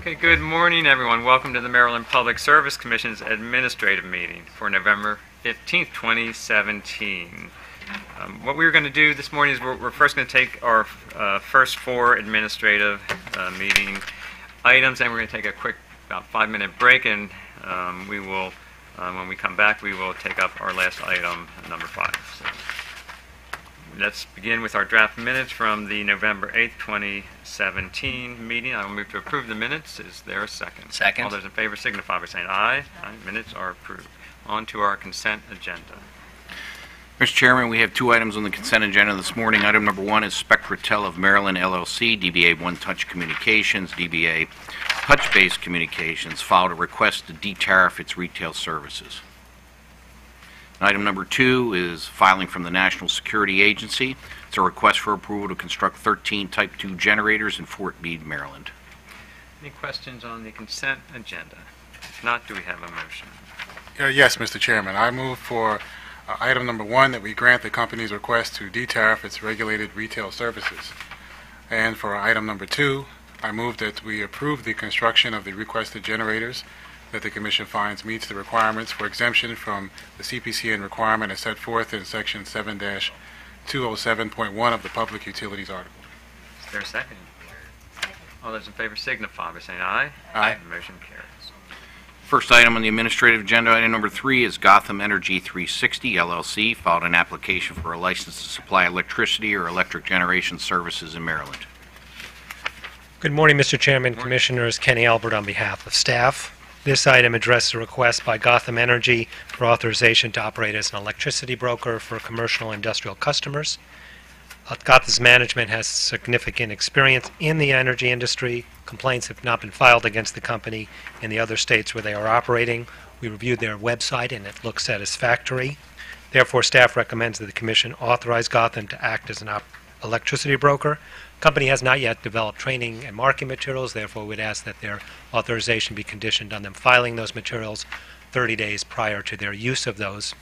Okay, good morning, everyone. Welcome to the Maryland Public Service Commission's administrative meeting for November 15th, 2017. What we're going to do this morning is we're first going to take our first four administrative meeting items, and we're going to take a quick about 5-minute break, and we will, when we come back, we will take up our last item, number 5. So let's begin with our draft minutes from the November 8th, 2017 meeting. I will move to approve the minutes. Is there a second? Second. All those in favor signify by saying aye. Aye. Minutes are approved. On to our consent agenda. Mr. Chairman, we have two items on the consent agenda this morning. Item number 1 is Spectratel of Maryland, LLC, DBA One Touch Communications, DBA Touch-Based Communications, filed a request to de-tariff its retail services. Item number 2 is filing from the National Security Agency. It's a request for approval to construct 13 Type 2 generators in Fort Meade, Maryland. Any questions on the consent agenda? If not, do we have a motion? Yes, Mr. Chairman. I move for item number 1 that we grant the company's request to de-tariff its regulated retail services. And for item number 2, I move that we approve the construction of the requested generators that the Commission finds meets the requirements for exemption from the CPCN requirement as set forth in Section 7-207.1 of the Public Utilities Article. Is there a second? All those in favor signify by saying aye. Aye. Motion carries. First item on the administrative agenda, item number 3, is Gotham Energy 360, LLC, filed an application for a license to supply electricity or electric generation services in Maryland. Good morning, Mr. Chairman, Commissioners. Kenny Albert on behalf of staff. This item addresses a request by Gotham Energy for authorization to operate as an electricity broker for commercial and industrial customers. Gotham's management has significant experience in the energy industry. Complaints have not been filed against the company in the other states where they are operating. We reviewed their website and it looks satisfactory. Therefore, staff recommends that the Commission authorize Gotham to act as an electricity broker. The company has not yet developed training and marketing materials, therefore we'd ask that their authorization be conditioned on them filing those materials 30 days prior to their use of those.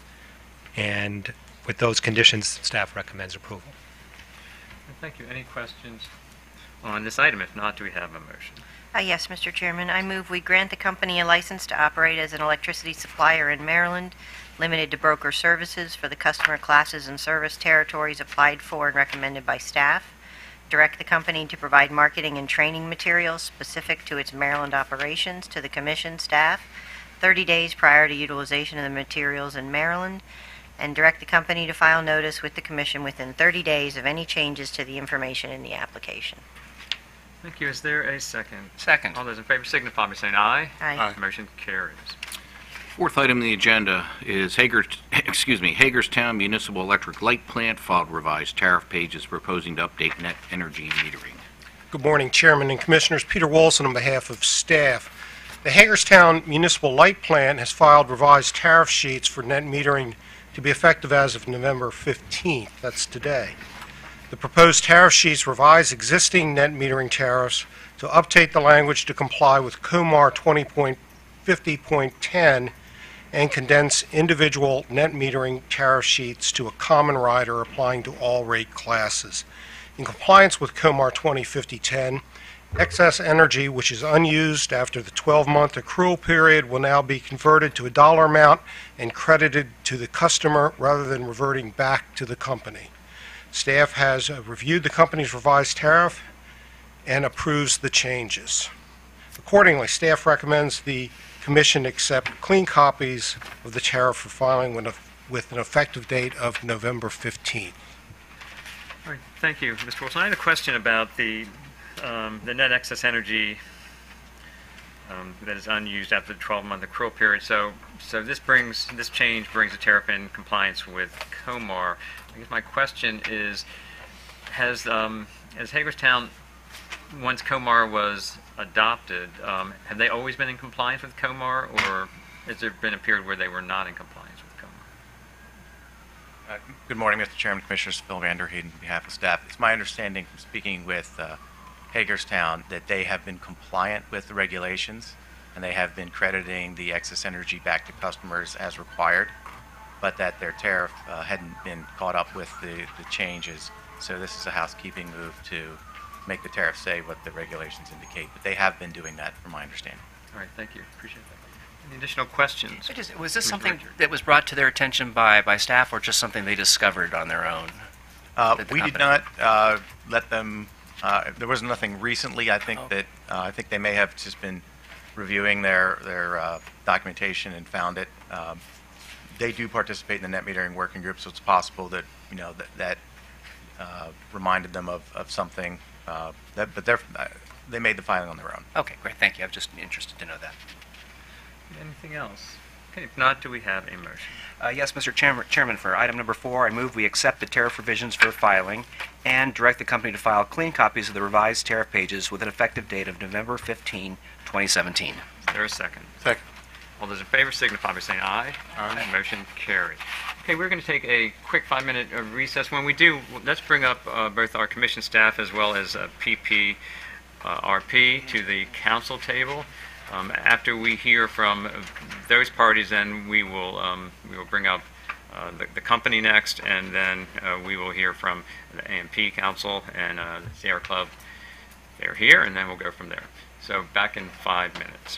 And with those conditions, staff recommends approval. Thank you. Any questions on this item? If not, do we have a motion? Yes, Mr. Chairman. I move we grant the company a license to operate as an electricity supplier in Maryland, limited to broker services for the customer classes and service territories applied for and recommended by staff. Direct the company to provide marketing and training materials specific to its Maryland operations to the Commission staff 30 days prior to utilization of the materials in Maryland, and direct the company to file notice with the Commission within 30 days of any changes to the information in the application. Thank you. Is there a second? Second. All those in favor signify by saying aye. Aye. Motion carries. Fourth item on the agenda is Hagerstown Municipal Electric Light Plant filed revised tariff pages proposing to update net energy metering. Good morning, Chairman and Commissioners. Peter Wilson on behalf of staff. The Hagerstown Municipal Light Plant has filed revised tariff sheets for net metering to be effective as of November 15th. That's today. The proposed tariff sheets revise existing net metering tariffs to update the language to comply with COMAR 20.50.10 and condense individual net metering tariff sheets to a common rider applying to all rate classes. In compliance with COMAR 20.50.10, excess energy which is unused after the 12-month accrual period will now be converted to a dollar amount and credited to the customer rather than reverting back to the company. Staff has reviewed the company's revised tariff and approves the changes. Accordingly, staff recommends the Commission accept clean copies of the tariff for filing with an effective date of November 15th. All right. Thank you, Mr. Wilson. I had a question about the net excess energy that is unused after the 12-month accrual period. So this change brings the tariff in compliance with COMAR. I guess my question is, has Hagerstown, once COMAR was adopted, have they always been in compliance with COMAR, or has there been a period where they were not in compliance with COMAR? Good morning, Mr. Chairman, Commissioners. Phil Vanderheiden on behalf of staff. It's my understanding from speaking with Hagerstown that they have been compliant with the regulations and they have been crediting the excess energy back to customers as required, but that their tariff hadn't been caught up with the changes. So this is a housekeeping move to make the tariff say what the regulations indicate. But they have been doing that, from my understanding. All right, thank you. Appreciate that. Any additional questions? Was this something Richard. that was brought to their attention by staff, or just something they discovered on their own? The We did company. not let them. There was nothing recently. I think that I think they may have just been reviewing their documentation and found it. They do participate in the net metering working group, so it's possible that that reminded them of something. But they made the filing on their own. Okay, great. Thank you. I'm just interested to know that. Anything else? Okay, if not, do we have a motion? Yes, Mr. Chairman, for item number 4, I move we accept the tariff revisions for filing and direct the company to file clean copies of the revised tariff pages with an effective date of November 15, 2017. Is there a second? Second. All those in favor signify by saying aye. Aye. Motion carried. Okay, we're going to take a quick 5-minute recess. When we do, let's bring up both our commission staff as well as PPRP to the council table. After we hear from those parties, then we will bring up the company next, and then we will hear from the AMP Council and the Sierra Club. They're here, and then we'll go from there. So back in 5 minutes.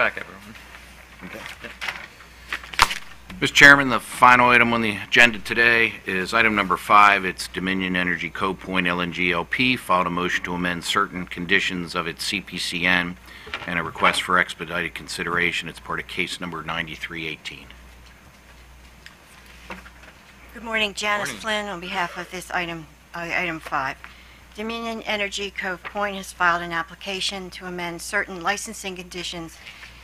back, everyone. Mr. Chairman, the final item on the agenda today is item number 5. It's Dominion Energy Cove Point LNG LP filed a motion to amend certain conditions of its CPCN and a request for expedited consideration. It's part of case number 9318. Good morning, Janice Morning. Flynn on behalf of this item 5. Dominion Energy Cove Point has filed an application to amend certain licensing conditions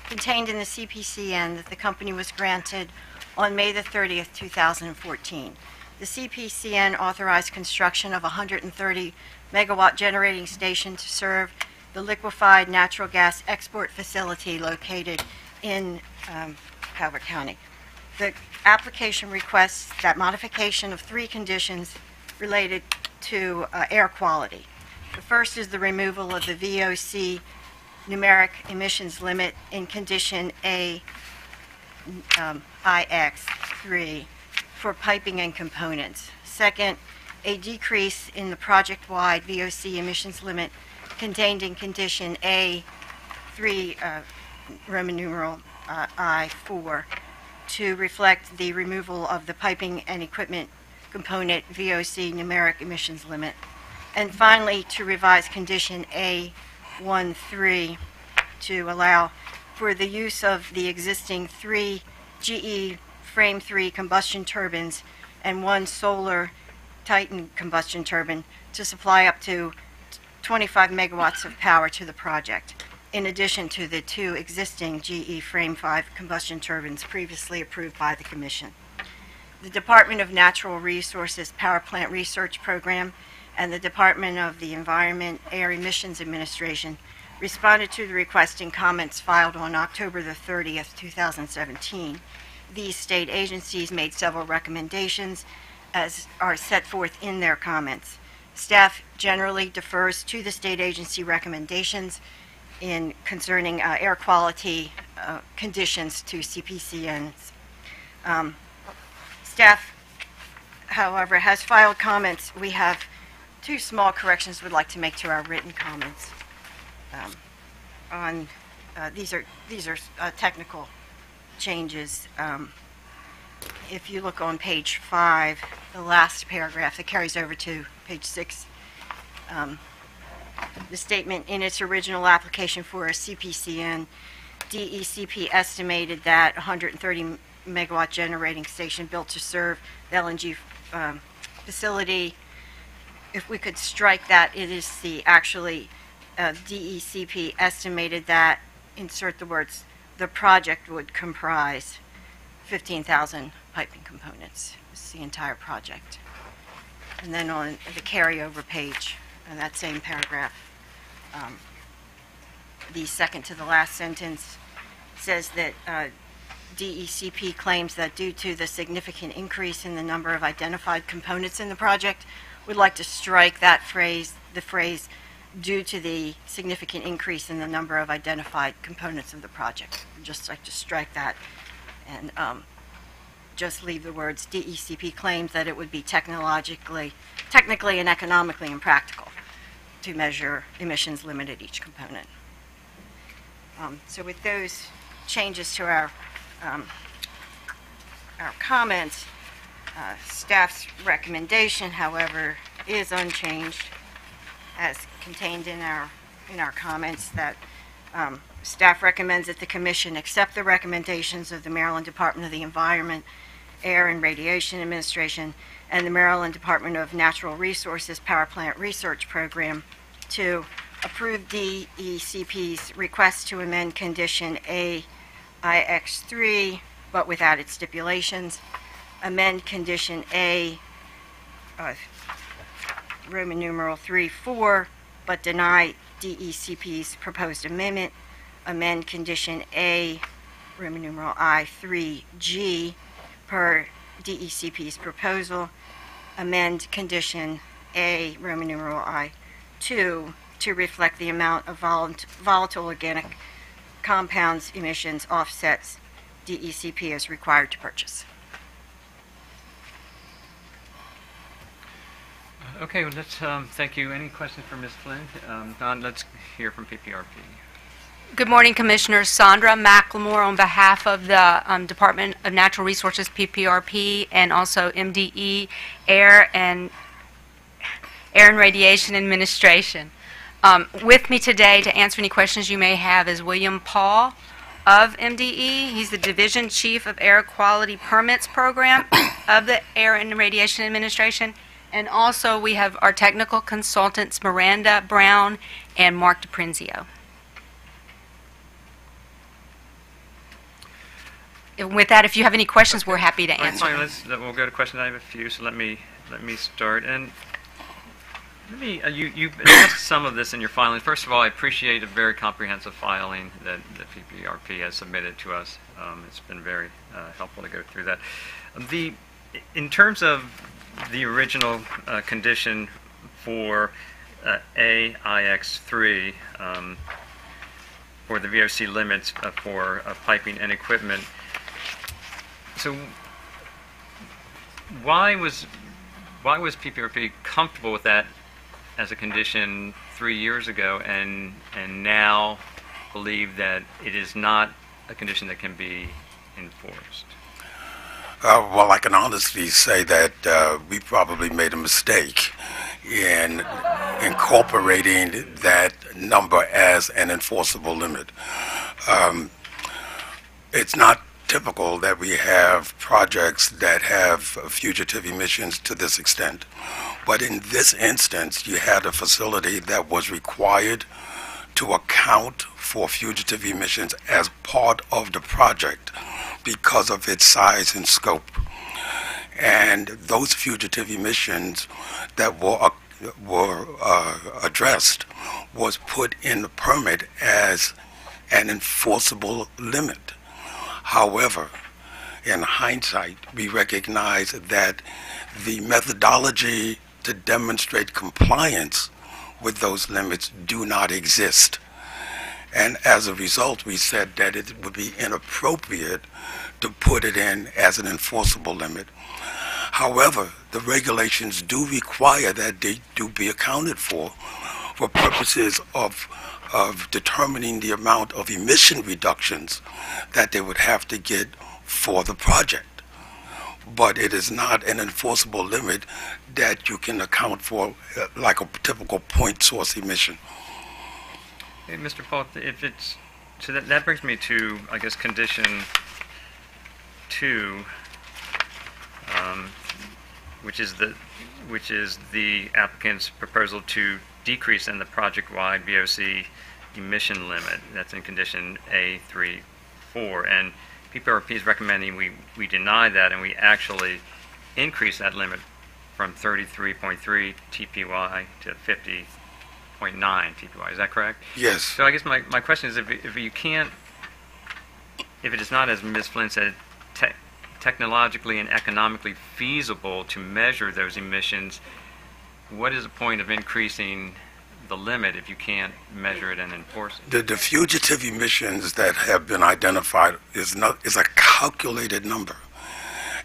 contained in the CPCN that the company was granted on May the 30th, 2014. The CPCN authorized construction of a 130 megawatt generating station to serve the liquefied natural gas export facility located in Calvert County. The application requests that modification of 3 conditions related to air quality. The first is the removal of the VOC numeric emissions limit in condition IX3 for piping and components. Second, a decrease in the project-wide VOC emissions limit contained in condition A3, Roman numeral I4, to reflect the removal of the piping and equipment component VOC numeric emissions limit. And finally, to revise condition A13 to allow for the use of the existing 3 GE Frame 3 combustion turbines and 1 Solar Titan combustion turbine to supply up to 25 megawatts of power to the project, in addition to the 2 existing GE Frame 5 combustion turbines previously approved by the Commission. The Department of Natural Resources Power Plant Research Program and the Department of the Environment Air Emissions Administration responded to the request in comments filed on October the 30th, 2017. These state agencies made several recommendations as are set forth in their comments. Staff generally defers to the state agency recommendations in concerning air quality conditions to CPCNs. Staff, however, has filed comments. We have 2 small corrections we'd like to make to our written comments. These are technical changes. If you look on page 5, the last paragraph that carries over to page 6, the statement in its original application for a CPCN, DECP estimated that 130 megawatt generating station built to serve the LNG facility. If we could strike that, it is the actually DECP estimated that, insert the words, the project would comprise 15,000 piping components. It's the entire project. And then on the carryover page, in that same paragraph, the second to the last sentence says that DECP claims that due to the significant increase in the number of identified components in the project, we'd like to strike that phrase, the phrase, due to the significant increase in the number of identified components of the project. We'd just like to strike that and just leave the words DECP claims that it would be technically and economically impractical to measure emissions limit at each component. So with those changes to our comments, staff's recommendation, however, is unchanged, as contained in our comments, that staff recommends that the Commission accept the recommendations of the Maryland Department of the Environment, Air and Radiation Administration, and the Maryland Department of Natural Resources Power Plant Research Program to approve DECP's request to amend condition AIX3, but without its stipulations, amend condition A, Roman numeral 3-4, but deny DECP's proposed amendment, amend condition A, Roman numeral I3G, per DECP's proposal, amend condition A, Roman numeral I2, to reflect the amount of volatile organic compounds emissions offsets DECP is required to purchase. Okay, well, let's thank you. Any questions for Ms. Flynn? Don, let's hear from PPRP. Good morning, Commissioners. Sandra McLemore on behalf of the Department of Natural Resources, PPRP, and also MDE, Air and Radiation Administration. With me today to answer any questions you may have is William Paul of MDE. He's the Division Chief of Air Quality Permits Program of the Air and Radiation Administration. And also we have our technical consultants, Miranda Brown and Mark DiPrinzio. With that, if you have any questions, we're happy to answer. Fine, we'll go to questions. I have a few, so let me start. And let me you addressed some of this in your filing. First of all, I appreciate a very comprehensive filing that the PPRP has submitted to us. It's been very helpful to go through that. In terms of the original condition for AIX3 for the VOC limits for piping and equipment. So why was PPRP comfortable with that as a condition 3 years ago, and now believe that it is not a condition that can be enforced? Well, I can honestly say that we probably made a mistake in incorporating that number as an enforceable limit. It's not typical that we have projects that have fugitive emissions to this extent. But in this instance, you had a facility that was required to account for fugitive emissions as part of the project because of its size and scope. And those fugitive emissions that were addressed was put in the permit as an enforceable limit. However, in hindsight, we recognize that the methodology to demonstrate compliance with those limits do not exist. And as a result, we said that it would be inappropriate to put it in as an enforceable limit. However, the regulations do require that they do be accounted for purposes of determining the amount of emission reductions that they would have to get for the project. But it is not an enforceable limit that you can account for like a typical point source emission. Hey, Mr. Paul, if it's so that brings me to, I guess, condition 2, which is the applicant's proposal to decrease in the project-wide VOC emission limit. That's in condition A34, and PPRP is recommending we deny that, and we actually increase that limit from 33.3 TPY to 50.9 TPY. Is that correct? Yes. So I guess my question is, if it is not, as Ms. Flynn said, technologically and economically feasible to measure those emissions, what is the point of increasing the limit if you can't measure it and enforce it? The fugitive emissions that have been identified is a calculated number,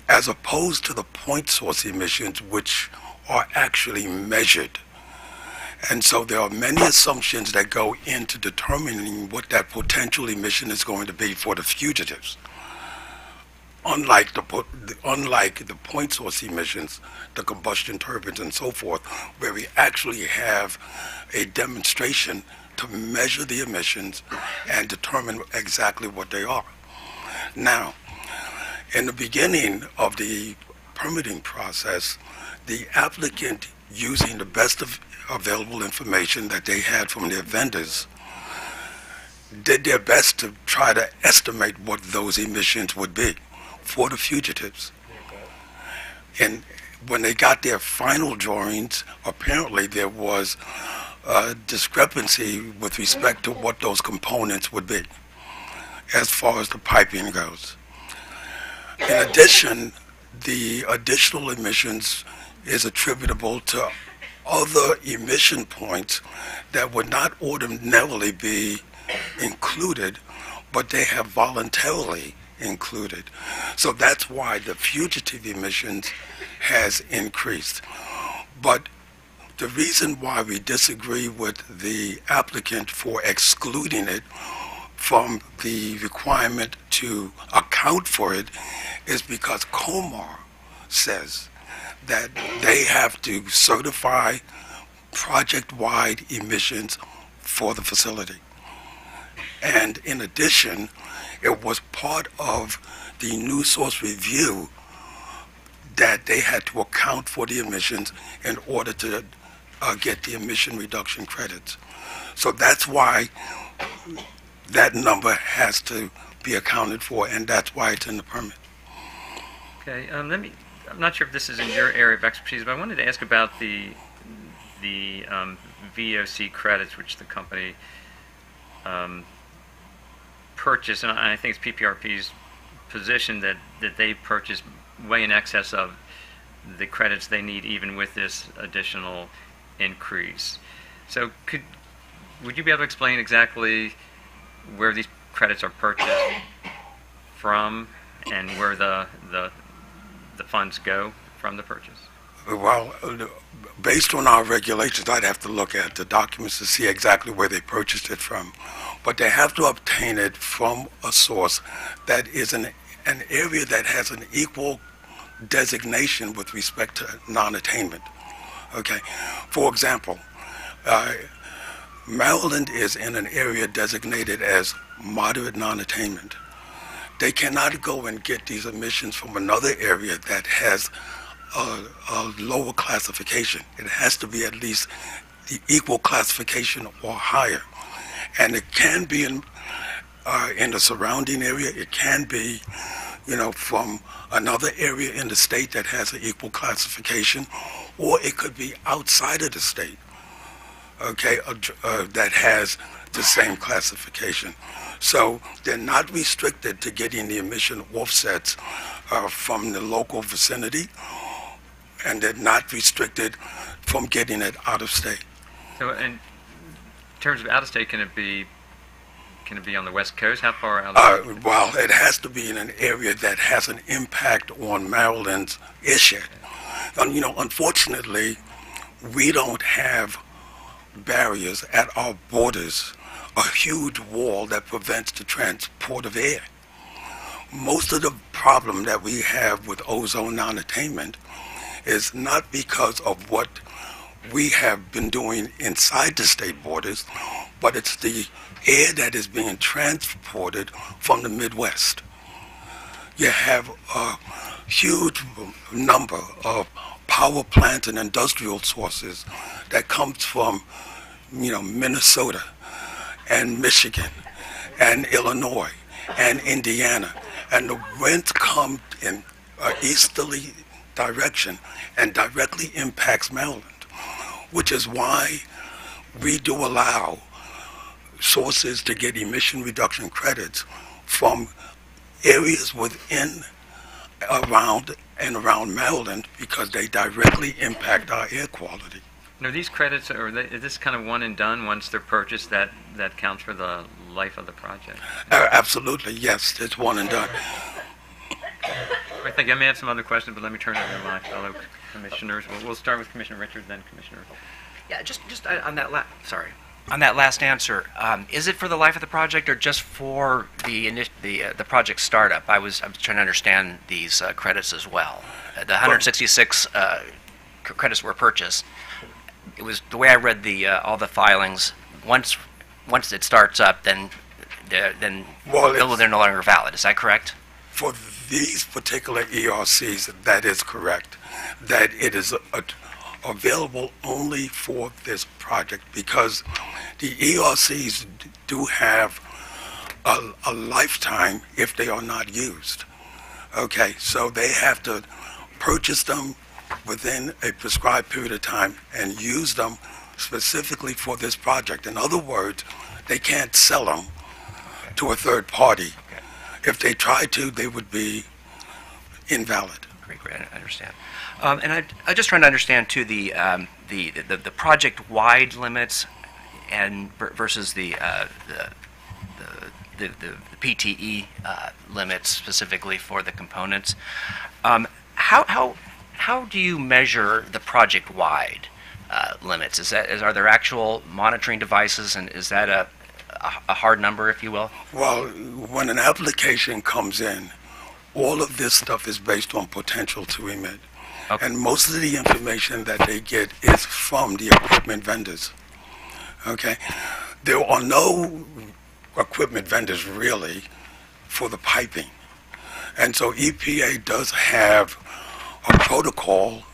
as opposed to the point source emissions, which are actually measured. And so there are many assumptions that go into determining what that potential emission is going to be for the fugitives. Unlike the point source emissions, the combustion turbines and so forth, where we actually have a demonstration to measure the emissions and determine exactly what they are. Now, in the beginning of the permitting process, the applicant, using the best of available information that they had from their vendors, did their best to try to estimate what those emissions would be for the fugitives. And when they got their final drawings, apparently there was a discrepancy with respect to what those components would be as far as the piping goes. In addition, the additional emissions is attributable to other emission points that would not ordinarily be included, but they have voluntarily included. So that's why the fugitive emissions has increased. But the reason why we disagree with the applicant for excluding it from the requirement to account for it is because COMAR says that they have to certify project-wide emissions for the facility. And in addition, it was part of the new source review that they had to account for the emissions in order to get the emission reduction credits. So that's why that number has to be accounted for, and that's why it's in the permit. Okay, I'm not sure if this is in your area of expertise, but I wanted to ask about the VOC credits, which the company purchased, and I think it's PPRP's position that they purchased way in excess of the credits they need, even with this additional increase. So would you be able to explain exactly where these credits are purchased from and where the funds go from the purchase? Well, based on our regulations, I'd have to look at the documents to see exactly where they purchased it from. But they have to obtain it from a source that is an area that has an equal designation with respect to non-attainment. Okay, for example, Maryland is in an area designated as moderate non-attainment. They cannot go and get these emissions from another area that has a lower classification. It has to be at least the equal classification or higher. And it can be in the surrounding area. It can be, from another area in the state that has an equal classification, or it could be outside of the state, okay, that has the same classification. So they're not restricted to getting the emission offsets from the local vicinity, and they're not restricted from getting it out of state. So in terms of out of state, can it be on the West Coast? How far out of state? Well, it has to be in an area that has an impact on Maryland's airshed. Unfortunately, we don't have barriers at our borders, a huge wall that prevents the transport of air. Most of the problem that we have with ozone non-attainment is not because of what we have been doing inside the state borders, but it's the air that is being transported from the Midwest. You have a huge number of power plants and industrial sources that comes from, Minnesota and Michigan and Illinois and Indiana. And the winds come in an easterly direction and directly impacts Maryland, which is why we do allow sources to get emission reduction credits from areas within, around Maryland, because they directly impact our air quality. Now, these credits, is this kind of one and done once they're purchased, that counts for the life of the project? Absolutely, yes, it's one and done. I think I may have some other questions, but let me turn it over to my fellow commissioners. We'll start with Commissioner Richards, then Commissioner. Yeah, just on that on that last answer, is it for the life of the project or just for the project startup? I was trying to understand these credits as well. The 166 credits were purchased. It was the way I read all the filings. Once it starts up, then they're no longer valid. Is that correct? For these particular ERCs, that is correct. That it is available only for this project because the ERCs do have a lifetime if they are not used. Okay, so they have to purchase them within a prescribed period of time and use them specifically for this project. In other words, they can't sell them to a third party. If they tried to, they would be invalid. Great, I understand. And I'm just trying to understand too the project-wide limits and versus the PTE limits specifically for the components. How do you measure the project-wide limits? Are there actual monitoring devices, and is that a hard number, if you will? Well, when an application comes in, all of this stuff is based on potential to emit. Okay. And most of the information that they get is from the equipment vendors. Okay? There are no equipment vendors really for the piping. And so EPA does have a protocol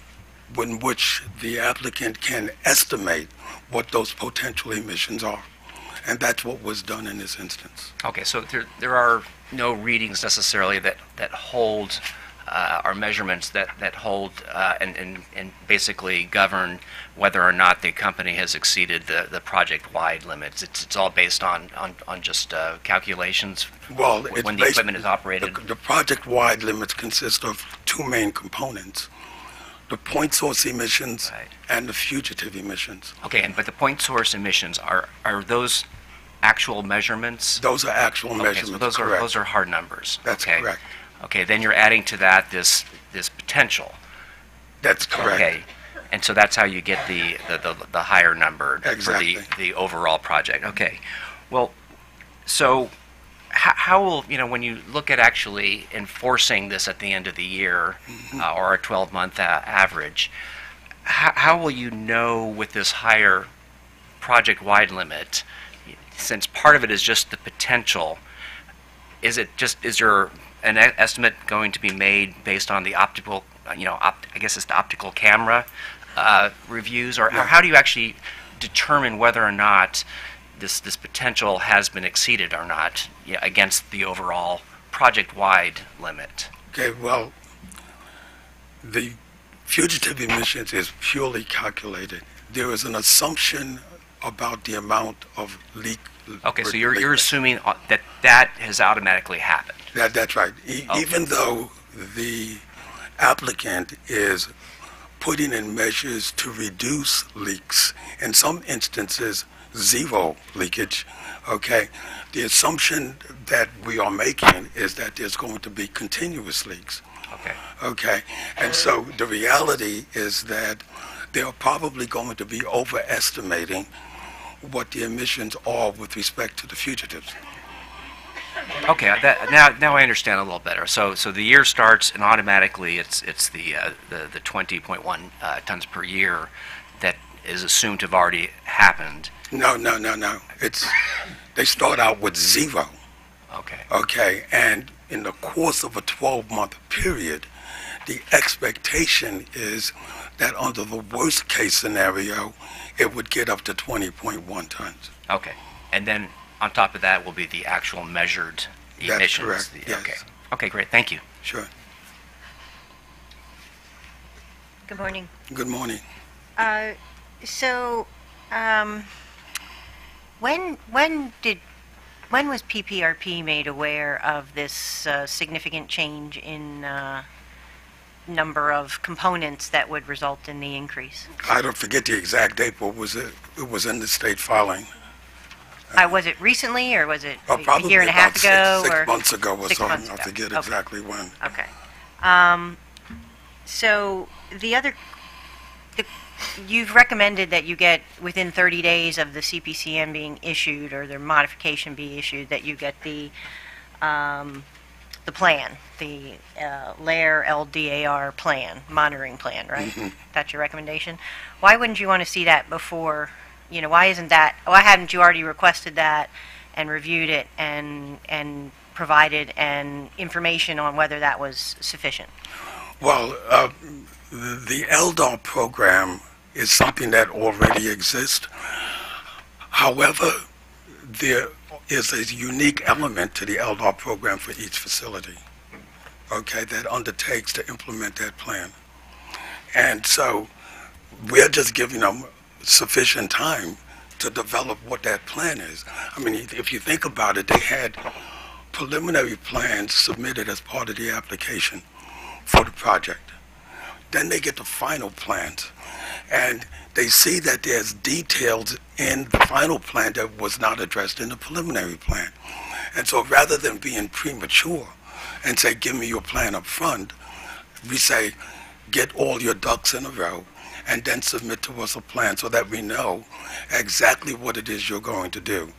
in which the applicant can estimate what those potential emissions are. And that's what was done in this instance. Okay, so there are no readings necessarily that hold, or measurements that hold and basically govern whether or not the company has exceeded the project-wide limits. It's all based on just calculations Well, when the equipment is operated. The project-wide limits consist of two main components: the point source emissions Right. and the fugitive emissions. Okay, but the point source emissions, are those actual measurements? Those are actual Okay, measurements, so those correct. are hard numbers. That's okay. correct. Okay, then you're adding to that this potential. That's correct. Okay, and so that's how you get the higher number Exactly. for the overall project. Okay, well, so how will, when you look at actually enforcing this at the end of the year, or a 12-month average, how will you know with this higher project-wide limit, since part of it is just the potential, is there an estimate going to be made based on the optical, I guess it's the optical camera reviews, or how do you actually determine whether or not this potential has been exceeded or not against the overall project-wide limit? Okay, well, the fugitive emissions is purely calculated. There is an assumption about the amount of leak. Okay, so you're assuming that has automatically happened. That's right. Okay. Even though the applicant is putting in measures to reduce leaks, in some instances, zero leakage, okay, the assumption that we are making is that there's going to be continuous leaks. Okay. Okay, and so the reality is that they are probably going to be overestimating what the emissions are with respect to the fugitives. Okay, now I understand a little better. So the year starts and automatically it's the 20.1 tons per year that is assumed to have already happened. No. They start out with zero. Okay. Okay, and in the course of a 12-month period, the expectation is that under the worst case scenario, it would get up to 20.1 tons. Okay, and then on top of that will be the actual measured That's emissions. correct, yes. Okay. Okay, great. Thank you. Sure. Good morning. Good morning. So, when was PPRP made aware of this significant change in number of components that would result in the increase? I don't forget the exact date, but it was in the state filing. Was it recently, or was it a Probably year and a half about ago? six or months ago or 6 something. months I ago. forget Okay. exactly when. Okay. So you've recommended that you get within 30 days of the CPCN being issued or their modification be issued, that you get the plan, the LAIR LDAR plan, monitoring plan, right? Mm-hmm. That's your recommendation. Why wouldn't you want to see that before? Why hadn't you already requested that and reviewed it and provided information on whether that was sufficient? Well, the LDAR program is something that already exists. However, there is a unique element to the LDAR program for each facility, okay, that undertakes to implement that plan. And so we're just giving them sufficient time to develop what that plan is. I mean, if you think about it, they had preliminary plans submitted as part of the application for the project. Then they get the final plans, and they see that there's details in the final plan that was not addressed in the preliminary plan. And so rather than being premature and say, give me your plan up front, we say, get all your ducks in a row and then submit to us a plan so that we know exactly what it is you're going to do.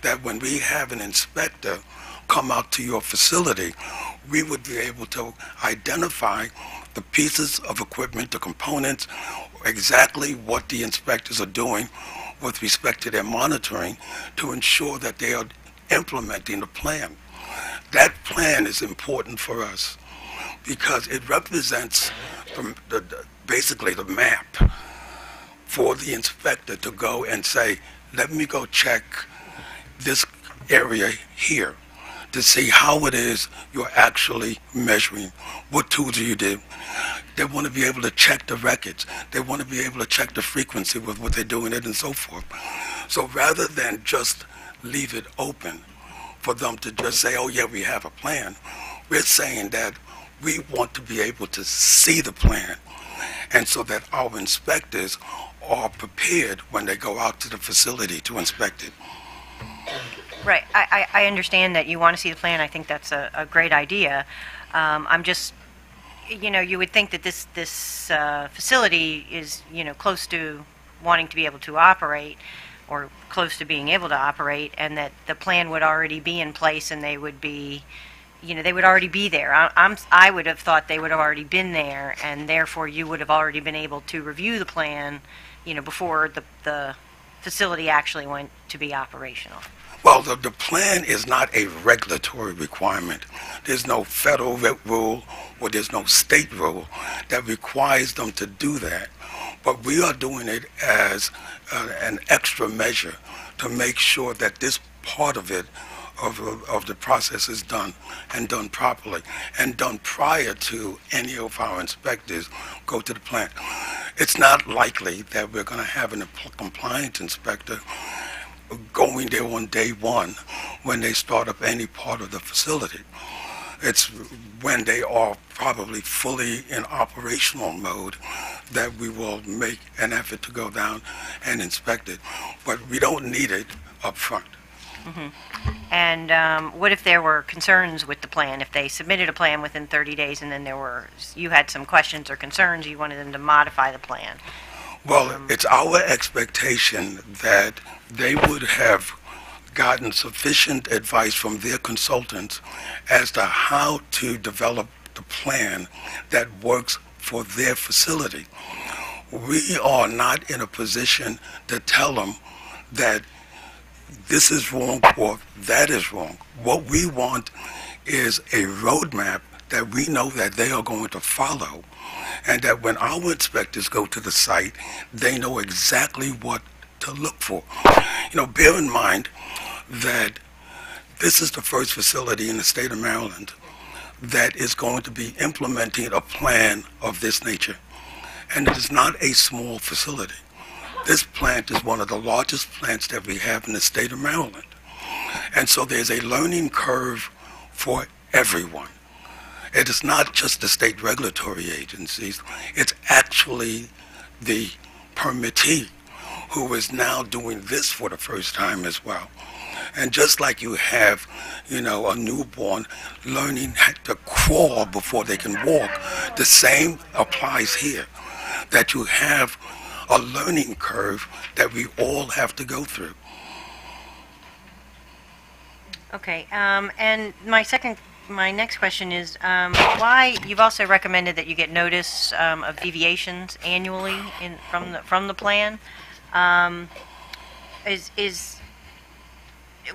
that when we have an inspector come out to your facility, we would be able to identify the pieces of equipment, the components, exactly what the inspectors are doing with respect to their monitoring to ensure that they are implementing the plan. That plan is important for us because it represents basically the map for the inspector to go and say, let me go check this area here to see how it is you're actually measuring, what tools you do. They want to be able to check the records. They want to be able to check the frequency with what they're doing it and so forth. So rather than just leave it open for them to just say, oh yeah, we have a plan, we're saying that we want to be able to see the plan, and so that our inspectors are prepared when they go out to the facility to inspect it. Right. I understand that you want to see the plan. I think that's a great idea. I'm just, you would think that this facility is, close to wanting to be able to operate or close to being able to operate, and that the plan would already be in place and they would be, they would already be there. I would have thought they would have already been there, and therefore you would have already been able to review the plan, before the facility actually went to be operational. Well, the plan is not a regulatory requirement. There's no federal rule or there's no state rule that requires them to do that. But we are doing it as an extra measure to make sure that this part of it, of the process, is done and done properly and done prior to any of our inspectors go to the plant. It's not likely that we're going to have a compliance inspector going there on day one when they start up any part of the facility. It's when they are probably fully in operational mode that we will make an effort to go down and inspect it. But we don't need it up front. Mm-hmm. And what if there were concerns with the plan? If they submitted a plan within 30 days and then you had some questions or concerns, you wanted them to modify the plan? Well, it's our expectation that they would have gotten sufficient advice from their consultants as to how to develop the plan that works for their facility. We are not in a position to tell them that this is wrong or that is wrong. What we want is a roadmap that we know that they are going to follow, and that when our inspectors go to the site, they know exactly what to look for. Bear in mind that this is the first facility in the state of Maryland that is going to be implementing a plan of this nature. And it is not a small facility. This plant is one of the largest plants that we have in the state of Maryland. And so there's a learning curve for everyone. It is not just the state regulatory agencies, it's actually the permittee who is now doing this for the first time as well. And just like you have, a newborn learning how to crawl before they can walk, the same applies here, that you have a learning curve that we all have to go through. Okay, and my next question is, why you've also recommended that you get notice of deviations annually from the plan.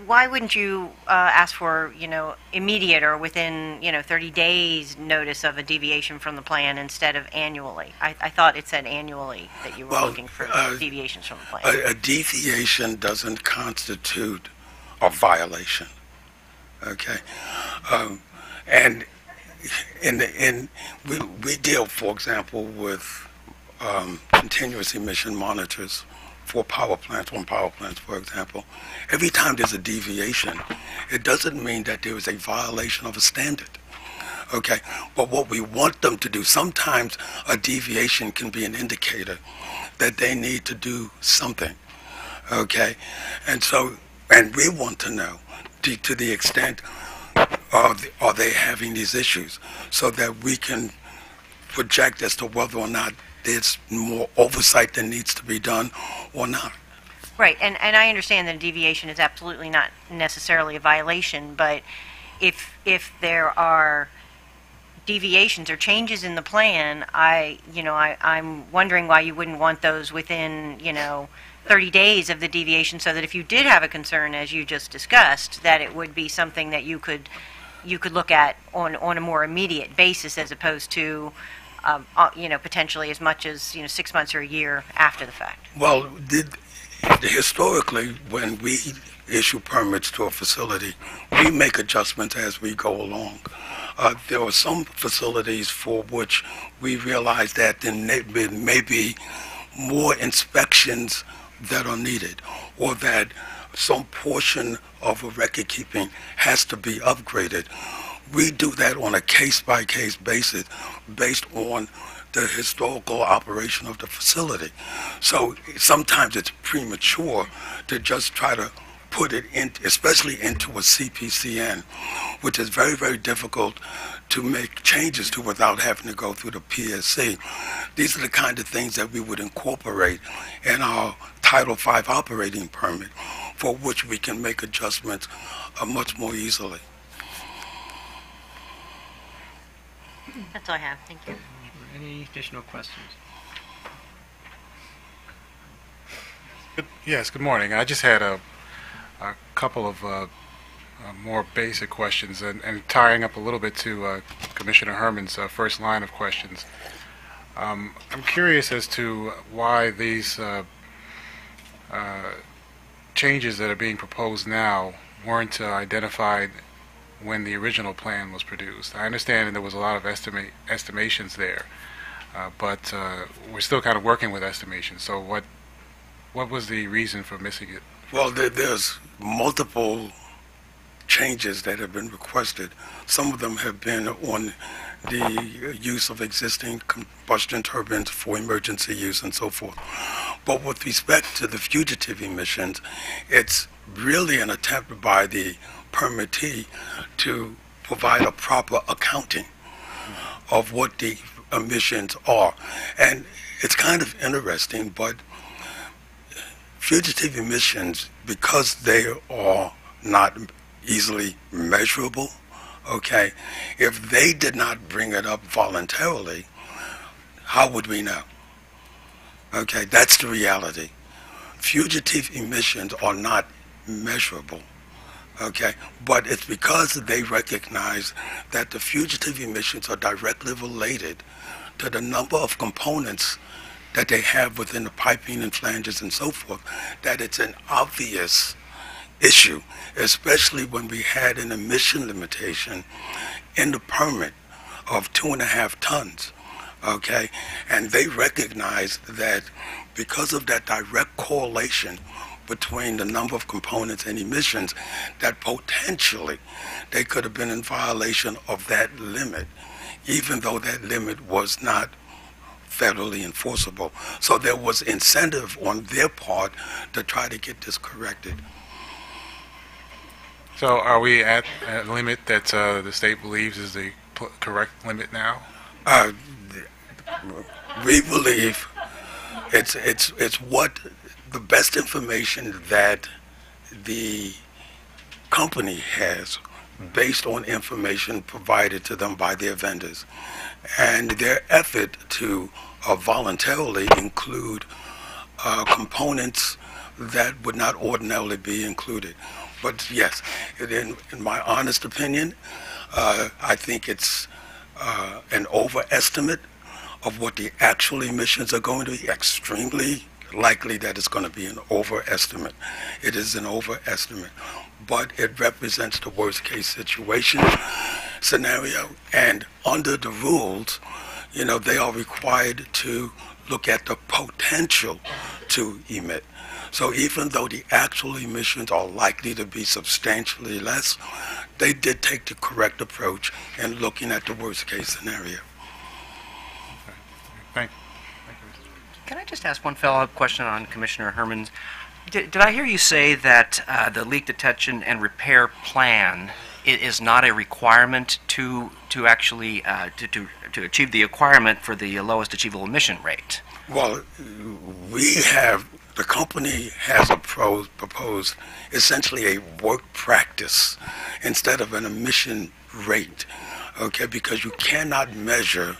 Why wouldn't you ask for immediate or within 30 days notice of a deviation from the plan instead of annually? I thought it said annually that you were looking for deviations from the plan. A deviation doesn't constitute a violation. Okay, and we deal, for example, with continuous emission monitors for power plants, for example. Every time there's a deviation, it doesn't mean that there is a violation of a standard. Okay, but what we want them to do, sometimes a deviation can be an indicator that they need to do something. Okay, and we want to know to the extent are they having these issues, so that we can project as to whether or not there's more oversight that needs to be done or not. Right, and I understand that a deviation is absolutely not necessarily a violation, but if there are deviations or changes in the plan, I'm wondering why you wouldn't want those within, 30 days of the deviation, so that if you did have a concern, as you just discussed, that it would be something that you could look at on a more immediate basis, as opposed to, potentially as much as, 6 months or a year after the fact. Well, historically, when we issue permits to a facility, we make adjustments as we go along. There are some facilities for which we realize that there may be more inspections that are needed, or that some portion of a record keeping has to be upgraded. We do that on a case-by-case basis based on the historical operation of the facility. So sometimes it's premature to just try to put it in, especially into a CPCN, which is very, very difficult to make changes to without having to go through the PSC. These are the kind of things that we would incorporate in our Title V operating permit, for which we can make adjustments much more easily. That's all I have. Thank you. Any additional questions? Yes, good morning. I just had a couple of more basic questions, and tying up a little bit to Commissioner Herman's first line of questions. I'm curious as to why these changes that are being proposed now weren't identified when the original plan was produced. I understand there was a lot of estimations there, but we're still kind of working with estimations. So what was the reason for missing it? Well, there's multiple changes that have been requested. Some of them have been on the use of existing combustion turbines for emergency use and so forth. But with respect to the fugitive emissions, it's really an attempt by the permittee to provide a proper accounting of what the emissions are. And it's kind of interesting, but fugitive emissions, because they are not easily measurable, okay, if they did not bring it up voluntarily, how would we know? Okay, that's the reality. Fugitive emissions are not measurable, okay, but it's because they recognize that the fugitive emissions are directly related to the number of components that they have within the piping and flanges and so forth, that it's an obvious issue, especially when we had an emission limitation in the permit of 2.5 tons, okay? And they recognize that because of that direct correlation between the number of components and emissions, that potentially they could have been in violation of that limit, even though that limit was not federally enforceable. So there was incentive on their part to try to get this corrected. So are we at a limit that the state believes is the correct limit now? We believe it's what the best information that the company has based on information provided to them by their vendors, and their effort to voluntarily include components that would not ordinarily be included. But yes, in my honest opinion, I think it's an overestimate of what the actual emissions are going to be. Extremely likely that it's going to be an overestimate. It is an overestimate, but it represents the worst case scenario, and under the rules, they are required to look at the potential to emit. So even though the actual emissions are likely to be substantially less, they did take the correct approach in looking at the worst case scenario. Thank you. Can I just ask one follow-up question on Commissioner Herman's? Did I hear you say that the leak detection and repair plan is not a requirement to actually to achieve the requirement for the lowest achievable emission rate? Well, we have the company has proposed essentially a work practice instead of an emission rate, okay, because you cannot measure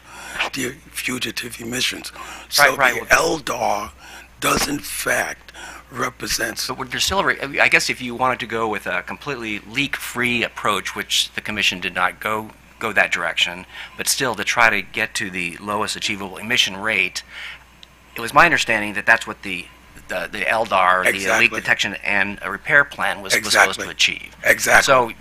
the fugitive emissions. So Right. the LDAR does in fact represent. But there's still, I guess if you wanted to go with a completely leak-free approach, which the commission did not go that direction, but still to try to get to the lowest achievable emission rate, it was my understanding that that's what the LDAR, the Exactly. leak detection and a repair plan was supposed Exactly. to achieve. Exactly. So,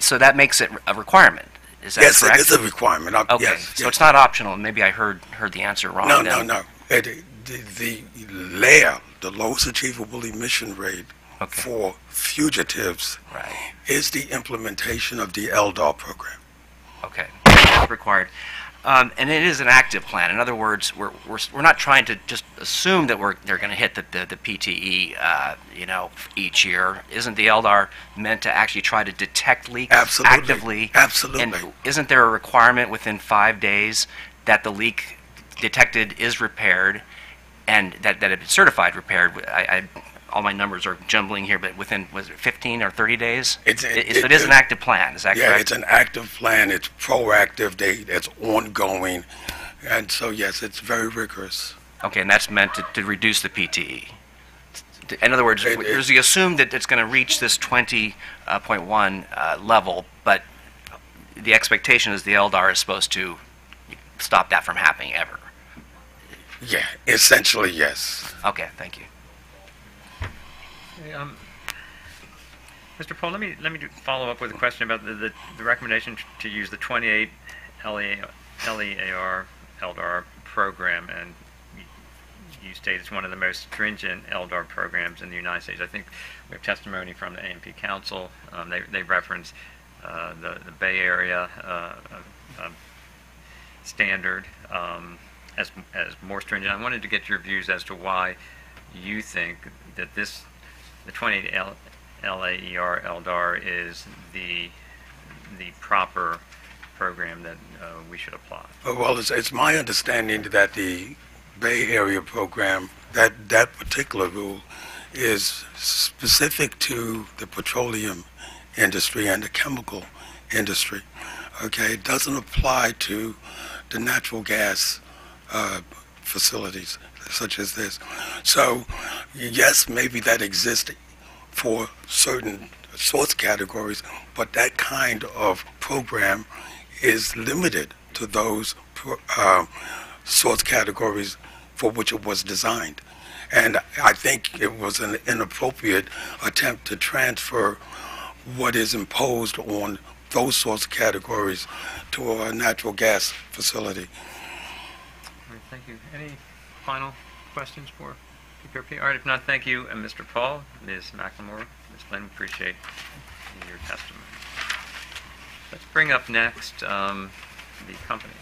so that makes it a requirement. Is that Yes, correct? it is a requirement. Okay, Yes, so yes. it's not optional. Maybe I heard the answer wrong. No, then. no. The layer, the lowest achievable emission rate Okay. for fugitives Right. is the implementation of the LDAR program. Okay, that's required. And it is an active plan. In other words, we're not trying to just assume that they're going to hit the PTE, each year. Isn't the LDAR meant to actually try to detect leaks Absolutely. actively? Absolutely. And isn't there a requirement within 5 days that the leak detected is repaired, and that it's certified repaired? All my numbers are jumbling here, but within, was it 15 or 30 days? So it is an active plan, is that Yeah, correct? it's an active plan. It's proactive. It's ongoing. And so, yes, it's very rigorous. Okay, and that's meant to reduce the PTE. In other words, there's the assume that it's going to reach this 20.1 level, but the expectation is the LDAR is supposed to stop that from happening ever. Yeah, essentially, yes. Okay, thank you. Mr. Pohl, let me follow up with a question about the recommendation to use the 28 LEAR LDAR program, and you state it's one of the most stringent LDAR programs in the United States. I think we have testimony from the AMP Council. They reference the Bay Area standard as more stringent. I wanted to get your views as to why you think that the 28 LAER LDAR is the proper program that we should apply. Well, it's my understanding that the Bay Area program, that particular rule, is specific to the petroleum industry and the chemical industry. Okay, it doesn't apply to the natural gas facilities such as this. So, yes, maybe that exists for certain source categories, but that kind of program is limited to those source categories for which it was designed. And I think it was an inappropriate attempt to transfer what is imposed on those source categories to a natural gas facility. All right, thank you. Any final questions for PPRP? All right, if not, thank you, Mr. Paul, Ms. McLemore, Ms. Lynn. Appreciate your testimony. Let's bring up next the company.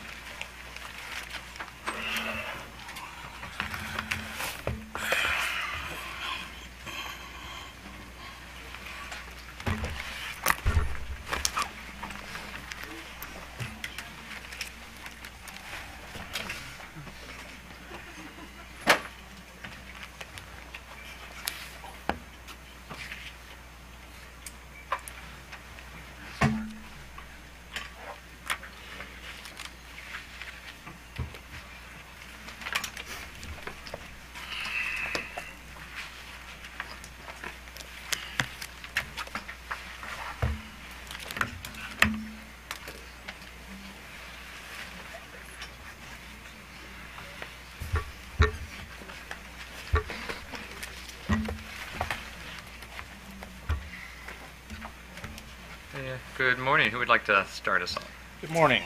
Good morning. Who would like to start us off? Good morning.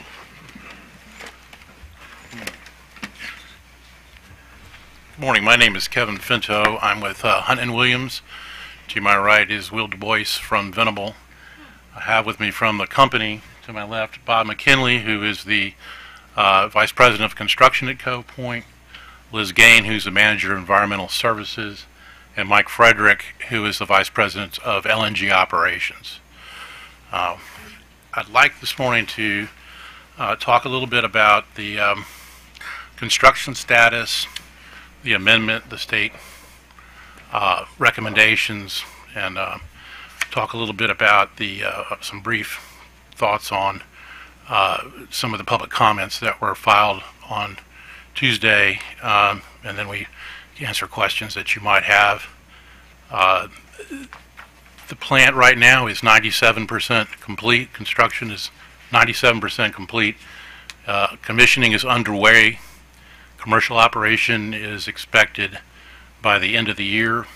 Good morning. My name is Kevin Finto. I'm with Hunt and Williams. To my right is Will Du Bois from Venable. I have with me from the company, to my left, Bob McKinley, who is the Vice President of Construction at Cove Point, Liz Gain, who's the Manager of Environmental Services, and Mike Frederick, who is the Vice President of LNG Operations. I'd like this morning to talk a little bit about the construction status, the amendment the state recommendations and talk a little bit about the some brief thoughts on some of the public comments that were filed on Tuesday, and then we answer questions that you might have. The plant right now is 97% complete. Construction is 97% complete. Commissioning is underway. Commercial operation is expected by the end of the year.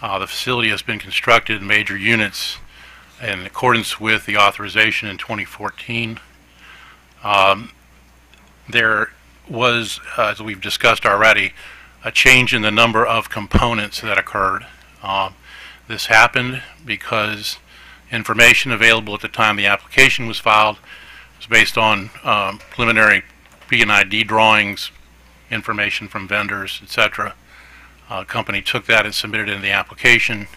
The facility has been constructed in major units in accordance with the authorization in 2014. There was, as we've discussed already, a change in the number of components that occurred. This happened because information available at the time the application was filed was based on preliminary P&ID drawings, information from vendors, etc. Company took that and submitted it in the application.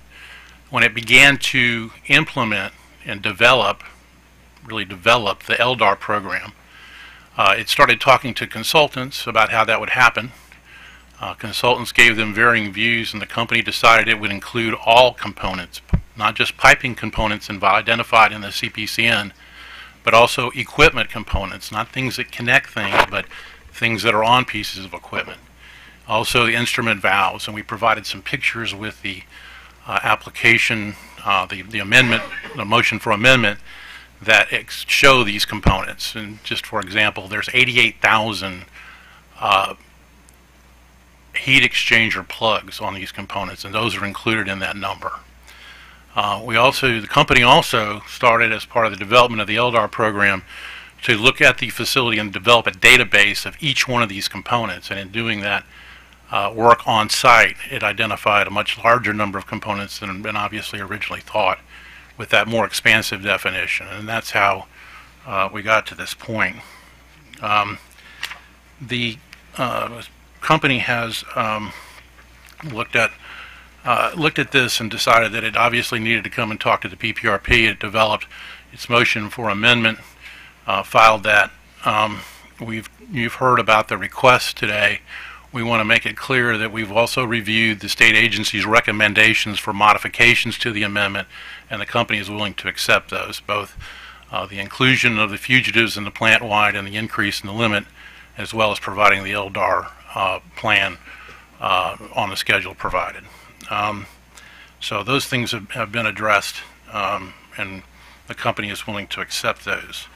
When it began to implement and really develop the LDAR program, it started talking to consultants about how that would happen. Consultants gave them varying views, and the company decided it would include all components, not just piping components identified in the CPCN, but also equipment components, not things that connect things, but things that are on pieces of equipment. Also the instrument valves, and we provided some pictures with the application, the amendment, the motion for amendment that show these components. And just for example, there's 88,000 heat exchanger plugs on these components, and those are included in that number. The company also started, as part of the development of the LDAR program, to look at the facility and develop a database of each one of these components. And in doing that work on site, it identified a much larger number of components than had been obviously originally thought with that more expansive definition. And that's how we got to this point. The company has looked at this and decided that it obviously needed to come and talk to the PPRP. It developed its motion for amendment, filed that. You've heard about the request today. We want to make it clear that we've also reviewed the state agency's recommendations for modifications to the amendment, and the company is willing to accept those, both the inclusion of the fugitives in the plant-wide and the increase in the limit, as well as providing the LDAR plan on the schedule provided. So those things have been addressed, and the company is willing to accept those.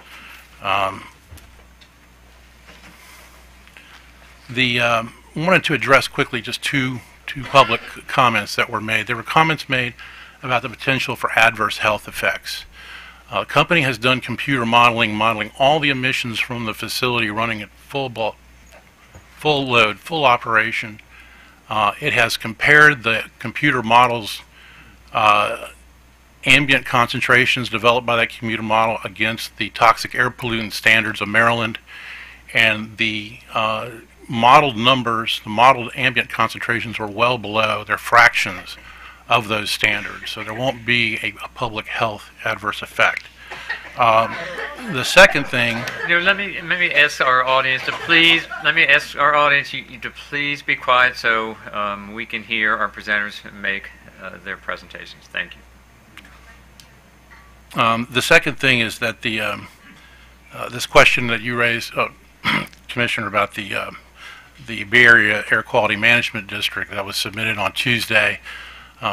Wanted to address quickly just two public comments that were made. There were comments made about the potential for adverse health effects. The company has done computer modeling all the emissions from the facility running at full load, full operation. It has compared the computer models ambient concentrations developed by that computer model against the toxic air pollutant standards of Maryland, and the modeled numbers, the modeled ambient concentrations are well below, they're fractions of those standards, so there won't be a public health adverse effect. The second thing, let me ask our audience to please to please be quiet so we can hear our presenters make their presentations. Thank you. The second thing is that this question that you raised, Commissioner, about the Bay Area Air Quality Management District that was submitted on Tuesday.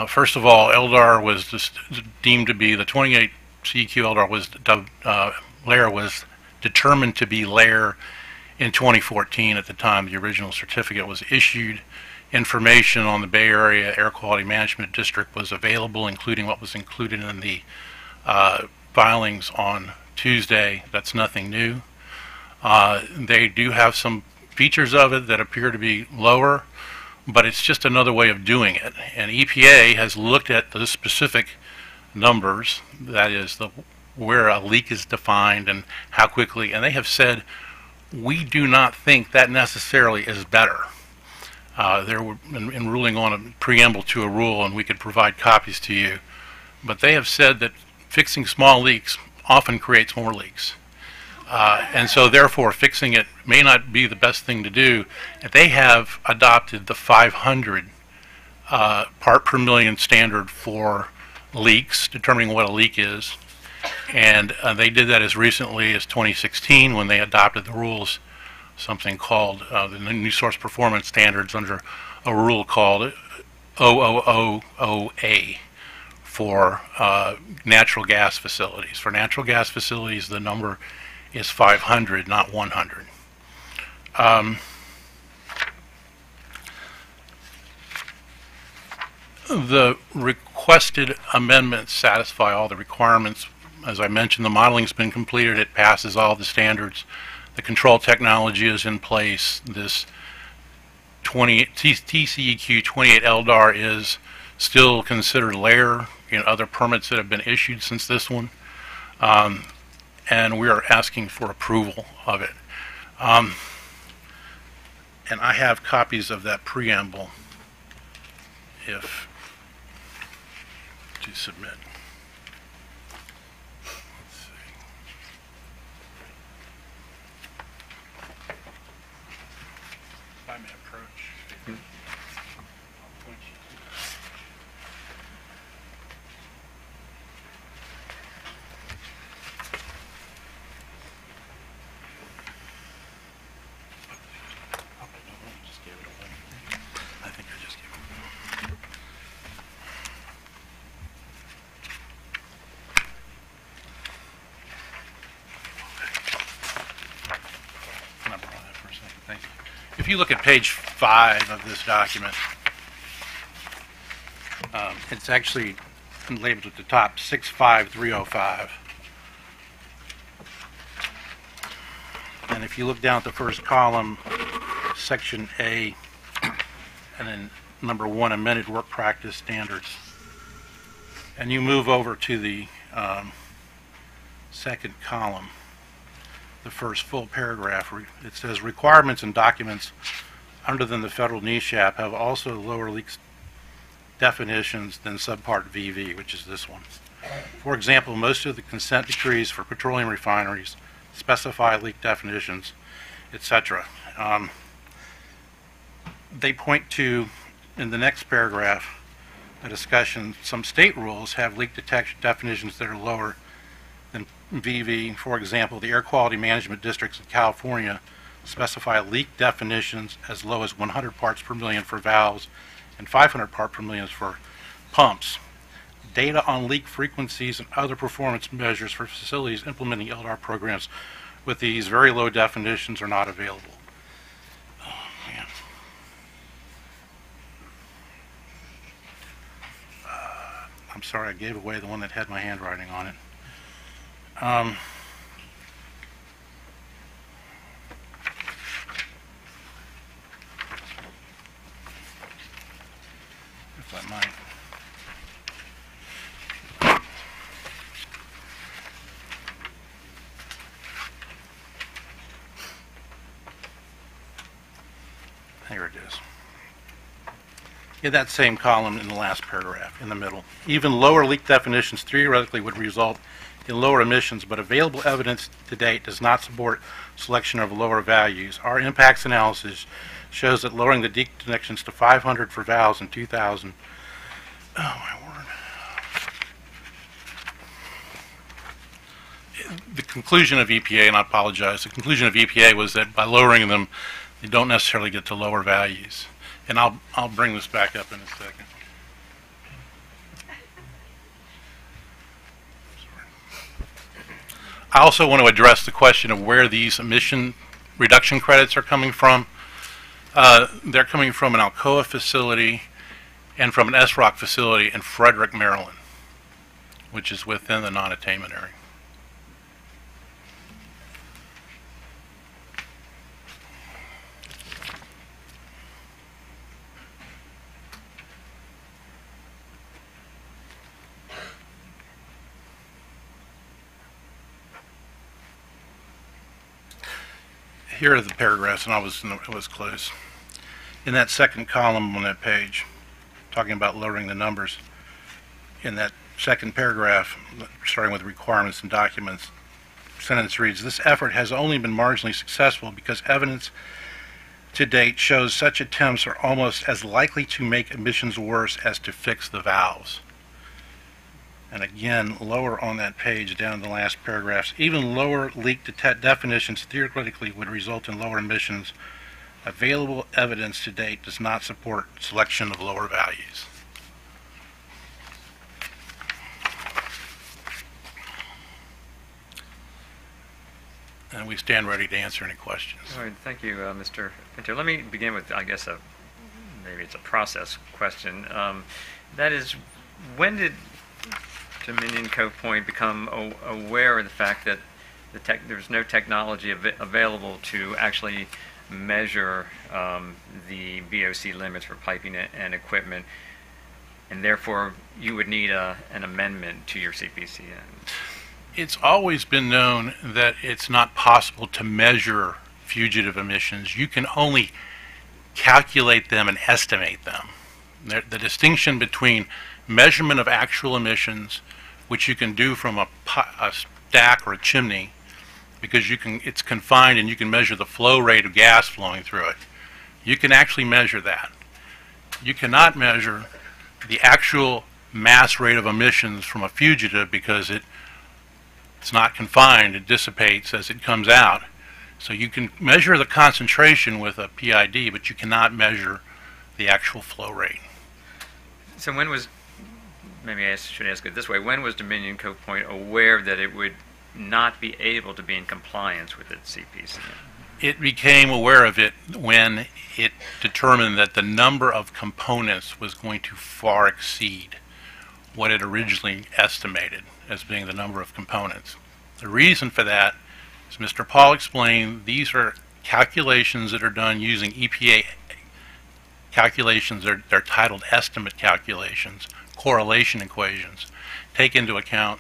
First of all, LDAR was just deemed to be, the 28 CEQ LDAR layer was determined to be layer in 2014 at the time the original certificate was issued. Information on the Bay Area Air Quality Management District was available, including what was included in the filings on Tuesday. That's nothing new. They do have some features of it that appear to be lower, but it's just another way of doing it. And EPA has looked at the specific numbers, that is where a leak is defined and how quickly, and they have said, we do not think that necessarily is better. They're in ruling on a preamble to a rule, and we could provide copies to you, but they have said that fixing small leaks often creates more leaks. And so therefore fixing it may not be the best thing to do. They have adopted the 500 part per million standard for leaks, determining what a leak is. And they did that as recently as 2016 when they adopted the rules, something called the New Source Performance Standards under a rule called 0000A for natural gas facilities. For natural gas facilities, the number is 500, not 100. The requested amendments satisfy all the requirements. As I mentioned, the modeling's been completed. It passes all the standards. The control technology is in place. This TCEQ 28 LDAR is still considered layer in other permits that have been issued since this one. And we are asking for approval of it. And I have copies of that preamble if to submit. Let's see. If I may approach. I'll point you to that. Just gave it away. I think I just gave it away. Can I borrow that for a second? Thank you. If you look at page 5 of this document, it's actually labeled at the top 65305. And if you look down at the first column, section A, and then number 1, amended work practice standards, and you move over to the second column, the first full paragraph, it says requirements and documents under than the federal NESHAP have also lower leaks definitions than subpart VV, which is this one. For example, most of the consent decrees for petroleum refineries specify leak definitions, etc. They point to, in the next paragraph, a discussion, some state rules have leak detection definitions that are lower than VV. For example, the air quality management districts in California specify leak definitions as low as 100 parts per million for valves and 500 parts per million for pumps. Data on leak frequencies and other performance measures for facilities implementing LDAR programs with these very low definitions are not available. Oh, man. I'm sorry, I gave away the one that had my handwriting on it. If I might. Here it is. In that same column in the last paragraph, in the middle. Even lower leak definitions theoretically would result in lower emissions, but available evidence to date does not support selection of lower values. Our impacts analysis shows that lowering the leak connections to 500 for valves in 2000, oh my word. The conclusion of EPA, and I apologize, the conclusion of EPA was that by lowering them, you don't necessarily get to lower values. And I'll bring this back up in a second. I also want to address the question of where these emission reduction credits are coming from. They're coming from an Alcoa facility and from an SROC facility in Frederick, Maryland, which is within the non-attainment area. Here are the paragraphs, and it was close. In that second column on that page, talking about lowering the numbers, in that second paragraph, starting with requirements and documents, sentence reads, this effort has only been marginally successful because evidence to date shows such attempts are almost as likely to make emissions worse as to fix the valves. And again, lower on that page, down in the last paragraphs, even lower leak definitions theoretically would result in lower emissions. Available evidence to date does not support selection of lower values. And we stand ready to answer any questions. All right, thank you, Mr. Pinto. Let me begin with, I guess, maybe it's a process question. That is, when did Dominion Cove Point become aware of the fact that there's no technology available to actually measure the VOC limits for piping and equipment, and therefore you would need an amendment to your CPCN? It's always been known that it's not possible to measure fugitive emissions. You can only calculate them and estimate them. The distinction between measurement of actual emissions, which you can do from a stack or a chimney, because it's confined and you can measure the flow rate of gas flowing through it. You can actually measure that. You cannot measure the actual mass rate of emissions from a fugitive because it's not confined, it dissipates as it comes out. So you can measure the concentration with a PID, but you cannot measure the actual flow rate. So when was, maybe I should ask it this way, when was Dominion Cove Point aware that it would not be able to be in compliance with its CPCN? It became aware of it when it determined that the number of components was going to far exceed what it originally estimated as being the number of components. The reason for that, as Mr. Paul explained, these are calculations that are done using EPA calculations. They're titled estimate calculations, correlation equations, take into account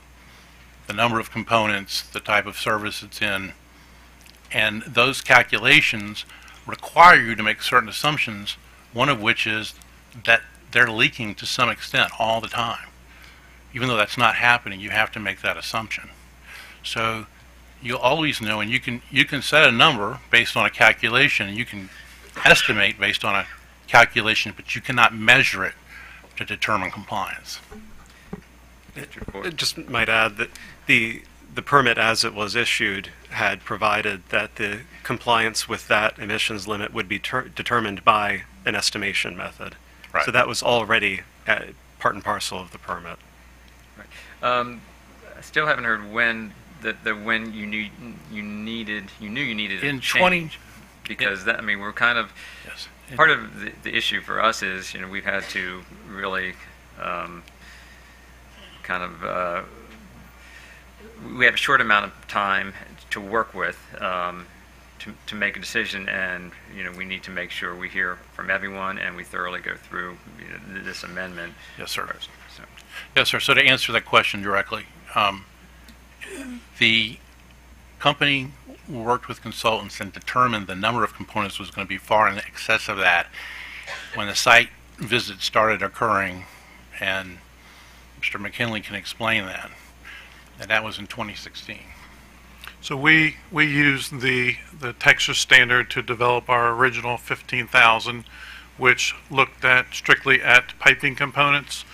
the number of components, the type of service it's in, and those calculations require you to make certain assumptions, one of which is that they're leaking to some extent all the time. Even though that's not happening, you have to make that assumption. So you'll always know, and you can set a number based on a calculation, and you can estimate based on a calculation, but you cannot measure it to determine compliance. I just might add that the permit as it was issued had provided that the compliance with that emissions limit would be determined by an estimation method. Right. So that was already part and parcel of the permit. I still haven't heard when when you knew you needed In a change, because that, I mean, we're kind of, Yes. part of the issue for us is, we've had to really we have a short amount of time to work with to make a decision, and we need to make sure we hear from everyone and we thoroughly go through this amendment. Yes, sir. So, Yes, sir. So to answer that question directly, the company worked with consultants and determined the number of components was going to be far in excess of that when the site visit started occurring, and Mr. McKinley can explain that. And that was in 2016. So we used the Texas standard to develop our original 15,000, which looked at strictly at piping components.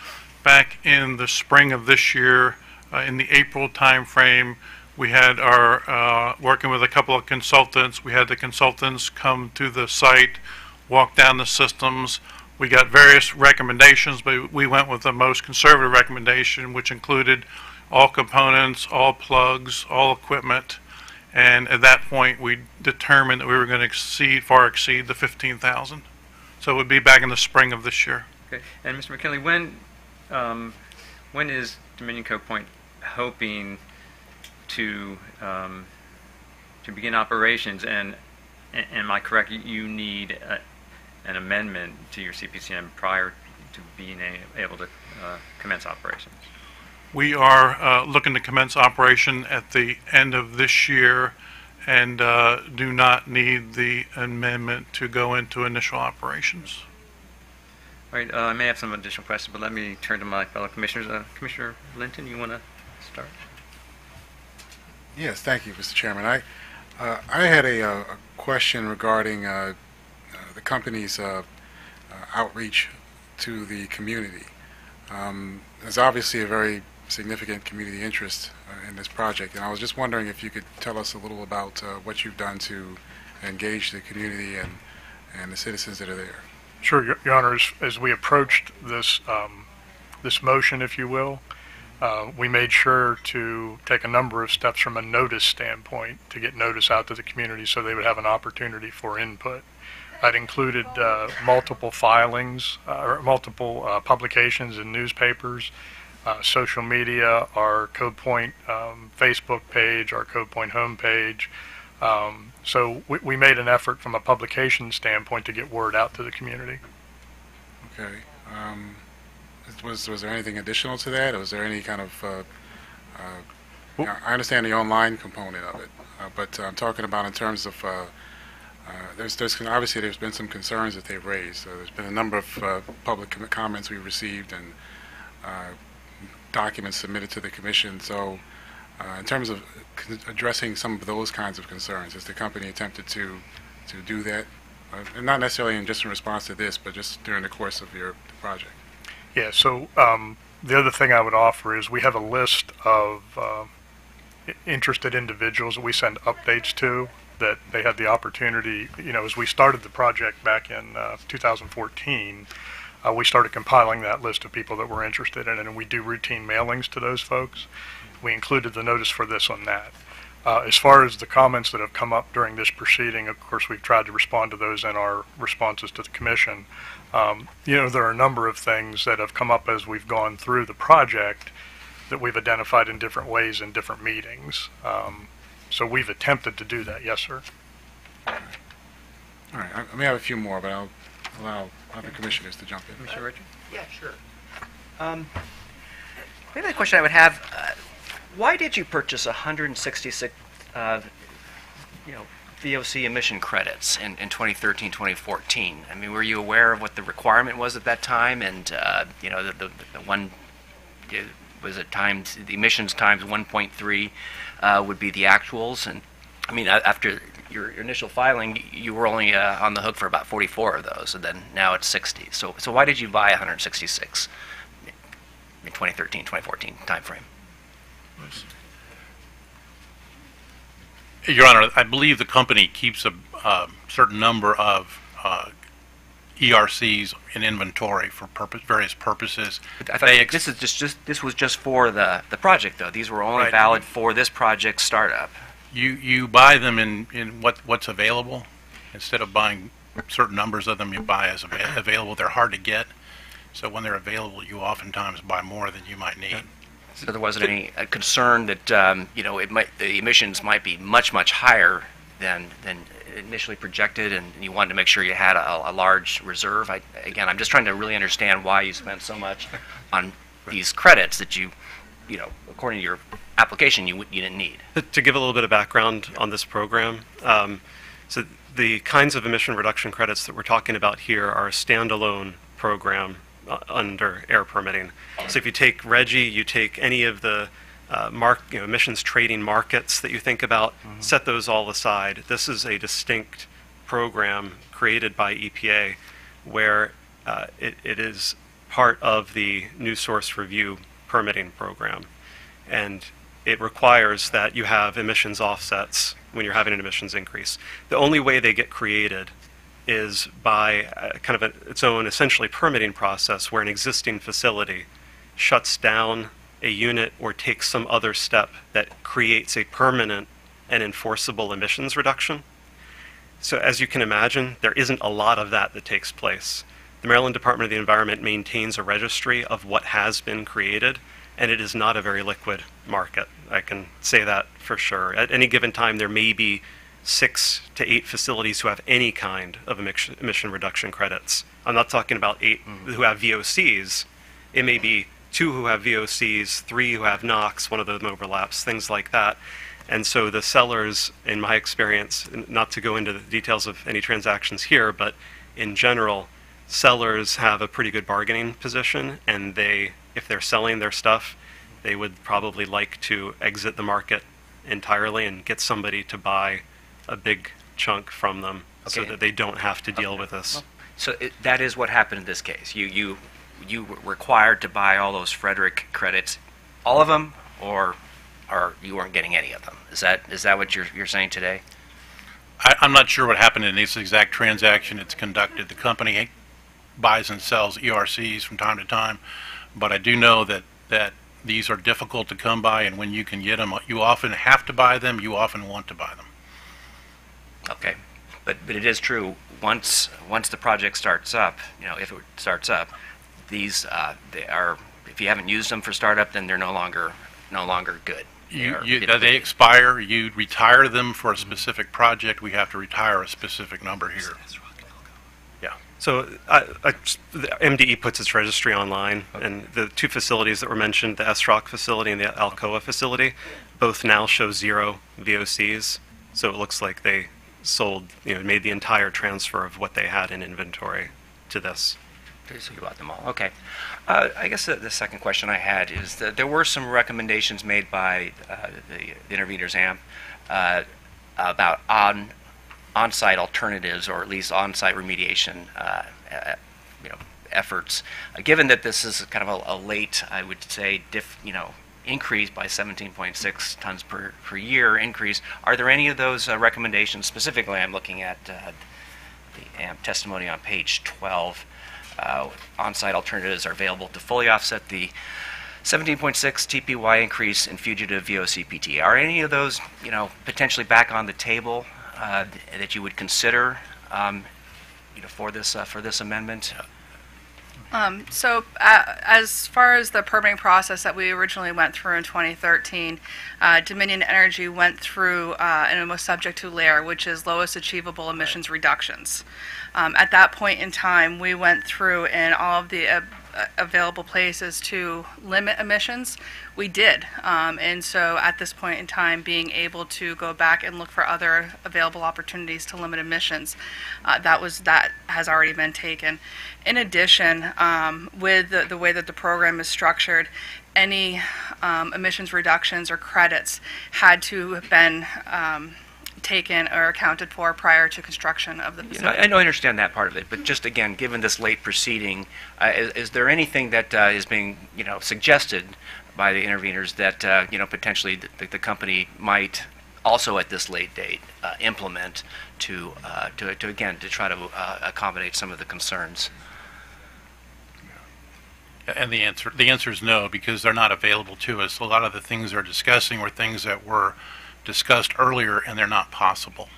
Back in the spring of this year, in the April timeframe, we had our working with a couple of consultants. We had the consultants come to the site, walk down the systems. We got various recommendations, but we went with the most conservative recommendation, which included all components, all plugs, all equipment. And at that point, we determined that we were going to far exceed the 15,000. So it would be back in the spring of this year. okay. And Mr. McKinley, when is Dominion Cove Point hoping to begin operations? And am I correct? You need an amendment to your CPCN prior to being able to commence operations. We are looking to commence operation at the end of this year and do not need the amendment to go into initial operations. All right, I may have some additional questions, but let me turn to my fellow commissioners. Commissioner Linton, you want to start? Yes, thank you, Mr. Chairman. I had a question regarding the company's outreach to the community. There's obviously a very significant community interest in this project, and I was just wondering if you could tell us a little about what you've done to engage the community and the citizens that are there. Sure, Your Honor. As we approached this this motion, if you will, we made sure to take a number of steps from a notice standpoint to get notice out to the community so they would have an opportunity for input. That included multiple filings, or multiple publications in newspapers, social media, our Code Point Facebook page, our Code Point homepage. So we made an effort from a publication standpoint to get word out to the community. Okay. Was there anything additional to that? Or was there any kind of, I understand the online component of it, but I'm talking about in terms of, obviously there's been some concerns that they've raised. There's been a number of public comments we've received and documents submitted to the commission. So in terms of addressing some of those kinds of concerns, has the company attempted to do that? And not necessarily just in response to this, but just during the course of your project. Yeah, so the other thing I would offer is we have a list of interested individuals that we send updates to, that they had the opportunity, as we started the project back in 2014, we started compiling that list of people that were interested in it, and we do routine mailings to those folks. We included the notice for this on that. As far as the comments that have come up during this proceeding, of course, we've tried to respond to those in our responses to the commission. There are a number of things that have come up as we've gone through the project that we've identified in different ways in different meetings. So we've attempted to do that, yes, sir. All right. I may have a few more, but I'll allow other commissioners to jump in. Commissioner Richard? Yeah, sure. Maybe the question I would have, why did you purchase 166, VOC emission credits in 2013, 2014? I mean, were you aware of what the requirement was at that time? And, the one, was it times, the emissions times 1.3 would be the actuals? And, I mean, after your initial filing, you were only on the hook for about 44 of those, and then now it's 60. So why did you buy 166 in 2013, 2014 timeframe? Your Honor, I believe the company keeps a certain number of ERCs in inventory for various purposes. I thought this was just for the project, though. These were only valid for this project startup. You buy them in what's available. Instead of buying certain numbers of them, you buy as available. They're hard to get, so when they're available, you oftentimes buy more than you might need. So there wasn't any concern that the emissions might be much higher than initially projected, and you wanted to make sure you had a large reserve. Again, I'm just trying to really understand why you spent so much on these credits that you according to your application, you didn't need. To give a little bit of background on this program, so the kinds of emission reduction credits that we're talking about here are a standalone program under air permitting. So if you take RGGI, you take any of the emissions trading markets that you think about, set those all aside. This is a distinct program created by EPA where it is part of the New Source Review permitting program. And it requires that you have emissions offsets when you're having an emissions increase. The only way they get created is by its own essentially permitting process where an existing facility shuts down a unit or takes some other step that creates a permanent and enforceable emissions reduction. So as you can imagine, there isn't a lot of that takes place. The Maryland Department of the Environment maintains a registry of what has been created, and it is not a very liquid market. I can say that for sure. At any given time, there may be 6 to 8 facilities who have any kind of emission reduction credits. I'm not talking about 8 who have VOCs. It may be 2 who have VOCs, 3 who have NOx, one of them overlaps, things like that. And so the sellers, in my experience, not to go into the details of any transactions here, but in general, sellers have a pretty good bargaining position, and if they're selling their stuff, they would probably like to exit the market entirely and get somebody to buy a big chunk from them so Okay. that they don't have to deal with this. So that is what happened in this case. You were required to buy all those Frederick credits, all of them, or you weren't getting any of them. Is that what you're saying today? I'm not sure what happened in this exact transaction. It's conducted. The company buys and sells ERCs from time to time, but I do know that these are difficult to come by, and when you can get them, you often have to buy them. You often want to buy them. Okay, but it is true. Once the project starts up, if it starts up, these they are. If you haven't used them for startup, then they're no longer good. They expire. You retire them for a specific project. We have to retire a specific number here. Yeah. So the MDE puts its registry online, and the two facilities that were mentioned, the SROC facility and the Alcoa facility, both now show 0 VOCs. So it looks like they sold, made the entire transfer of what they had in inventory to this. So you bought them all. Okay. I guess the second question I had is that there were some recommendations made by the interveners AMP about on-site alternatives, or at least on-site remediation efforts. Given that this is kind of a late, I would say, increase by 17.6 tons per year increase, are there any of those recommendations? Specifically, I'm looking at the AMP testimony on page 12. On-site alternatives are available to fully offset the 17.6 TPY increase in fugitive VOCPT. Are any of those, potentially back on the table that you would consider, for this amendment? As far as the permitting process that we originally went through in 2013, Dominion Energy went through and was subject to LAIR, which is lowest achievable emissions reductions. At that point in time, we went through in all of the available places to limit emissions. We did. And so at this point in time, being able to go back and look for other available opportunities to limit emissions, that has already been taken. In addition, with the way that the program is structured, any emissions reductions or credits had to have been taken or accounted for prior to construction of the facility. I understand that part of it, but just again, given this late proceeding, is there anything that is being suggested by the interveners that potentially the company might also at this late date implement to try to accommodate some of the concerns? And the answer is no, because they're not available to us. A lot of the things they're discussing were things that were discussed earlier, and they're not possible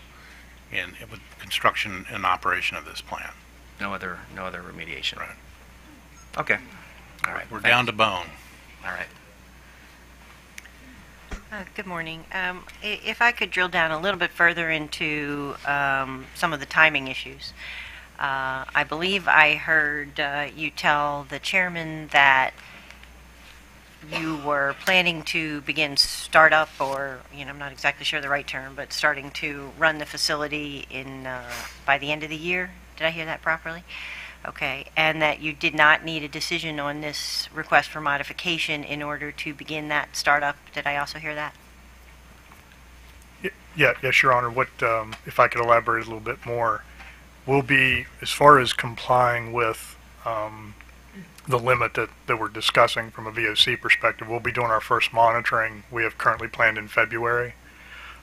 with construction and operation of this plant. No other remediation. Right. Okay. All right. We're down to bone. All right. Good morning. If I could drill down a little bit further into some of the timing issues. I believe I heard you tell the chairman that you were planning to begin startup, or I'm not exactly sure the right term, but starting to run the facility by the end of the year. Did I hear that properly? Okay, and that you did not need a decision on this request for modification in order to begin that startup. Did I also hear that? Yes, Your Honor. What, if I could elaborate a little bit more, will be, as far as complying with the limit that we're discussing from a VOC perspective, we'll be doing our first monitoring we have currently planned in February.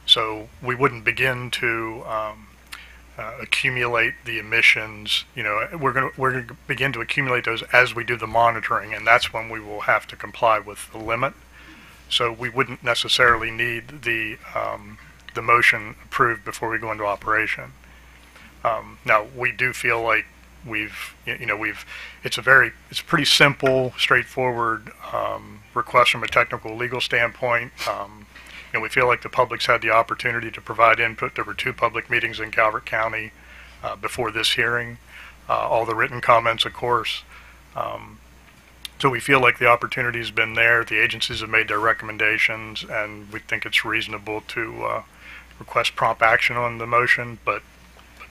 So we wouldn't begin to accumulate the emissions. We're going to begin to accumulate those as we do the monitoring, and that's when we will have to comply with the limit. So we wouldn't necessarily need the motion approved before we go into operation. Now, we do feel like it's a pretty simple, straightforward request from a technical legal standpoint. We feel like the public's had the opportunity to provide input. There were 2 public meetings in Calvert County before this hearing. All the written comments, of course. So we feel like the opportunity's been there. The agencies have made their recommendations, and we think it's reasonable to request prompt action on the motion, but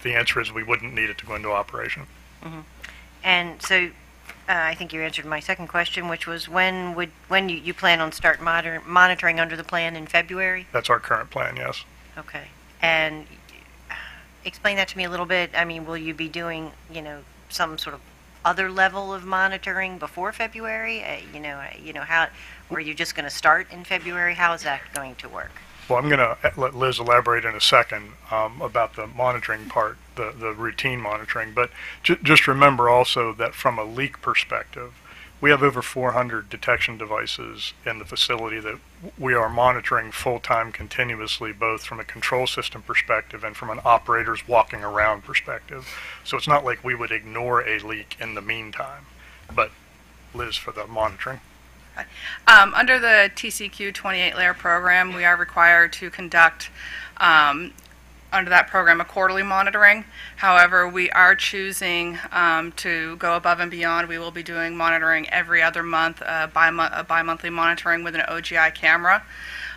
the answer is we wouldn't need it to go into operation. Mm-hmm. And so I think you answered my second question, which was when you plan on start monitoring under the plan in February? That's our current plan, yes. Okay. And explain that to me a little bit? I mean, will you be doing, some sort of other level of monitoring before February? How, or are you just going to start in February? How is that going to work? Well, I'm going to let Liz elaborate in a second about the monitoring part, the routine monitoring. But just remember also that from a leak perspective, we have over 400 detection devices in the facility that we are monitoring full-time continuously, both from a control system perspective and from an operator's walking around perspective. So it's not like we would ignore a leak in the meantime. But Liz, for the monitoring. Under the TCQ 28-layer program, we are required to conduct, under that program, a quarterly monitoring. However, we are choosing to go above and beyond. We will be doing monitoring every other month, a bi-monthly monitoring with an OGI camera.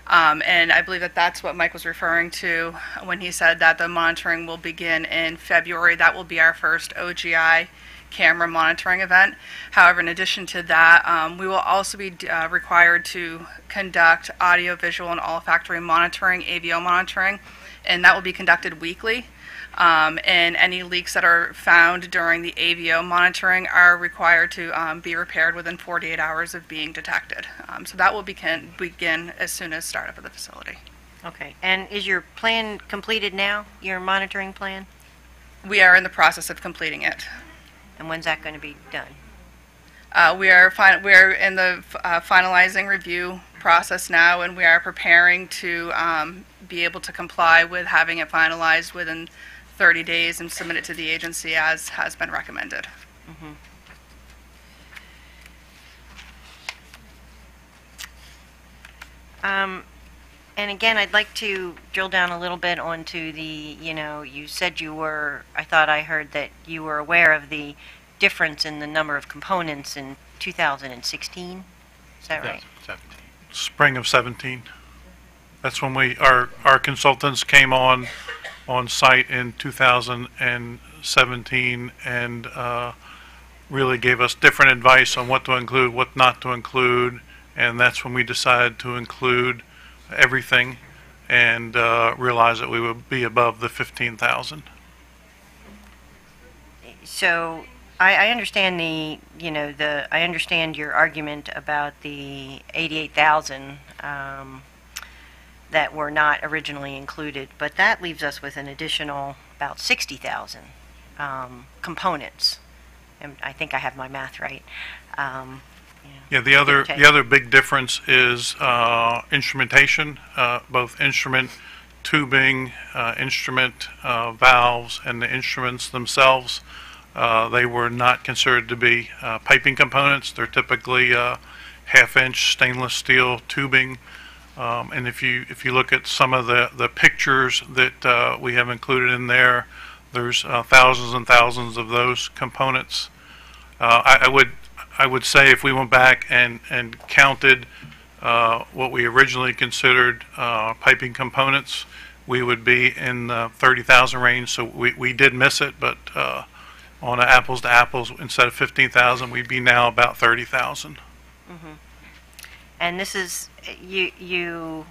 And I believe that that's what Mike was referring to when he said that the monitoring will begin in February. That will be our first OGI camera monitoring event. However, in addition to that, we will also be required to conduct audio, visual, and olfactory monitoring, AVO monitoring, and that will be conducted weekly. And any leaks that are found during the AVO monitoring are required to be repaired within 48 hours of being detected. So that will begin as soon as startup of the facility. Okay. And is your plan completed now, your monitoring plan? We are in the process of completing it. And when's that going to be done? We are in the finalizing review process now, and we are preparing to be able to comply with having it finalized within 30 days and submit it to the agency as has been recommended. Mm-hmm. And again, I'd like to drill down a little bit onto the, you said I thought I heard that you were aware of the difference in the number of components in 2016. Is that right? 17. Spring of 17. That's when our consultants came on site in 2017 and really gave us different advice on what to include, what not to include, and that's when we decided to include everything and realized that we would be above the 15,000. So I understand I understand your argument about the 88,000 that were not originally included, but that leaves us with an additional about 60,000 components. And I think I have my math right. Yeah, the other big difference is instrumentation, both instrument tubing, instrument valves, and the instruments themselves. They were not considered to be piping components. They're typically half-inch stainless steel tubing. And if you look at some of the pictures that we have included in there, there's thousands and thousands of those components. I would say if we went back and counted what we originally considered piping components, we would be in the 30,000 range. So we did miss it, but on an apples to apples, instead of 15,000, we'd be now about 30,000. Mm-hmm. And this is you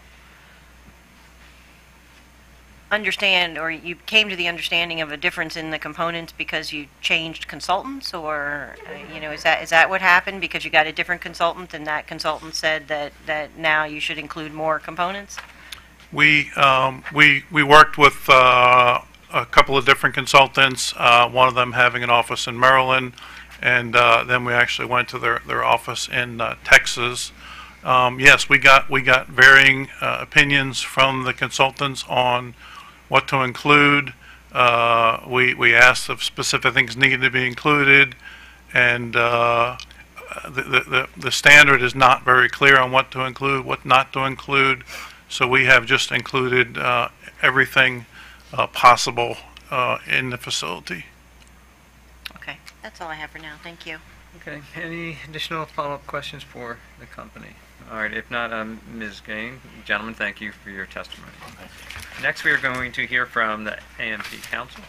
understand, or you came to the understanding of a difference in the components because you changed consultants, or is that what happened? Because you got a different consultant, and that consultant said that now you should include more components. We worked with a couple of different consultants. One of them having an office in Maryland, and then we actually went to their office in Texas. Yes, we got varying opinions from the consultants on what to include. We asked if specific things needed to be included, and the standard is not very clear on what to include, what not to include. So we have just included everything possible in the facility. Okay, that's all I have for now. Thank you. Okay. Any additional follow-up questions for the company? All right. If not, Ms. Gain, gentlemen, thank you for your testimony. Next, we are going to hear from the AMP Council.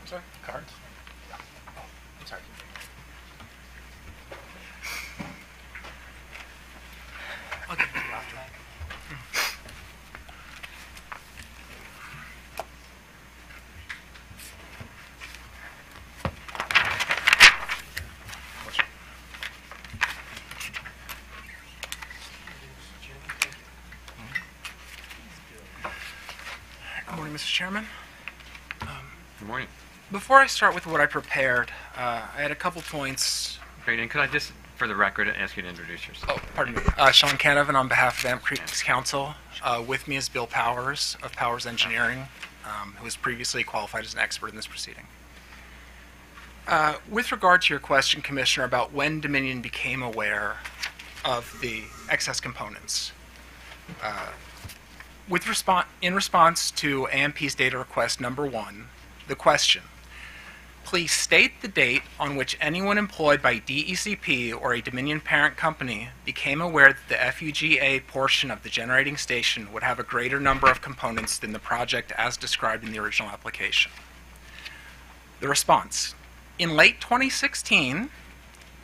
sorry, cards? I'm sorry. I'll give it to you after. Good morning, Mr. Chairman. Good morning. Before I start with what I prepared, I had a couple points. Great, and could I just, for the record, ask you to introduce yourself? Oh, pardon me. Sean Canavan on behalf of Amp Creek's Council. With me is Bill Powers of Powers Engineering, who was previously qualified as an expert in this proceeding. With regard to your question, Commissioner, about when Dominion became aware of the excess components, in response to AMP's data request number 1, the question, please state the date on which anyone employed by DECP or a Dominion parent company became aware that the FUGA portion of the generating station would have a greater number of components than the project as described in the original application. The response, in late 2016,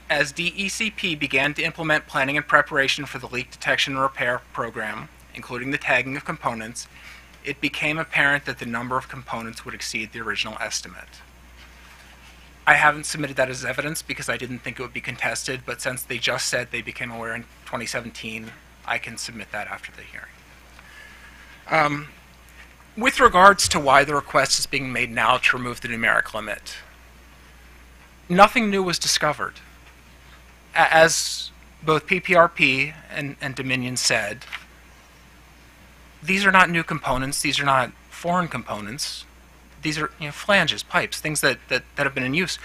as DECP began to implement planning and preparation for the leak detection and repair program, including the tagging of components, it became apparent that the number of components would exceed the original estimate. I haven't submitted that as evidence because I didn't think it would be contested, but since they just said they became aware in 2017, I can submit that after the hearing. With regards to why the request is being made now to remove the numeric limit, nothing new was discovered. As both PPRP and Dominion said, these are not new components, these are not foreign components. These are flanges, pipes, things that have been in use.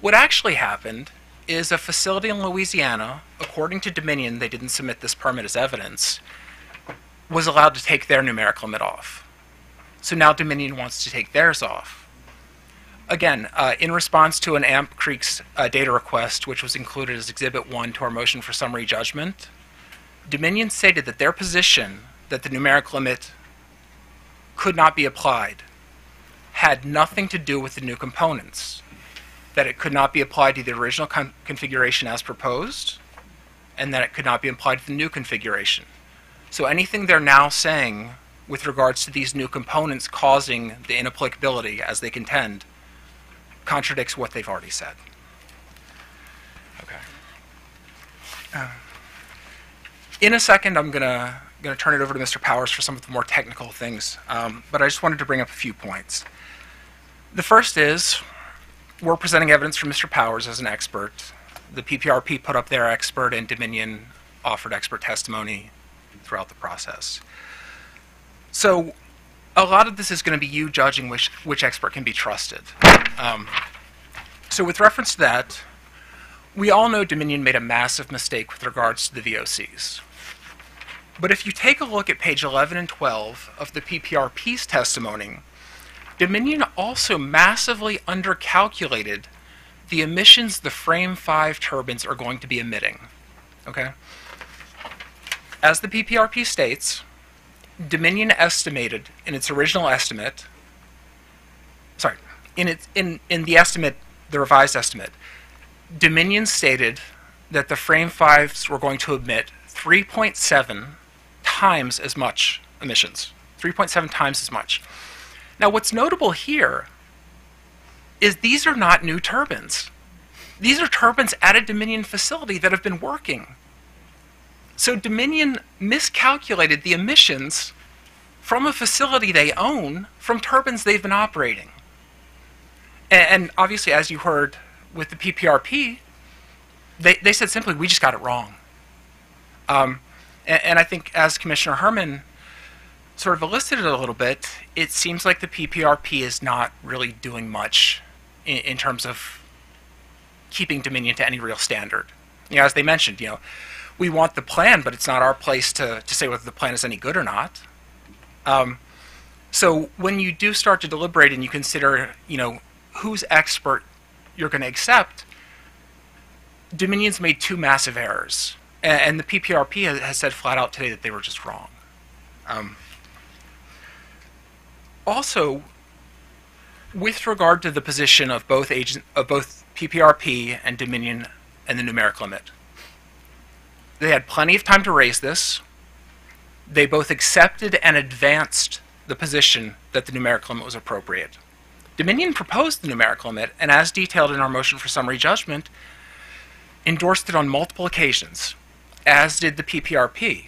What actually happened is a facility in Louisiana, according to Dominion, they didn't submit this permit as evidence, was allowed to take their numeric limit off. So now Dominion wants to take theirs off. Again, in response to an Amp Creek's data request, which was included as Exhibit 1 to our motion for summary judgment, Dominion stated that their position that the numeric limit could not be applied had nothing to do with the new components, that it could not be applied to the original configuration as proposed, and that it could not be applied to the new configuration. So anything they're now saying with regards to these new components causing the inapplicability, as they contend, contradicts what they've already said. Okay. In a second, I'm going to turn it over to Mr. Powers for some of the more technical things, but I just wanted to bring up a few points. The first is, we're presenting evidence from Mr. Powers as an expert. The PPRP put up their expert, and Dominion offered expert testimony throughout the process. So a lot of this is going to be you judging which expert can be trusted. So with reference to that, we all know Dominion made a massive mistake with regards to the VOCs. But if you take a look at page 11 and 12 of the PPRP's testimony, Dominion also massively undercalculated the emissions the Frame 5 turbines are going to be emitting. Okay? As the PPRP states, Dominion estimated in its original estimate, in the estimate, the revised estimate, Dominion stated that the Frame 5s were going to emit 3.7 times as much emissions. 3.7 times as much. Now, what's notable here is these are not new turbines. These are turbines at a Dominion facility that have been working. So Dominion miscalculated the emissions from a facility they own from turbines they've been operating. And obviously, as you heard with the PPRP, they said simply, we just got it wrong. And I think as Commissioner Herman sort of elicited a little bit, it seems like the PPRP is not really doing much in terms of keeping Dominion to any real standard. As they mentioned, we want the plan, but it's not our place to say whether the plan is any good or not. So when you do start to deliberate and you consider, whose expert you're going to accept, Dominion's made two massive errors. And the PPRP has said flat out today that they were just wrong. Also, With regard to the position of both PPRP and Dominion and the numeric limit, they had plenty of time to raise this. They both accepted and advanced the position that the numeric limit was appropriate. Dominion proposed the numeric limit, and as detailed in our motion for summary judgment, endorsed it on multiple occasions, as did the PPRP.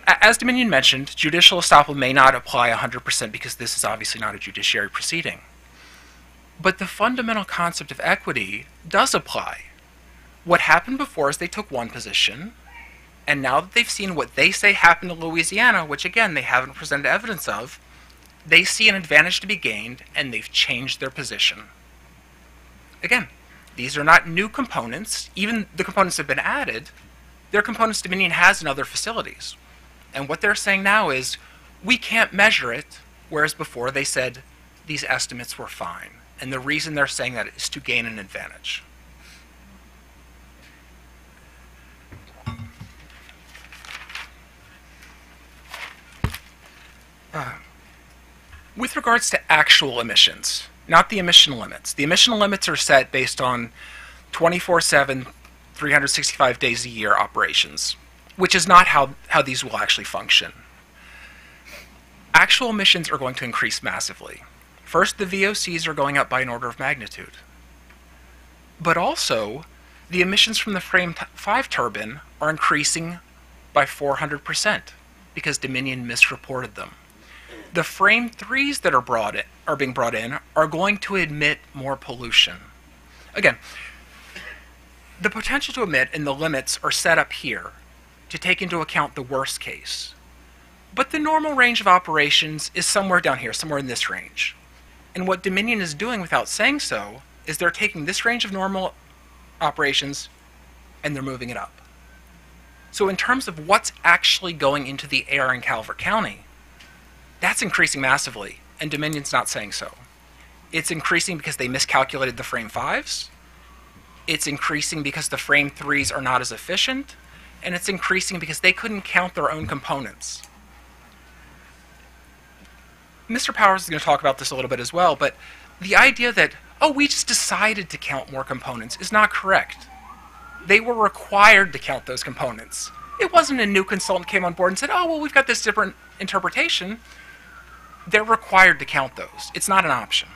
As Dominion mentioned, judicial estoppel may not apply 100% because this is obviously not a judiciary proceeding. But the fundamental concept of equity does apply. What happened before is they took one position, and now that they've seen what they say happened in Louisiana, which again they haven't presented evidence of, they see an advantage to be gained, and they've changed their position. Again, these are not new components. Even the components have been added. They're components Dominion has in other facilities. And what they're saying now is, we can't measure it, whereas before they said these estimates were fine. And the reason they're saying that is to gain an advantage. With regards to actual emissions, not the emission limits. The emission limits are set based on 24/7, 365 days a year operations, which is not how these will actually function. Actual emissions are going to increase massively. First, the VOCs are going up by an order of magnitude. But also, the emissions from the Frame 5 turbine are increasing by 400% because Dominion misreported them. The Frame 3s that are being brought in are going to emit more pollution. Again, the potential to emit and the limits are set up here to take into account the worst case. But the normal range of operations is somewhere down here, somewhere in this range. And what Dominion is doing without saying so is they're taking this range of normal operations and they're moving it up. So in terms of what's actually going into the air in Calvert County, that's increasing massively, and Dominion's not saying so. It's increasing because they miscalculated the Frame 5s, it's increasing because the Frame 3s are not as efficient, and it's increasing because they couldn't count their own components. Mr. Powers is going to talk about this a little bit as well, but the idea that, oh, we just decided to count more components is not correct. They were required to count those components. It wasn't a new consultant came on board and said, oh, well, we've got this different interpretation. They're required to count those. It's not an option.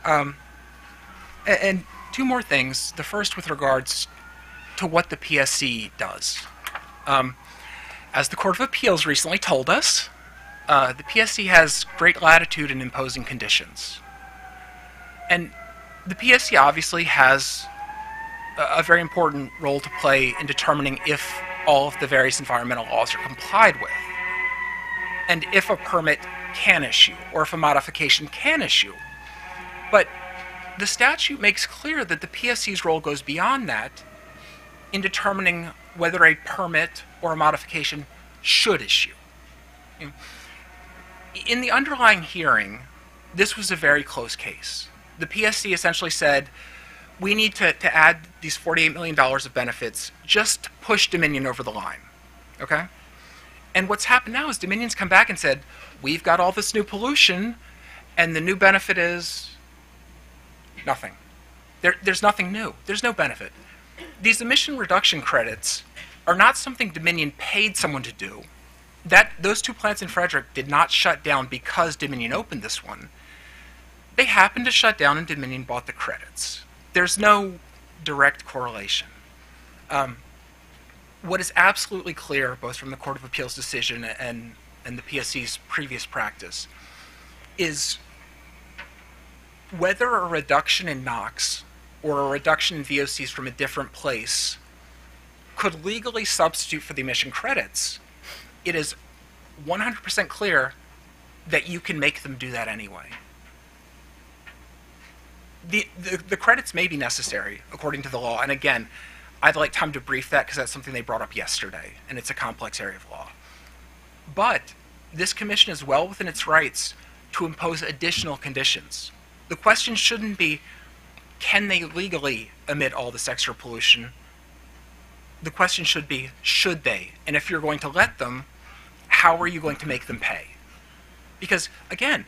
And two more things. The first with regards to what the PSC does. As the Court of Appeals recently told us, the PSC has great latitude in imposing conditions. And the PSC obviously has a very important role to play in determining if all of the various environmental laws are complied with, and if a permit can issue, or if a modification can issue. But the statute makes clear that the PSC's role goes beyond that in determining whether a permit or a modification should issue. In the underlying hearing, this was a very close case. The PSC essentially said, we need to add these $48 million of benefits just to push Dominion over the line, okay? And what's happened now is Dominion's come back and said, we've got all this new pollution, and the new benefit is nothing. There's nothing new. There's no benefit. These emission reduction credits are not something Dominion paid someone to do. Those two plants in Frederick did not shut down because Dominion opened this one. They happened to shut down and Dominion bought the credits. There's no direct correlation. What is absolutely clear, both from the Court of Appeals decision and the PSC's previous practice, is whether a reduction in NOx or a reduction in VOCs from a different place could legally substitute for the emission credits, it is 100% clear that you can make them do that anyway. The credits may be necessary, according to the law, and again, I'd like time to brief that because that's something they brought up yesterday, and it's a complex area of law. But this commission is well within its rights to impose additional conditions. The question shouldn't be, can they legally emit all this extra pollution? The question should be, should they? And if you're going to let them, how are you going to make them pay? Because, again,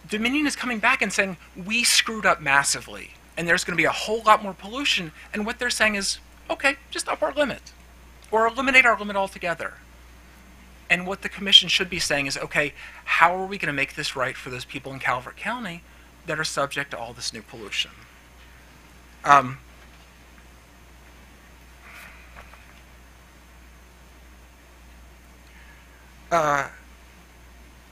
Dominion is coming back and saying, we screwed up massively, and there's going to be a whole lot more pollution. And what they're saying is, okay, just up our limit, or eliminate our limit altogether. And what the commission should be saying is, okay, how are we going to make this right for those people in Calvert County that are subject to all this new pollution?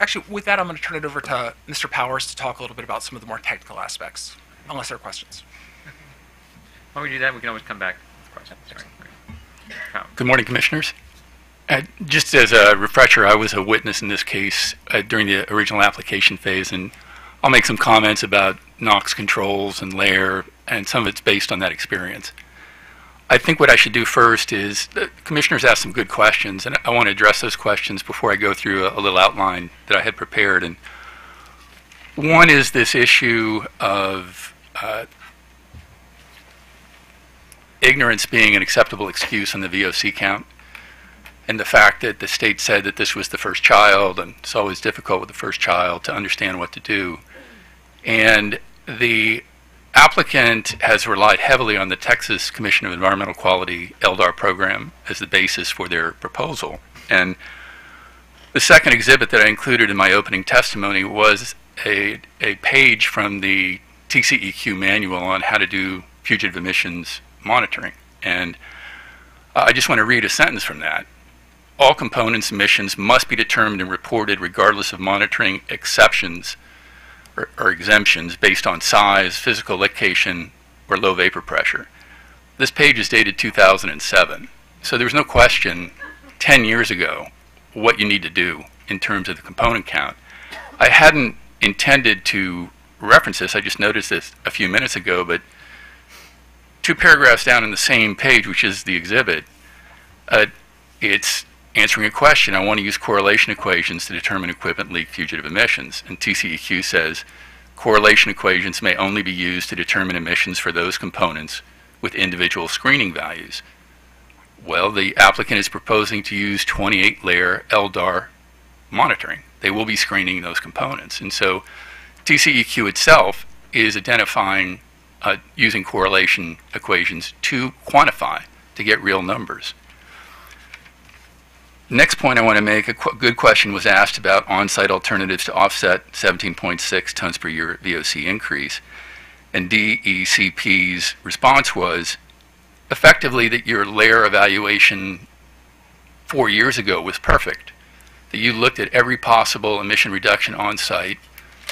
Actually, with that, I'm going to turn it over to Mr. Powers to talk a little bit about some of the more technical aspects, unless there are questions. While we do that, we can always come back with questions. Sorry. Good morning, Commissioners. Just as a refresher, I was a witness in this case during the original application phase, and I'll make some comments about NOx controls and layer, and some of it's based on that experience. I think what I should do first is, the Commissioners asked some good questions, and I want to address those questions before I go through a little outline that I had prepared. And one is this issue of ignorance being an acceptable excuse on the VOC count, and the fact that the state said that this was the first child, and it's always difficult with the first child to understand what to do. And the applicant has relied heavily on the Texas Commission of Environmental Quality LDAR program as the basis for their proposal. And the second exhibit that I included in my opening testimony was a page from the TCEQ manual on how to do fugitive emissions monitoring. And I just want to read a sentence from that. All components emissions must be determined and reported regardless of monitoring exceptions or exemptions based on size, physical location, or low vapor pressure. This page is dated 2007, so there was no question 10 years ago what you need to do in terms of the component count. I hadn't intended to reference this, I just noticed this a few minutes ago, but 2 paragraphs down in the same page, which is the exhibit, it's answering a question. I want to use correlation equations to determine equipment leak fugitive emissions. And TCEQ says correlation equations may only be used to determine emissions for those components with individual screening values. Well, the applicant is proposing to use 28-layer LDAR monitoring. They will be screening those components. And so TCEQ itself is identifying using correlation equations to quantify, to get real numbers. Next point I want to make, a good question was asked about on-site alternatives to offset 17.6 tons per year VOC increase. And DECP's response was effectively that your layer evaluation 4 years ago was perfect, that you looked at every possible emission reduction on-site,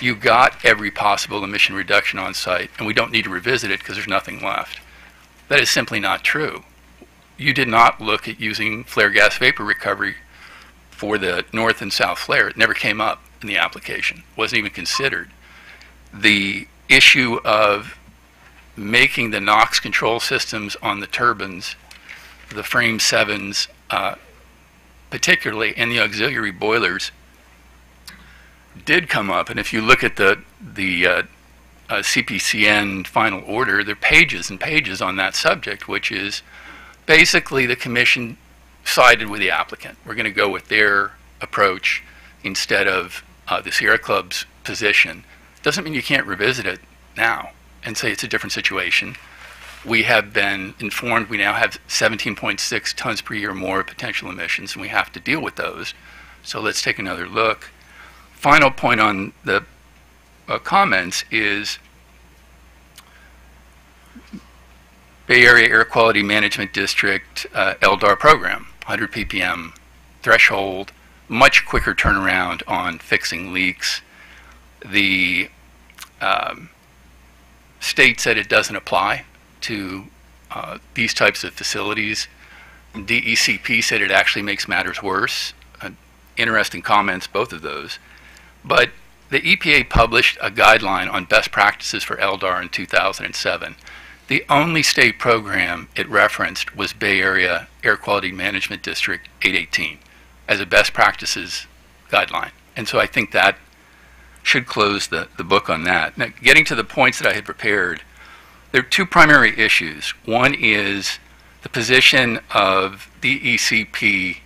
you got every possible emission reduction on-site, and we don't need to revisit it because there's nothing left. That is simply not true. You did not look at using flare gas vapor recovery for the north and south flare. It never came up in the application, wasn't even considered. The issue of making the NOx control systems on the turbines, the frame 7s particularly, and the auxiliary boilers did come up. And if you look at the CPCN final order, there are pages and pages on that subject, which is basically the commission sided with the applicant. We're going to go with their approach instead of the Sierra Club's position. Doesn't mean you can't revisit it now and say it's a different situation. We have been informed we now have 17.6 tons per year more potential emissions, and we have to deal with those. So let's take another look. Final point on the comments is Bay Area Air Quality Management District LDAR program, 100 ppm threshold, much quicker turnaround on fixing leaks. The state said it doesn't apply to these types of facilities. DECP said it actually makes matters worse. Interesting comments, both of those. But the EPA published a guideline on best practices for LDAR in 2007. The only state program it referenced was Bay Area Air Quality Management District 818 as a best practices guideline. And so I think that should close the book on that. Now, getting to the points that I had prepared, there are 2 primary issues. One is the position of the ECP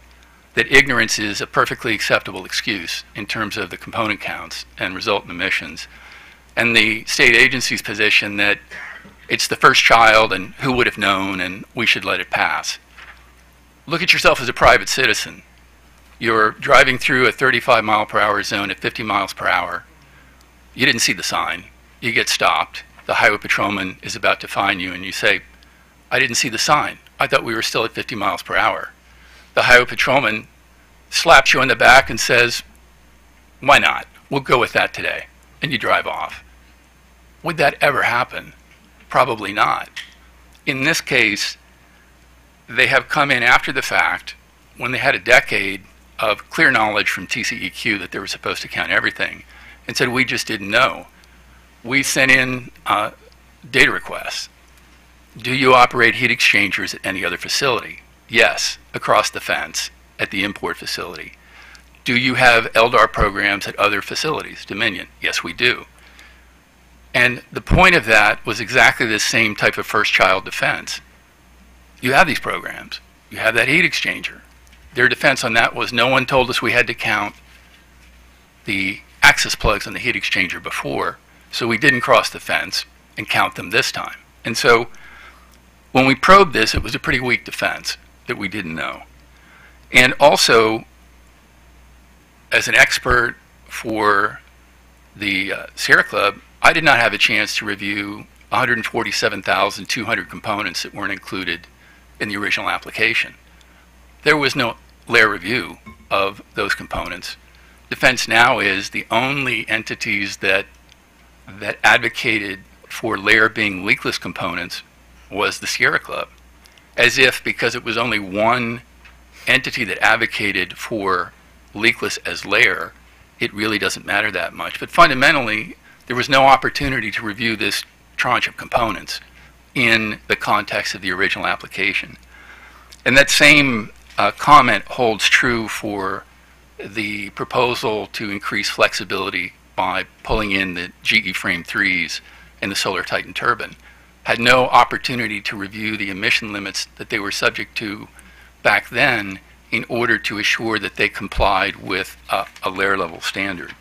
that ignorance is a perfectly acceptable excuse in terms of the component counts and resultant emissions, and the state agency's position that it's the first child and who would have known and we should let it pass. Look at yourself as a private citizen. You're driving through a 35 mile per hour zone at 50 miles per hour. You didn't see the sign. You get stopped. The highway patrolman is about to fine you and you say, I didn't see the sign. I thought we were still at 50 miles per hour. The highway patrolman slaps you on the back and says, why not? We'll go with that today. And you drive off. Would that ever happen? Probably not. In this case, they have come in after the fact when they had a decade of clear knowledge from TCEQ that they were supposed to count everything and said, we just didn't know. We sent in data requests. Do you operate heat exchangers at any other facility? Yes, across the fence at the import facility. Do you have LDAR programs at other facilities? Dominion, yes we do. And the point of that was exactly the same type of first child defense. You have these programs. You have that heat exchanger. Their defense on that was no one told us we had to count the access plugs on the heat exchanger before, so we didn't cross the fence and count them this time. And so when we probed this, it was a pretty weak defense that we didn't know. And also, as an expert for the Sierra Club, I did not have a chance to review 147,200 components that weren't included in the original application. There was no layer review of those components. Defense Now is the only entities that advocated for layer being leakless components was the Sierra Club, as if because it was only one entity that advocated for leakless as layer, it really doesn't matter that much. But fundamentally, there was no opportunity to review this tranche of components in the context of the original application. And that same comment holds true for the proposal to increase flexibility by pulling in the GE Frame 3s and the Solar Titan turbine. Had no opportunity to review the emission limits that they were subject to back then in order to assure that they complied with a layer level standard.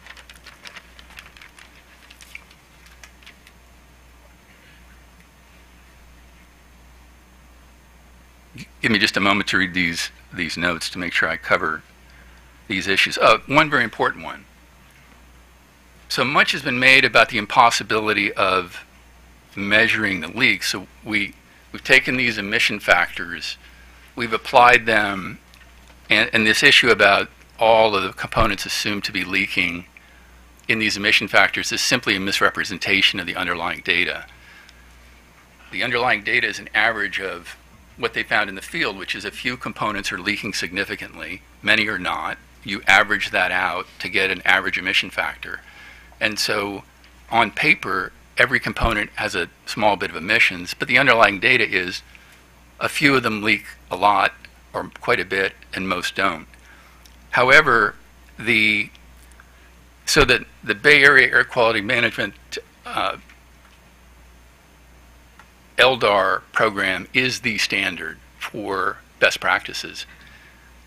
Give me just a moment to read these notes to make sure I cover these issues. One very important one. So much has been made about the impossibility of measuring the leaks. So we've taken these emission factors, we've applied them, and this issue about all of the components assumed to be leaking in these emission factors is simply a misrepresentation of the underlying data. The underlying data is an average of what they found in the field, which is a few components are leaking significantly, many are not. You average that out to get an average emission factor. And so on paper, every component has a small bit of emissions, but the underlying data is a few of them leak a lot or quite a bit and most don't. However, the Bay Area Air Quality Management LDAR program is the standard for best practices.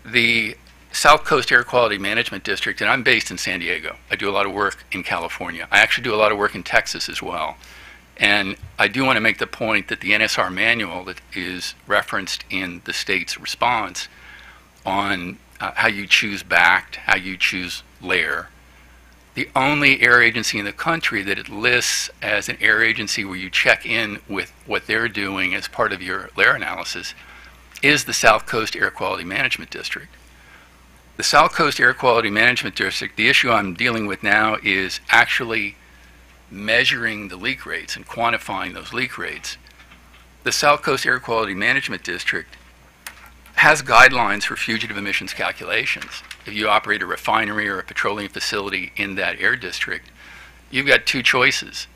The South Coast Air Quality Management District, and I'm based in San Diego. I do a lot of work in California. I actually do a lot of work in Texas as well. And I do want to make the point that the NSR manual that is referenced in the state's response on how you choose BACT, how you choose layer, the only air agency in the country that it lists as an air agency where you check in with what they're doing as part of your layer analysis is the South Coast Air Quality Management District. The South Coast Air Quality Management District, the issue I'm dealing with now is actually measuring the leak rates and quantifying those leak rates. The South Coast Air Quality Management District has guidelines for fugitive emissions calculations. If you operate a refinery or a petroleum facility in that air district, you've got two choices.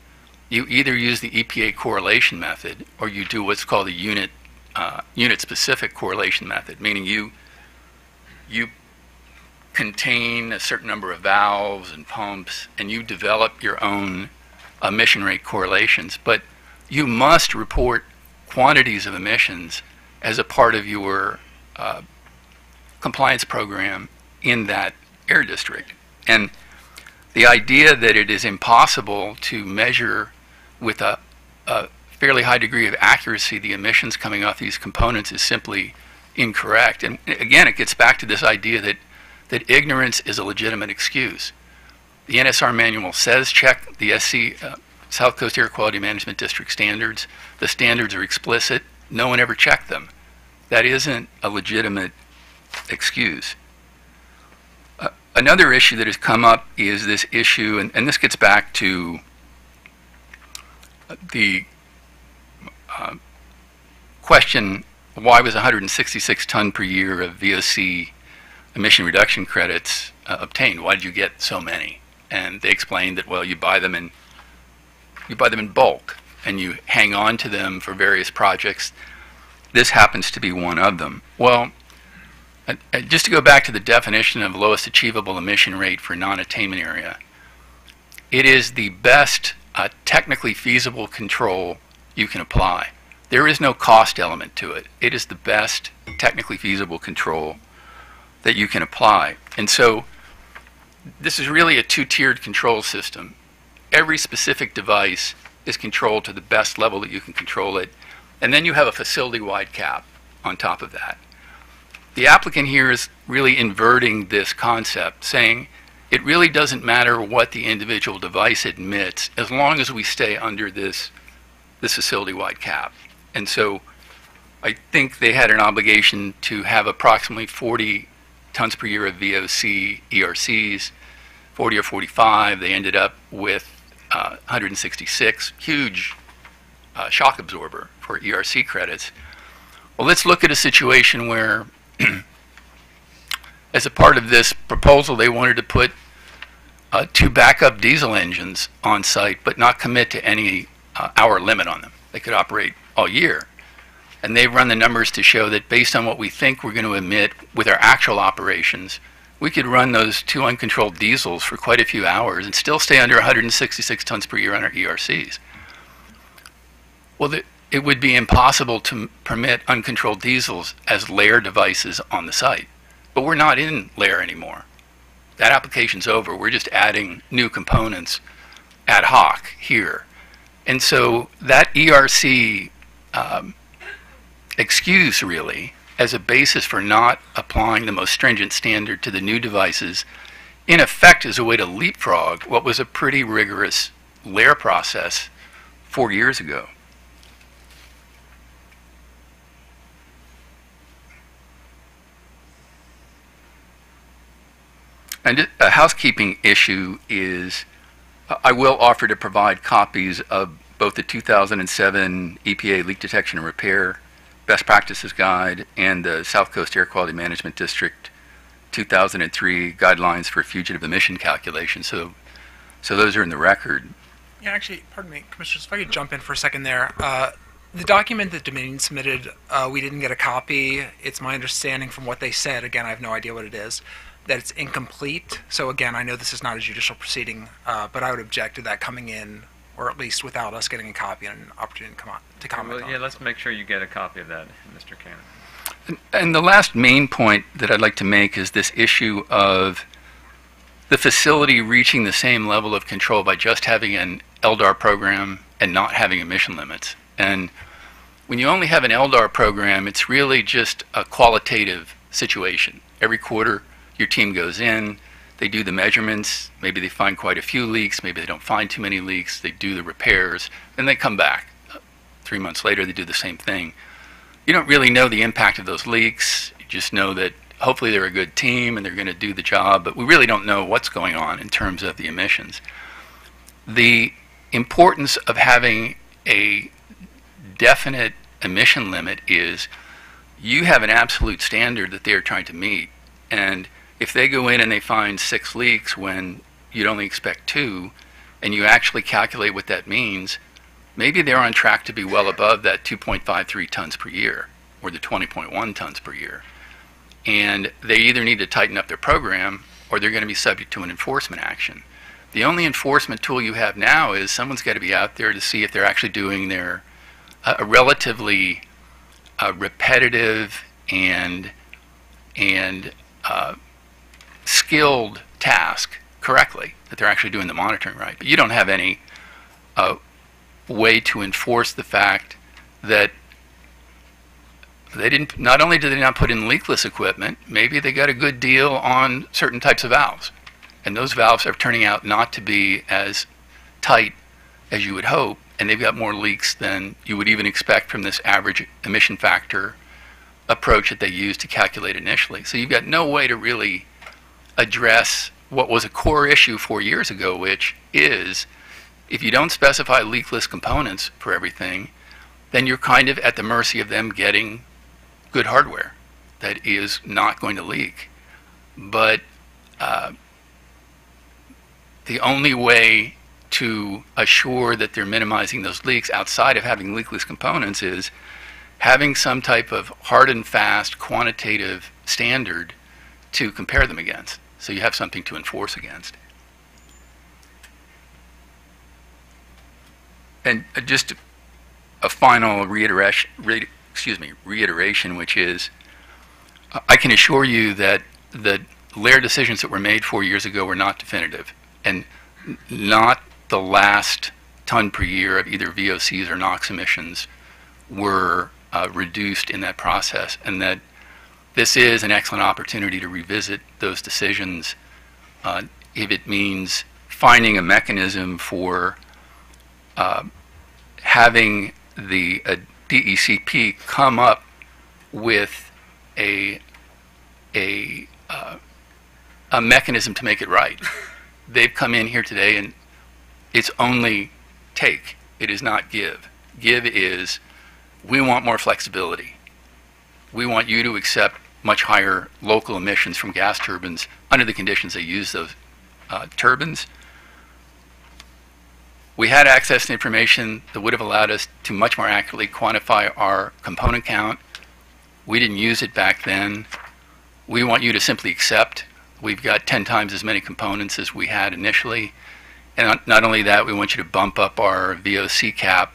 You either use the EPA correlation method or you do what's called a unit-specific correlation method, meaning you contain a certain number of valves and pumps and you develop your own emission rate correlations, but you must report quantities of emissions as a part of your compliance program in that air district. And the idea that it is impossible to measure with a fairly high degree of accuracy the emissions coming off these components is simply incorrect. And again, it gets back to this idea that ignorance is a legitimate excuse. The NSR manual says check the South Coast Air Quality Management District standards. The standards are explicit. No one ever checked them. That isn't a legitimate excuse. Another issue that has come up is this issue, and this gets back to the question, why was 166 ton per year of VOC emission reduction credits obtained? Why did you get so many? And they explained that, well, you buy them in bulk and you hang on to them for various projects. This happens to be one of them. Well, just to go back to the definition of lowest achievable emission rate for non-attainment area, it is the best technically feasible control you can apply. There is no cost element to it. It is the best technically feasible control that you can apply. And so this is really a two-tiered control system. Every specific device is controlled to the best level that you can control it, and then you have a facility-wide cap on top of that. The applicant here is really inverting this concept, saying it really doesn't matter what the individual device admits as long as we stay under this facility-wide cap. And so I think they had an obligation to have approximately 40 tons per year of VOC ERCs, 40 or 45. They ended up with 166, huge shock absorber for ERC credits. Well, let's look at a situation where as a part of this proposal, they wanted to put 2 backup diesel engines on site, but not commit to any hour limit on them. They could operate all year. And they've run the numbers to show that based on what we think we're going to emit with our actual operations, we could run those 2 uncontrolled diesels for quite a few hours and still stay under 166 tons per year on our ERCs. Well, it would be impossible to permit uncontrolled diesels as layer devices on the site. But we're not in layer anymore. That application's over. We're just adding new components ad hoc here. And so that ERC excuse really as a basis for not applying the most stringent standard to the new devices in effect is a way to leapfrog what was a pretty rigorous layer process 4 years ago. And a housekeeping issue is I will offer to provide copies of both the 2007 EPA Leak Detection and Repair Best Practices Guide and the South Coast Air Quality Management District 2003 Guidelines for Fugitive Emission Calculation. So those are in the record. Yeah, actually, pardon me, Commissioners, if I could jump in for a second there. The document that Dominion submitted, we didn't get a copy. It's my understanding from what they said, again, I have no idea what it is, that it's incomplete. So again, I know this is not a judicial proceeding, but I would object to that coming in, or at least without us getting a copy and an opportunity to comment on it. Yeah, let's make sure you get a copy of that, Mr. Cannon. And the last main point that I'd like to make is this issue of the facility reaching the same level of control by just having an LDAR program and not having emission limits. And when you only have an LDAR program, it's really just a qualitative situation. Every quarter, your team goes in, they do the measurements, maybe they find quite a few leaks, maybe they don't find too many leaks, they do the repairs, then they come back. 3 months later, they do the same thing. You don't really know the impact of those leaks, you just know that hopefully they're a good team and they're going to do the job, but we really don't know what's going on in terms of the emissions. The importance of having a definite emission limit is you have an absolute standard that they're trying to meet, and if they go in and they find 6 leaks when you'd only expect 2, and you actually calculate what that means, maybe they're on track to be well above that 2.53 tons per year or the 20.1 tons per year. And they either need to tighten up their program or they're going to be subject to an enforcement action. The only enforcement tool you have now is someone's got to be out there to see if they're actually doing their a relatively repetitive and and skilled task correctly, that they're actually doing the monitoring right. But you don't have any way to enforce the fact that they didn't, not only did they not put in leakless equipment, maybe they got a good deal on certain types of valves. And those valves are turning out not to be as tight as you would hope, and they've got more leaks than you would even expect from this average emission factor approach that they used to calculate initially. So you've got no way to really address what was a core issue 4 years ago, which is if you don't specify leakless components for everything, then you're kind of at the mercy of them getting good hardware that is not going to leak. But the only way to assure that they're minimizing those leaks outside of having leakless components is having some type of hard and fast quantitative standard to compare them against, so you have something to enforce against. And just a final reiteration, which is, I can assure you that the LAIR decisions that were made 4 years ago were not definitive, and not the last ton per year of either VOCs or NOx emissions were reduced in that process, and that this is an excellent opportunity to revisit those decisions if it means finding a mechanism for having the DECP come up with a mechanism to make it right. They've come in here today and it's only take. It is not give. Give is, we want more flexibility. We want you to accept much higher local emissions from gas turbines under the conditions they use those turbines. We had access to information that would have allowed us to much more accurately quantify our component count. We didn't use it back then. We want you to simply accept. We've got 10 times as many components as we had initially. And not only that, we want you to bump up our VOC cap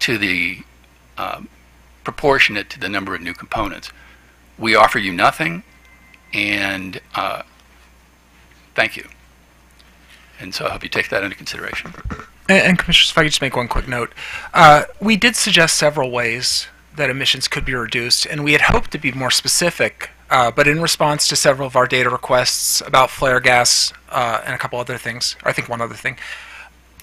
to the proportionate to the number of new components. We offer you nothing, and thank you. And so I hope you take that into consideration. And Commissioners, if I could just make one quick note. We did suggest several ways that emissions could be reduced, and we had hoped to be more specific, but in response to several of our data requests about flare gas and a couple other things, or I think one other thing,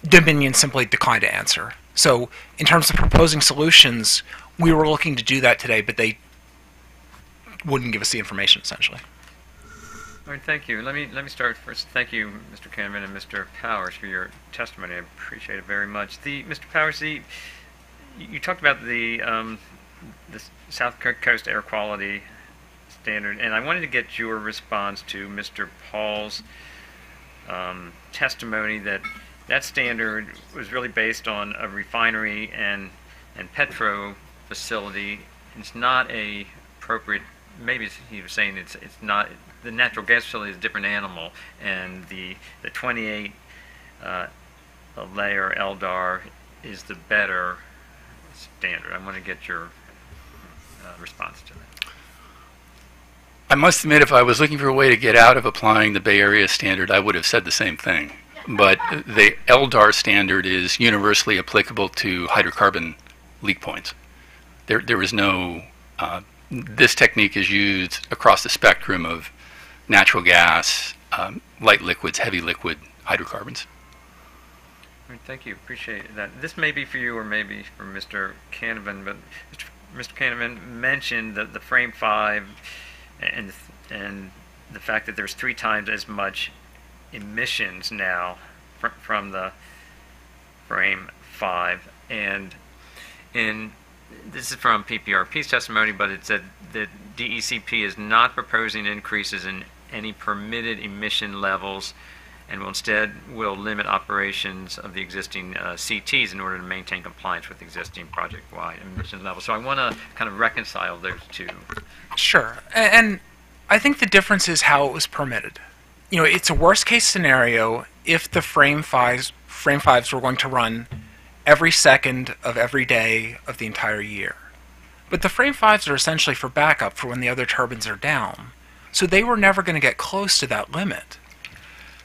Dominion simply declined to answer. So in terms of proposing solutions, we were looking to do that today, but they wouldn't give us the information, essentially. All right, thank you. Let me start first. Thank you, Mr. Kahneman and Mr. Powers, for your testimony. I appreciate it very much. Mr. Powers, you talked about the South Coast air quality standard, and I wanted to get your response to Mr. Paul's testimony that that standard was really based on a refinery and petro facility. It's not a appropriate. Maybe he was saying it's not. The natural gas facility is a different animal, and the 28 layer LDAR is the better standard. I want to get your response to that. I must admit, if I was looking for a way to get out of applying the Bay Area standard, I would have said the same thing. But the LDAR standard is universally applicable to hydrocarbon leak points. There is no, this technique is used across the spectrum of natural gas, light liquids, heavy liquid hydrocarbons. All right, thank you. Appreciate that. This may be for you or maybe for Mr. Kahneman, but Mr. Kahneman mentioned the frame 5 and the fact that there's 3 times as much emissions now from the frame 5, and this is from PPRP's testimony, but it said that DECP is not proposing increases in any permitted emission levels and will limit operations of the existing CTs in order to maintain compliance with existing project-wide emission levels. So I want to kind of reconcile those two. Sure. And I think the difference is how it was permitted. You know, it's a worst-case scenario if the frame fives were going to run every second of every day of the entire year. But the frame 5s are essentially for backup for when the other turbines are down. So they were never going to get close to that limit.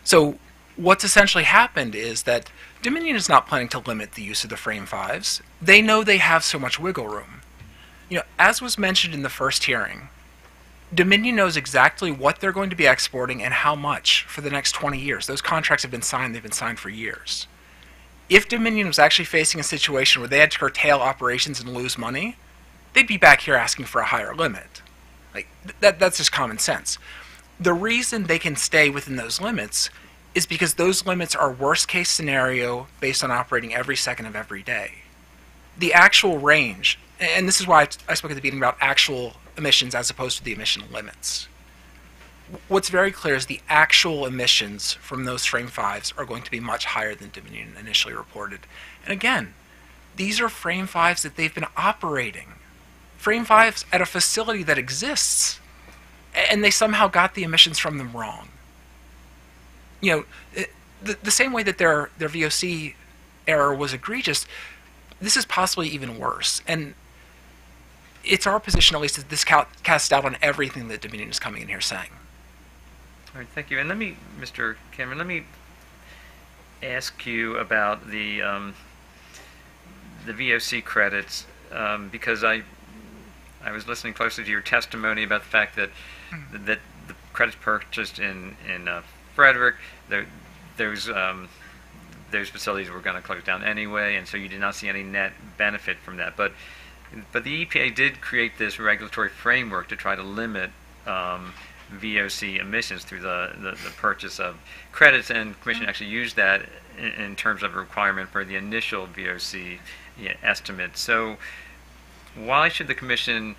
So what's essentially happened is that Dominion is not planning to limit the use of the Frame 5s. They know they have so much wiggle room. As was mentioned in the first hearing, Dominion knows exactly what they're going to be exporting and how much for the next 20 years. Those contracts have been signed. They've been signed for years. If Dominion was actually facing a situation where they had to curtail operations and lose money, they'd be back here asking for a higher limit. That's just common sense. The reason they can stay within those limits is because those limits are worst case scenario based on operating every second of every day. The actual range, and this is why I spoke at the beginning about actual emissions as opposed to the emission limits. What's very clear is the actual emissions from those Frame 5s are going to be much higher than Dominion initially reported. And again, these are Frame 5s that they've been operating. Frame 5s at a facility that exists, and they somehow got the emissions from them wrong. The same way that their VOC error was egregious, this is possibly even worse. And it's our position, at least, that this casts doubt on everything that Dominion is coming in here saying. All right, thank you. And Mr. Cameron, let me ask you about the VOC credits, because I was listening closely to your testimony about the fact that the credits purchased in Frederick, those facilities were going to close down anyway, and so you did not see any net benefit from that. But the EPA did create this regulatory framework to try to limit VOC emissions through the purchase of credits, and the Commission actually used that in terms of a requirement for the initial VOC estimate. So why should the Commission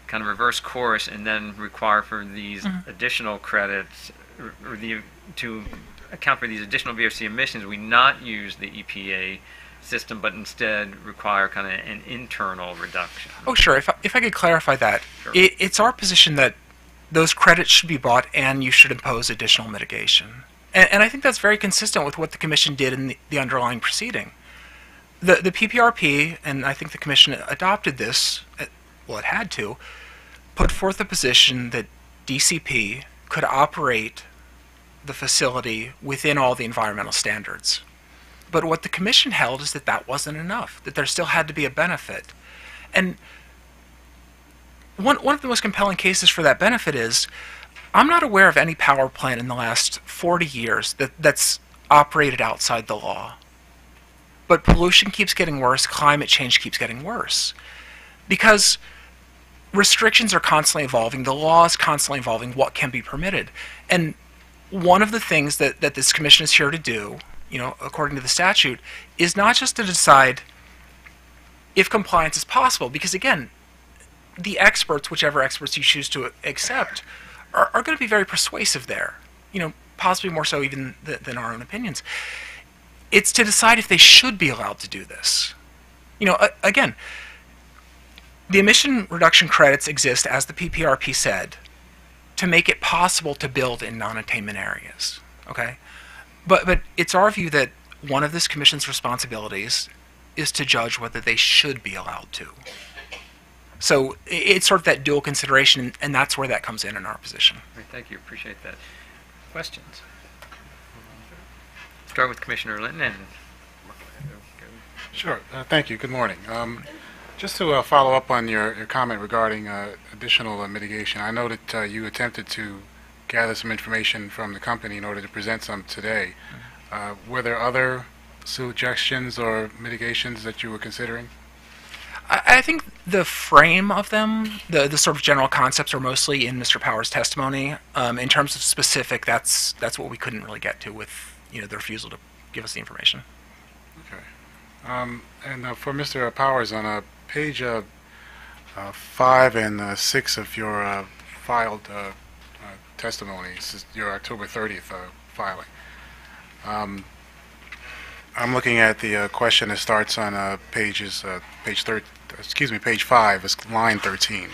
kind of reverse course and then require for these additional credits, or to account for these additional VOC emissions, we not use the EPA system, but instead require kind of an internal reduction? Oh, sure. If I could clarify that. Sure. It's our position that those credits should be bought and you should impose additional mitigation. And I think that's very consistent with what the Commission did in the underlying proceeding. The PPRP, and I think the Commission adopted this, well, it had to, put forth a position that DCP could operate the facility within all the environmental standards. But what the Commission held is that that wasn't enough, that there still had to be a benefit. And one of the most compelling cases for that benefit is, I'm not aware of any power plant in the last 40 years that's operated outside the law. But pollution keeps getting worse, climate change keeps getting worse. Because restrictions are constantly evolving, the law is constantly evolving, what can be permitted. And one of the things that this Commission is here to do, according to the statute, is not just to decide if compliance is possible, because again, the experts, whichever experts you choose to accept, are going to be very persuasive there, possibly more so even than our own opinions. It's to decide if they should be allowed to do this. Again, the emission reduction credits exist, as the PPRP said, to make it possible to build in non-attainment areas, okay? But it's our view that one of this Commission's responsibilities is to judge whether they should be allowed to. So it's sort of that dual consideration, and that's where that comes in our position. Right, thank you. Appreciate that. Questions? Start with Commissioner Linton. Sure. Thank you. Good morning. Just to follow up on your comment regarding additional mitigation, I know that you attempted to gather some information from the company in order to present some today. Were there other suggestions or mitigations that you were considering? I think the frame of them, the sort of general concepts, are mostly in Mr. Powers' testimony. In terms of specific, that's what we couldn't really get to with the refusal to give us the information. Okay. And for Mr. Powers, on page 5 and 6 of your filed testimony, this is your October 30th filing. I'm looking at the question that starts on page 5, it's line 13.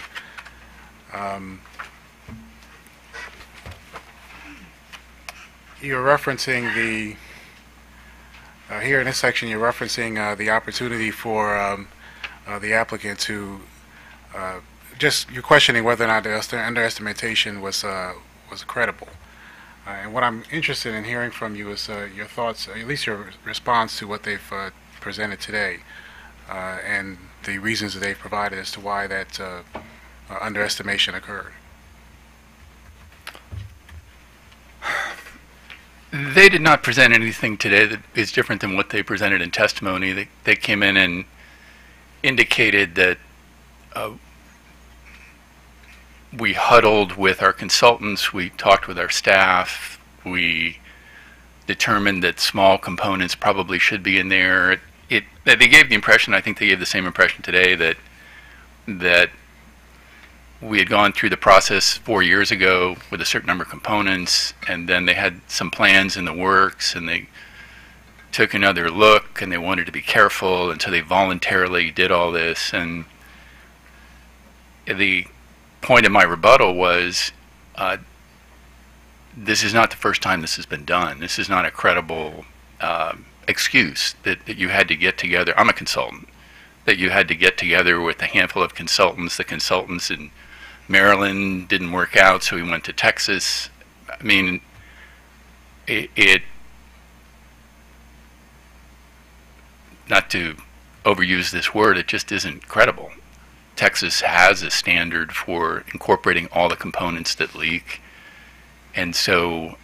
You're referencing here in this section, you're referencing the opportunity for the applicant to just you're questioning whether or not the underestimation was credible. And what I'm interested in hearing from you is your thoughts, at least your response to what they've presented today, and the reasons that they've provided as to why that underestimation occurred. They did not present anything today that is different than what they presented in testimony. They came in and indicated that we huddled with our consultants, we talked with our staff, we determined that small components probably should be in there. They gave the impression, I think they gave the same impression today, that we had gone through the process 4 years ago with a certain number of components, and then they had some plans in the works, and they took another look, and they wanted to be careful, and so they voluntarily did all this. And the point of my rebuttal was, this is not the first time this has been done. This is not a credible excuse that you had to get together. I'm a consultant. That you had to get together with a handful of consultants. The consultants in Maryland didn't work out, so we went to Texas. I mean, it not to overuse this word, it just isn't credible. Texas has a standard for incorporating all the components that leak, and so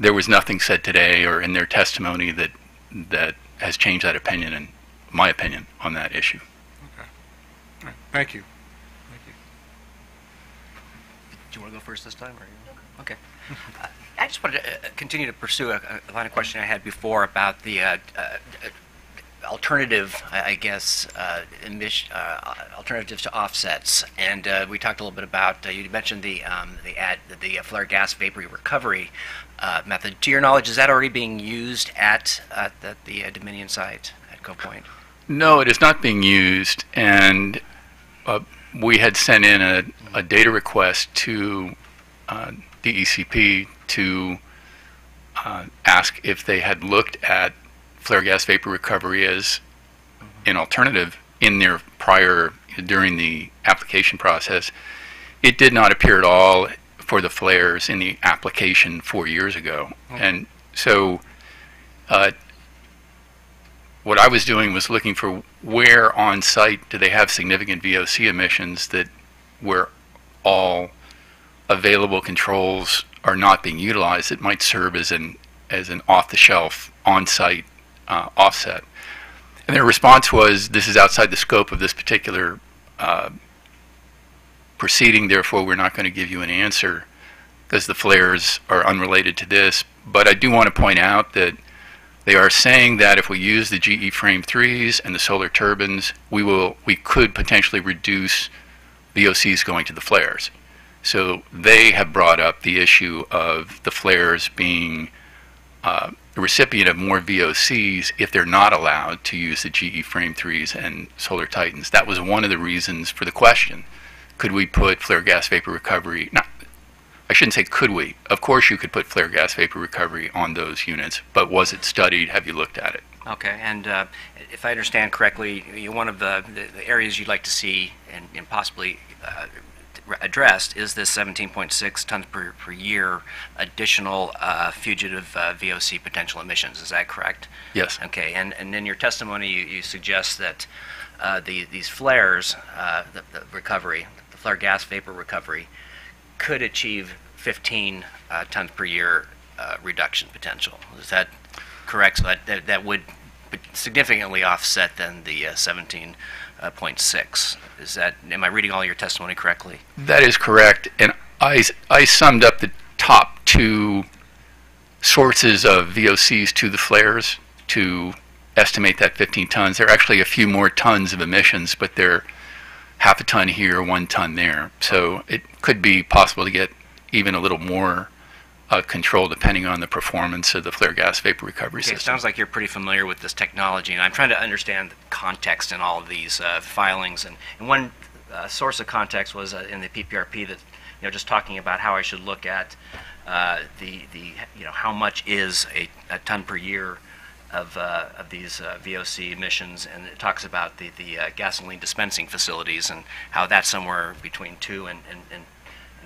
there was nothing said today or in their testimony that has changed that opinion, and my opinion on that issue. Okay. All right. Thank you. Do you want to go first this time? Or you? Okay. I just wanted to continue to pursue a line of questioning I had before about the alternative, I guess, alternatives to offsets. And we talked a little bit about, you mentioned the flare gas vapor recovery method. To your knowledge, is that already being used at the Dominion site at Cove Point? No, it is not being used, and we had sent in a data request to DECP to ask if they had looked at flare gas vapor recovery as an alternative in their during the application process. It did not appear at all for the flares in the application 4 years ago. Okay. And so what I was doing was looking for where on site do they have significant VOC emissions where all available controls are not being utilized. It might serve as an off-the-shelf, on-site offset. And their response was, this is outside the scope of this particular proceeding, therefore we're not going to give you an answer because the flares are unrelated to this. But I do want to point out that they are saying that if we use the GE Frame 3s and the solar turbines, we could potentially reduce VOCs going to the flares. So they have brought up the issue of the flares being the recipient of more VOCs if they're not allowed to use the GE Frame 3s and Solar Titans. That was one of the reasons for the question. Could we put flare gas vapor recovery, I shouldn't say could we. Of course you could put flare gas vapor recovery on those units, but was it studied? Have you looked at it? Okay, and if I understand correctly, one of the areas you'd like to see and possibly addressed is this 17.6 tons per year additional fugitive VOC potential emissions. Is that correct? Yes. Okay, and in your testimony you suggest that these flares, the recovery, the flare gas vapor recovery, could achieve 15 tons per year reduction potential. Is that correct? So that would significantly offset then the 17.6. Is that, am I reading all your testimony correctly? That is correct, and I summed up the top two sources of VOCs to the flares to estimate that 15 tons. There are actually a few more tons of emissions, but they're half a ton here, 1 ton there. So it could be possible to get even a little more control depending on the performance of the flare gas vapor recovery system. It sounds like you're pretty familiar with this technology, and I'm trying to understand the context in all of these filings. And one source of context was in the PPRP that, just talking about how I should look at how much is a ton per year these VOC emissions, and it talks about the gasoline dispensing facilities and how that's somewhere between 2 and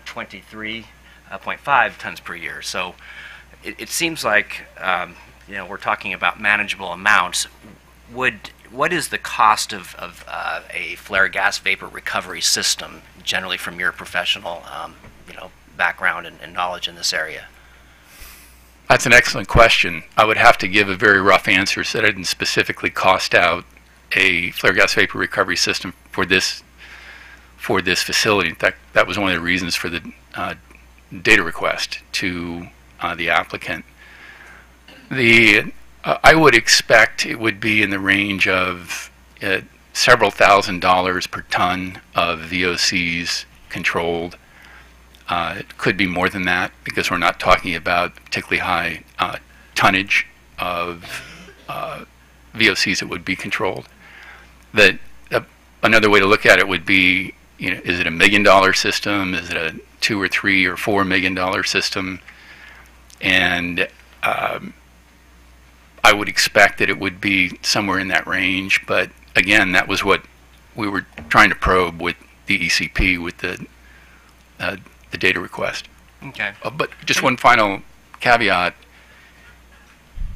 23.5 tons per year. So it seems like we're talking about manageable amounts. What is the cost of a flare gas vapor recovery system, generally from your professional background and knowledge in this area? That's an excellent question. I would have to give a very rough answer so that I didn't specifically cost out a flare gas vapor recovery system for this facility. In fact, that was one of the reasons for the data request to the applicant. I would expect it would be in the range of several $1,000s per ton of VOCs controlled. It could be more than that because we're not talking about particularly high tonnage of VOCs that would be controlled. Another way to look at it would be, is it $1 million system? Is it a $2 or $3 or $4 million system? And I would expect that it would be somewhere in that range. But again, that was what we were trying to probe with the ECP with the data request. Okay. But just one final caveat.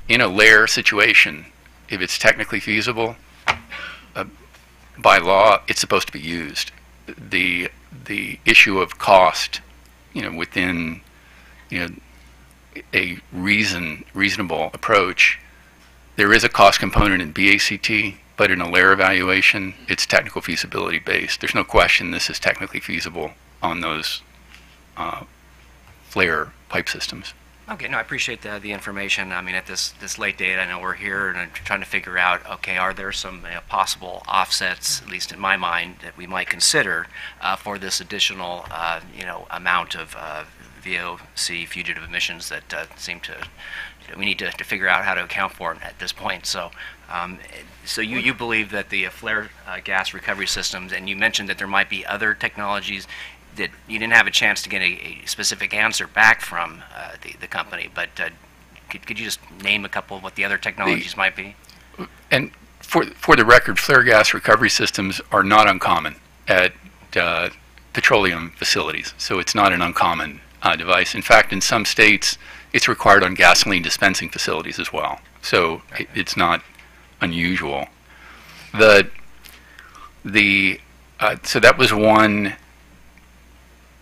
In a layer situation, if it's technically feasible, by law, it's supposed to be used. The issue of cost, within a reasonable approach, there is a cost component in BACT, but in a layer evaluation, it's technical feasibility based. There's no question this is technically feasible on those flare pipe systems. Okay, no, I appreciate the information. I mean, at this late date, I know we're here and trying to figure out, okay, are there some possible offsets, at least in my mind, that we might consider for this additional, amount of VOC fugitive emissions that we need to figure out how to account for at this point. So, you believe that the flare gas recovery systems, and you mentioned that there might be other technologies that you didn't have a chance to get a specific answer back from the company, but could you just name a couple of what the other technologies might be? And for the record, flare gas recovery systems are not uncommon at petroleum facilities, so it's not an uncommon device. In fact, in some states, it's required on gasoline dispensing facilities as well, so it's not unusual. So that was one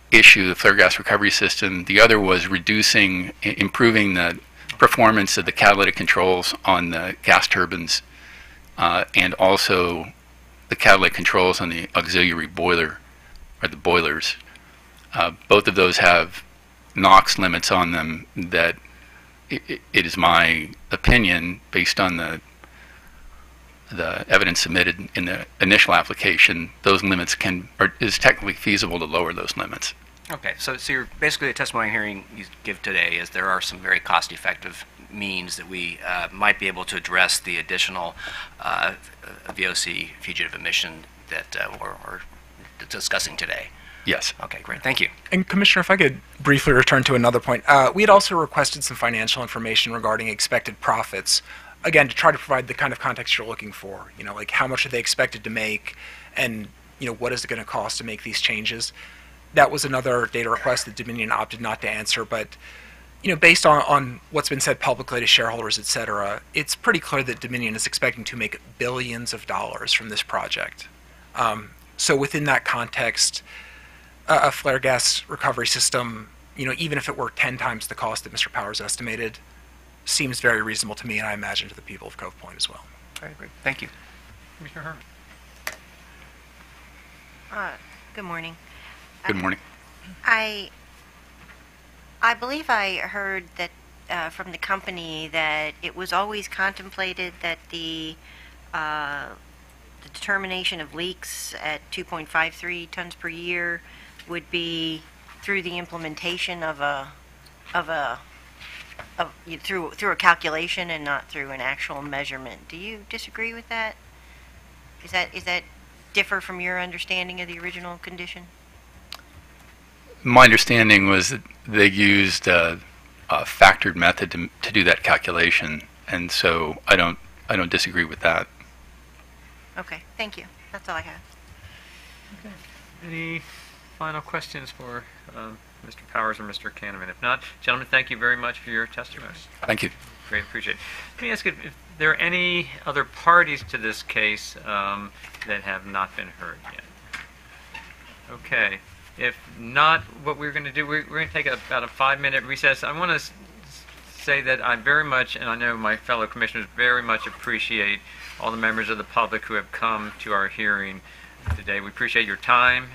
issue, the flare gas recovery system. The other was improving the performance of the catalytic controls on the gas turbines, and also the catalytic controls on the auxiliary boiler, or the boilers. Both of those have NOx limits on them that it is my opinion, based on the evidence submitted in the initial application, those limits is technically feasible to lower those limits. Okay, so you're basically, the testimony hearing you give today is there are some very cost-effective means that we might be able to address the additional VOC fugitive emission that we're discussing today. Yes. Okay, great. Thank you. And Commissioner, if I could briefly return to another point. We had also requested some financial information regarding expected profits, again, to try to provide the kind of context you're looking for. Like how much are they expected to make, and what is it going to cost to make these changes? That was another data request that Dominion opted not to answer, but based on what's been said publicly to shareholders, et cetera, it's pretty clear that Dominion is expecting to make billions of dollars from this project. So within that context, a flare gas recovery system, even if it were 10 times the cost that Mr. Powers estimated, seems very reasonable to me, and I imagine to the people of Cove Point as well. All right, great. Thank you. Commissioner Herman. Good morning. Good morning. I believe I heard that from the company that it was always contemplated that the determination of leaks at 2.53 tons per year would be through the implementation through a calculation and not through an actual measurement. Do you disagree with that? Is that differ from your understanding of the original condition? My understanding was that they used a factored method to do that calculation, And so I don't disagree with that. Okay, thank you. That's all I have. Any final questions for Mr. Powers or Mr. Kahneman? If not, gentlemen, thank you very much for your testimony. Thank you. Great, appreciate it. Let me ask if there are any other parties to this case that have not been heard yet. Okay. If not, what we're going to do, we're going to take about a 5-minute recess. I want to say that I very much, and I know my fellow commissioners very much appreciate all the members of the public who have come to our hearing today. We appreciate your time,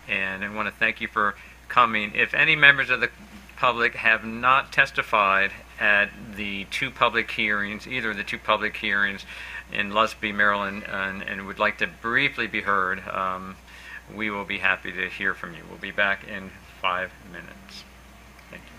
and I want to thank you for coming. If any members of the public have not testified at the two public hearings, either of the two public hearings in Lusby, Maryland, and would like to briefly be heard, we will be happy to hear from you. We'll be back in 5 minutes. Thank you.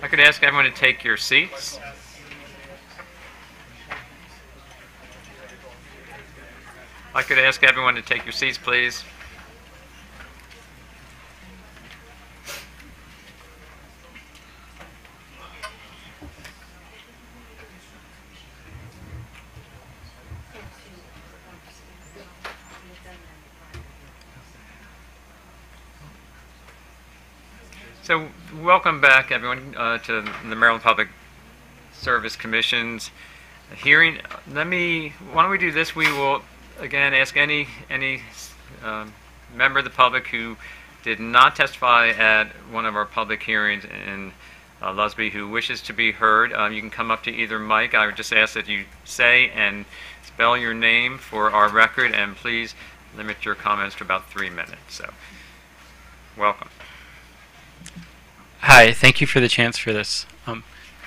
I could ask everyone to take your seats. I could ask everyone to take your seats, please. So, welcome back, everyone, to the Maryland Public Service Commission's hearing. Why don't we do this? We will, again, ask any member of the public who did not testify at one of our public hearings in Lusby who wishes to be heard. You can come up to either mic. I would just ask that you say and spell your name for our record, and please limit your comments to about 3 minutes. So, welcome. Hi, thank you for the chance for this.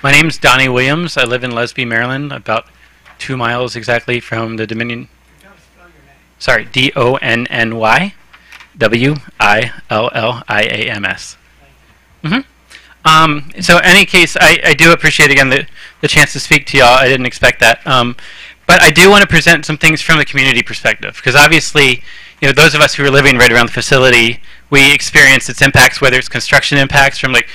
My name is Donnie Williams. I live in Lusby, Maryland, about 2 miles exactly from the Dominion. Sorry, DONNY WILLIAMS. So, in any case, I do appreciate again the chance to speak to y'all. I didn't expect that, but I do want to present some things from the community perspective, because obviously, you know, those of us who are living right around the facility, we experience its impacts, whether it's construction impacts from, like,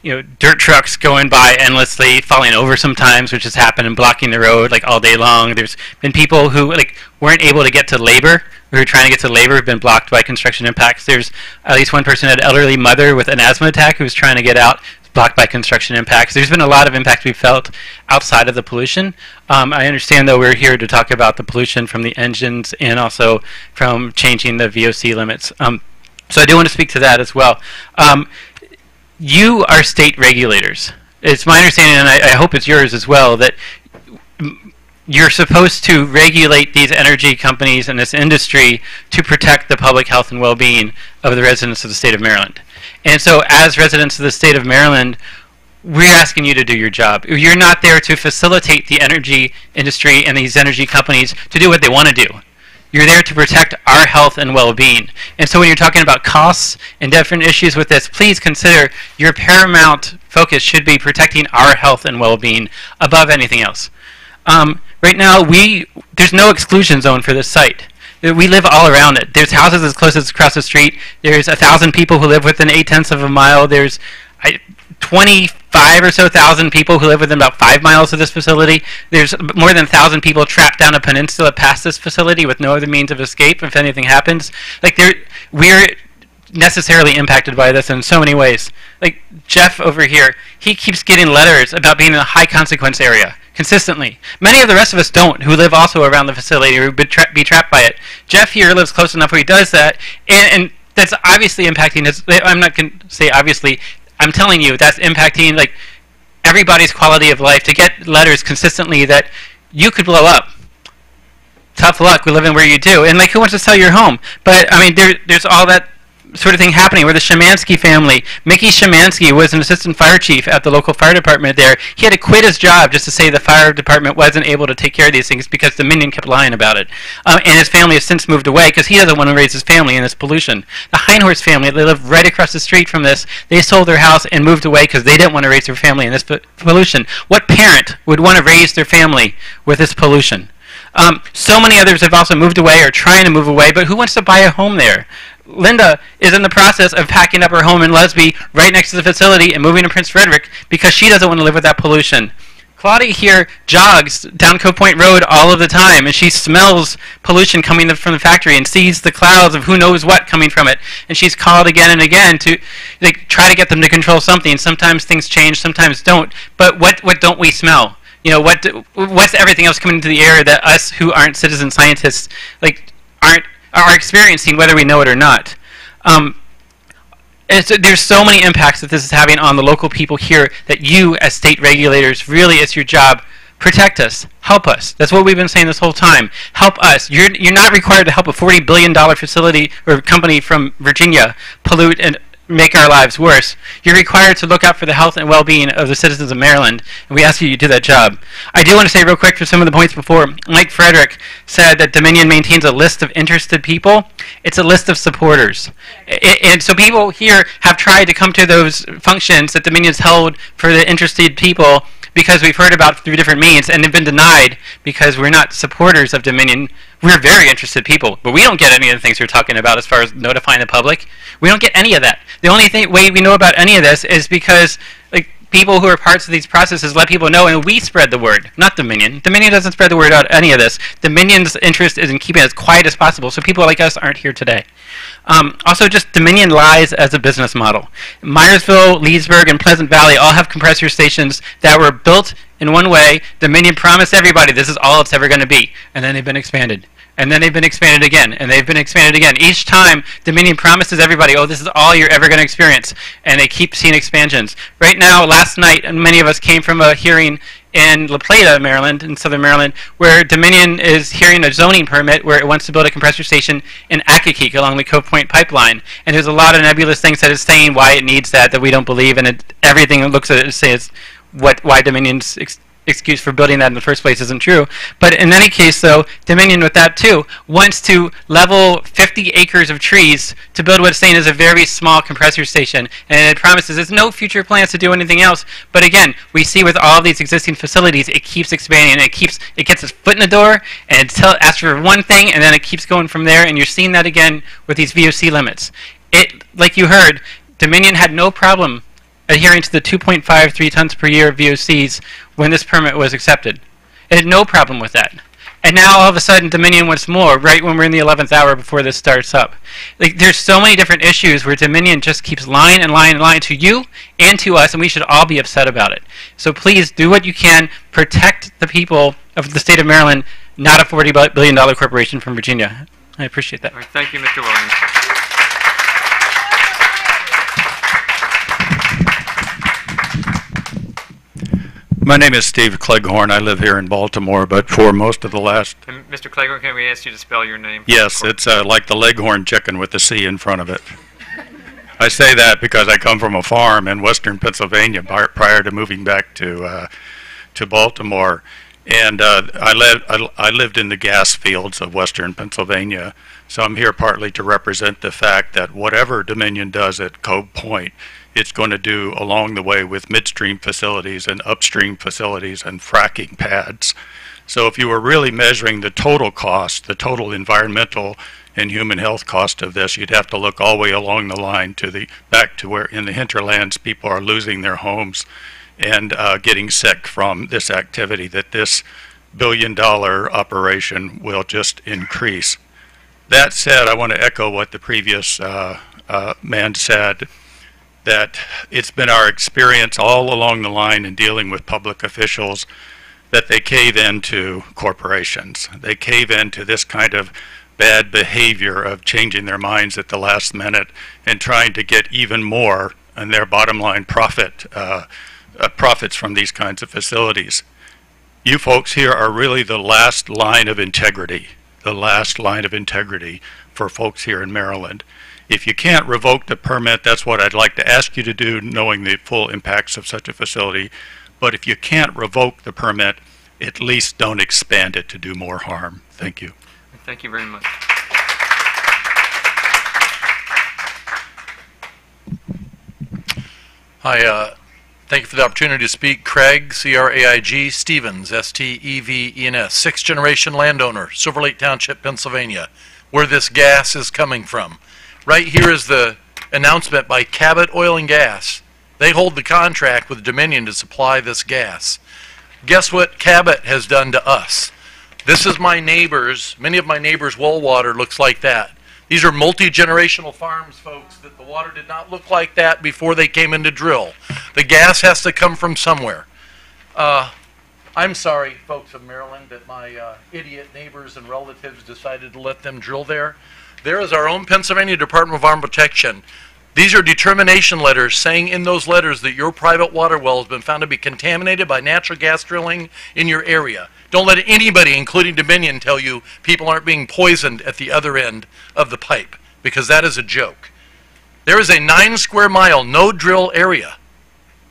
you know, dirt trucks going by endlessly, falling over sometimes, which has happened, and blocking the road like all day long. There's been people who weren't able to get to labor, who are trying to get to labor, have been blocked by construction impacts. There's at least one person, an elderly mother with an asthma attack, who was trying to get out, blocked by construction impacts. There's been a lot of impacts we've felt outside of the pollution. I understand, though, we're here to talk about the pollution from the engines and also from changing the VOC limits. So I do want to speak to that as well. You are state regulators. It's my understanding, and I hope it's yours as well, that you're supposed to regulate these energy companies and this industry to protect the public health and well-being of the residents of the state of Maryland. And so as residents of the state of Maryland, we're asking you to do your job. You're not there to facilitate the energy industry and these energy companies to do what they want to do. You're there to protect our health and well-being. And so when you're talking about costs and different issues with this, please consider your paramount focus should be protecting our health and well-being above anything else. Right now, there's no exclusion zone for this site. We live all around it. There's houses as close as across the street. There's 1,000 people who live within 0.8 of a mile. There's 25 or so thousand people who live within about 5 miles of this facility. There's more than 1,000 people trapped down a peninsula past this facility with no other means of escape if anything happens. We're necessarily impacted by this in so many ways. Like Jeff over here, he keeps getting letters about being in a high consequence area consistently. Many of the rest of us don't, who live also around the facility or be trapped by it. Jeff here lives close enough where he does that, and that's obviously impacting his. I'm not going to say obviously. I'm telling you, that's impacting like everybody's quality of life. To get letters consistently that you could blow up. Tough luck. We live in where you do, and like, who wants to sell your home? But I mean, there's all that sort of thing happening where the Shemansky family, Mickey Shemansky was an assistant fire chief at the local fire department there. He had to quit his job just to say the fire department wasn't able to take care of these things because Dominion kept lying about it. And his family has since moved away because he doesn't want to raise his family in this pollution. The Heinhorst family, they live right across the street from this. They sold their house and moved away because they didn't want to raise their family in this pollution. What parent would want to raise their family with this pollution? So many others have also moved away or trying to move away, but who wants to buy a home there? Linda is in the process of packing up her home in Lusby right next to the facility and moving to Prince Frederick because she doesn't want to live with that pollution. Claudia here jogs down Cove Point Road all of the time, and she smells pollution coming from the factory and sees the clouds of who knows what coming from it. And she's called again and again to try to get them to control something. Sometimes things change, sometimes don't. But what don't we smell? You know, what's everything else coming into the air that us who aren't citizen scientists are experiencing, whether we know it or not? There's so many impacts that this is having on the local people here that you, as state regulators, really, it's your job. Protect us. Help us. That's what we've been saying this whole time. Help us. You're not required to help a $40 billion facility or company from Virginia pollute and make our lives worse. You're required to look out for the health and well-being of the citizens of Maryland, and we ask you to do that job. I do want to say real quick for some of the points before, Mike Frederick said that Dominion maintains a list of interested people. It's a list of supporters. And so people here have tried to come to those functions that Dominion's held for the interested people because we've heard about through different means, and they've been denied because we're not supporters of Dominion. We're very interested people, but we don't get any of the things you're talking about as far as notifying the public. We don't get any of that. The only way we know about any of this is because people who are parts of these processes let people know, and we spread the word, not Dominion. Dominion doesn't spread the word about any of this. Dominion's interest is in keeping it as quiet as possible, so people like us aren't here today. Also, just Dominion lies as a business model. Myersville, Leesburg, and Pleasant Valley all have compressor stations that were built in one way. Dominion promised everybody this is all it's ever going to be, and then they've been expanded. And then they've been expanded again, and they've been expanded again. Each time, Dominion promises everybody, oh, this is all you're ever going to experience, and they keep seeing expansions. Right now, last night, and many of us came from a hearing in La Plata, Maryland, in southern Maryland, where Dominion is hearing a zoning permit where it wants to build a compressor station in Accokeek along the Cove Point pipeline. And there's a lot of nebulous things that it's saying why it needs that we don't believe, and everything that looks at it says why Dominion's excuse for building that in the first place isn't true. But in any case, though, Dominion with that too wants to level 50 acres of trees to build what it's saying is a very small compressor station, and it promises there's no future plans to do anything else. But again, we see with all of these existing facilities, it keeps expanding, and it gets its foot in the door, and it asks for one thing, and then it keeps going from there. And you're seeing that again with these VOC limits. Like you heard, Dominion had no problem adhering to the 2.53 tons per year of VOCs when this permit was accepted. It had no problem with that. And now all of a sudden Dominion wants more right when we're in the 11th hour before this starts up. There's so many different issues where Dominion just keeps lying and lying and lying to you and to us, and we should all be upset about it. So please do what you can. Protect the people of the state of Maryland, not a $40 billion corporation from Virginia. I appreciate that. All right, thank you, Mr. Williams. My name is Steve Cleghorn. I live here in Baltimore, but for most of the last... And Mr. Cleghorn, can we ask you to spell your name? Yes, it's like the Leghorn chicken with the C in front of it. I say that because I come from a farm in western Pennsylvania prior to moving back to Baltimore. And I lived in the gas fields of western Pennsylvania, so I'm here partly to represent the fact that whatever Dominion does at Cove Point, it's going to do along the way with midstream facilities and upstream facilities and fracking pads. So if you were really measuring the total cost, the total environmental and human health cost of this, you'd have to look all the way along the line to back to where in the hinterlands people are losing their homes and getting sick from this activity, that this billion-dollar operation will just increase. That said, I want to echo what the previous man said, that it's been our experience all along the line in dealing with public officials that they cave into corporations. They cave into this kind of bad behavior of changing their minds at the last minute and trying to get even more on their bottom line profits from these kinds of facilities. You folks here are really the last line of integrity, for folks here in Maryland. If you can't revoke the permit, that's what I'd like to ask you to do, knowing the full impacts of such a facility. But if you can't revoke the permit, at least don't expand it to do more harm. Thank you. Thank you very much. Hi, thank you for the opportunity to speak. Craig, C-R-A-I-G, Stevens, S-T-E-V-E-N-S, sixth-generation landowner, Silver Lake Township, Pennsylvania, where this gas is coming from. Right here is the announcement by Cabot Oil and Gas. They hold the contract with Dominion to supply this gas. Guess what Cabot has done to us? This is my neighbors. Many of my neighbors' well water looks like that. These are multi-generational farms, folks, that the water did not look like that before they came in to drill. The gas has to come from somewhere. I'm sorry, folks of Maryland, that my idiot neighbors and relatives decided to let them drill there. There is our own Pennsylvania Department of Environmental Protection. These are determination letters saying in those letters that your private water well has been found to be contaminated by natural gas drilling in your area. Don't let anybody, including Dominion, tell you people aren't being poisoned at the other end of the pipe, because that is a joke. There is a 9 square mile no drill area.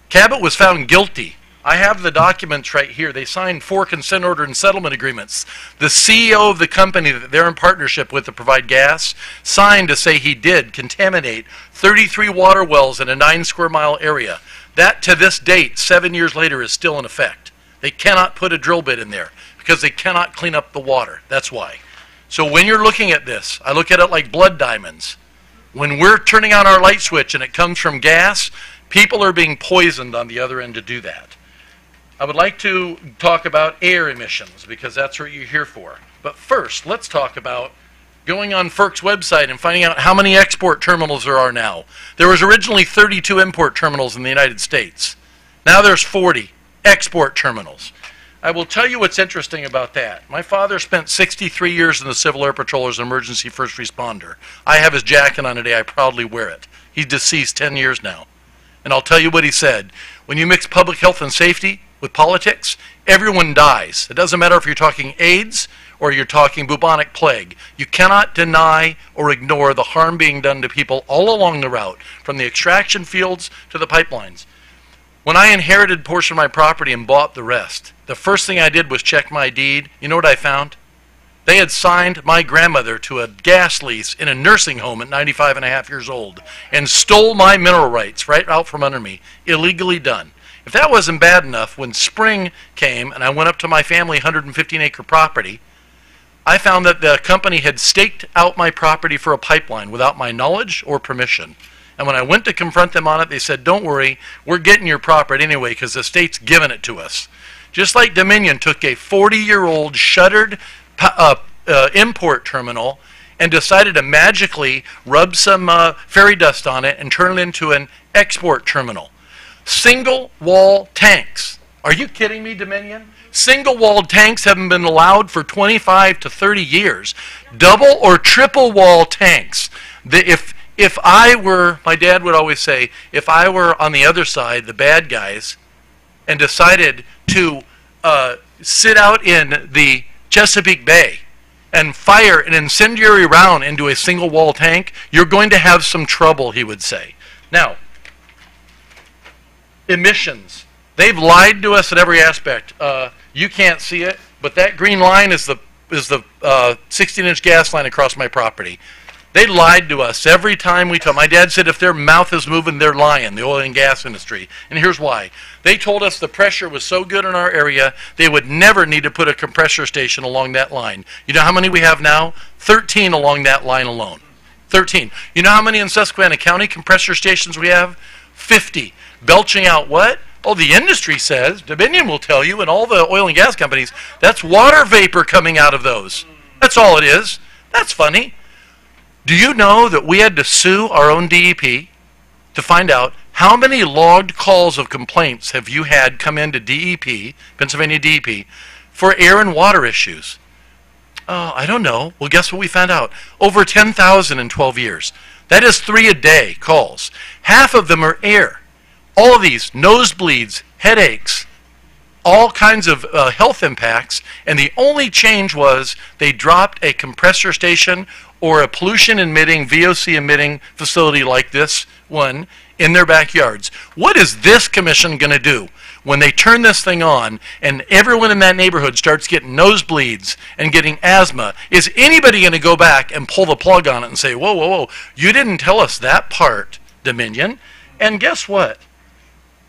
Cabot was found guilty. I have the documents right here. They signed 4 consent order and settlement agreements. The CEO of the company that they're in partnership with to provide gas signed to say he did contaminate 33 water wells in a 9 square mile area. That, to this date, 7 years later, is still in effect. They cannot put a drill bit in there because they cannot clean up the water. That's why. So when you're looking at this, I look at it like blood diamonds. When we're turning on our light switch and it comes from gas, people are being poisoned on the other end to do that. I would like to talk about air emissions because that's what you're here for. But first, let's talk about going on FERC's website and finding out how many export terminals there are now. There was originally 32 import terminals in the United States. Now there's 40 export terminals. I will tell you what's interesting about that. My father spent 63 years in the Civil Air Patrol as an emergency first responder. I have his jacket on today. I proudly wear it. He's deceased 10 years now. And I'll tell you what he said. When you mix public health and safety with politics, everyone dies. It doesn't matter if you're talking AIDS or you're talking bubonic plague. You cannot deny or ignore the harm being done to people all along the route, from the extraction fields to the pipelines. When I inherited a portion of my property and bought the rest, the first thing I did was check my deed. You know what I found? They had signed my grandmother to a gas lease in a nursing home at 95 and a half years old and stole my mineral rights right out from under me. Illegally done. If that wasn't bad enough, when spring came and I went up to my family 115-acre property, I found that the company had staked out my property for a pipeline without my knowledge or permission. And when I went to confront them on it, they said, don't worry, we're getting your property anyway because the state's given it to us. Just like Dominion took a 40-year-old shuttered import terminal and decided to magically rub some fairy dust on it and turn it into an export terminal. Single-wall tanks. Are you kidding me, Dominion? Single-walled tanks haven't been allowed for 25 to 30 years. Double or triple-wall tanks. If I were, my dad would always say, if I were on the other side, the bad guys, and decided to sit out in the Chesapeake Bay and fire an incendiary round into a single-wall tank, you're going to have some trouble, he would say. Now, emissions. They've lied to us at every aspect. You can't see it, but that green line is the 16-inch gas line across my property. They lied to us every time we told. My dad said if their mouth is moving, they're lying, the oil and gas industry. And here's why. They told us the pressure was so good in our area, they would never need to put a compressor station along that line. You know how many we have now? 13 along that line alone. 13. You know how many in Susquehanna County compressor stations we have? 50. Belching out what? Oh, the industry says, Dominion will tell you, and all the oil and gas companies, that's water vapor coming out of those. That's all it is. That's funny. Do you know that we had to sue our own DEP to find out how many logged calls of complaints have you had come into DEP, Pennsylvania DEP, for air and water issues? Oh, I don't know. Well, guess what we found out? Over 10,000 in 12 years. That is 3 a day calls. Half of them are air. All of these, nosebleeds, headaches, all kinds of health impacts, and the only change was they dropped a compressor station or a pollution-emitting, VOC-emitting facility like this one in their backyards. What is this commission going to do when they turn this thing on and everyone in that neighborhood starts getting nosebleeds and getting asthma? Is anybody going to go back and pull the plug on it and say, whoa, whoa, whoa, you didn't tell us that part, Dominion? And guess what?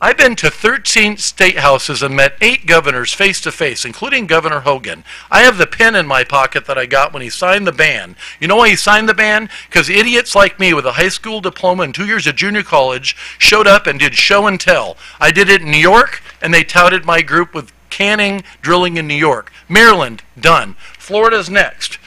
I've been to 13 state houses and met 8 governors face-to-face, including Governor Hogan. I have the pen in my pocket that I got when he signed the ban. You know why he signed the ban? Because idiots like me with a high school diploma and 2 years of junior college showed up and did show and tell. I did it in New York, and they touted my group with canning drilling in New York. Maryland, done. Florida's next.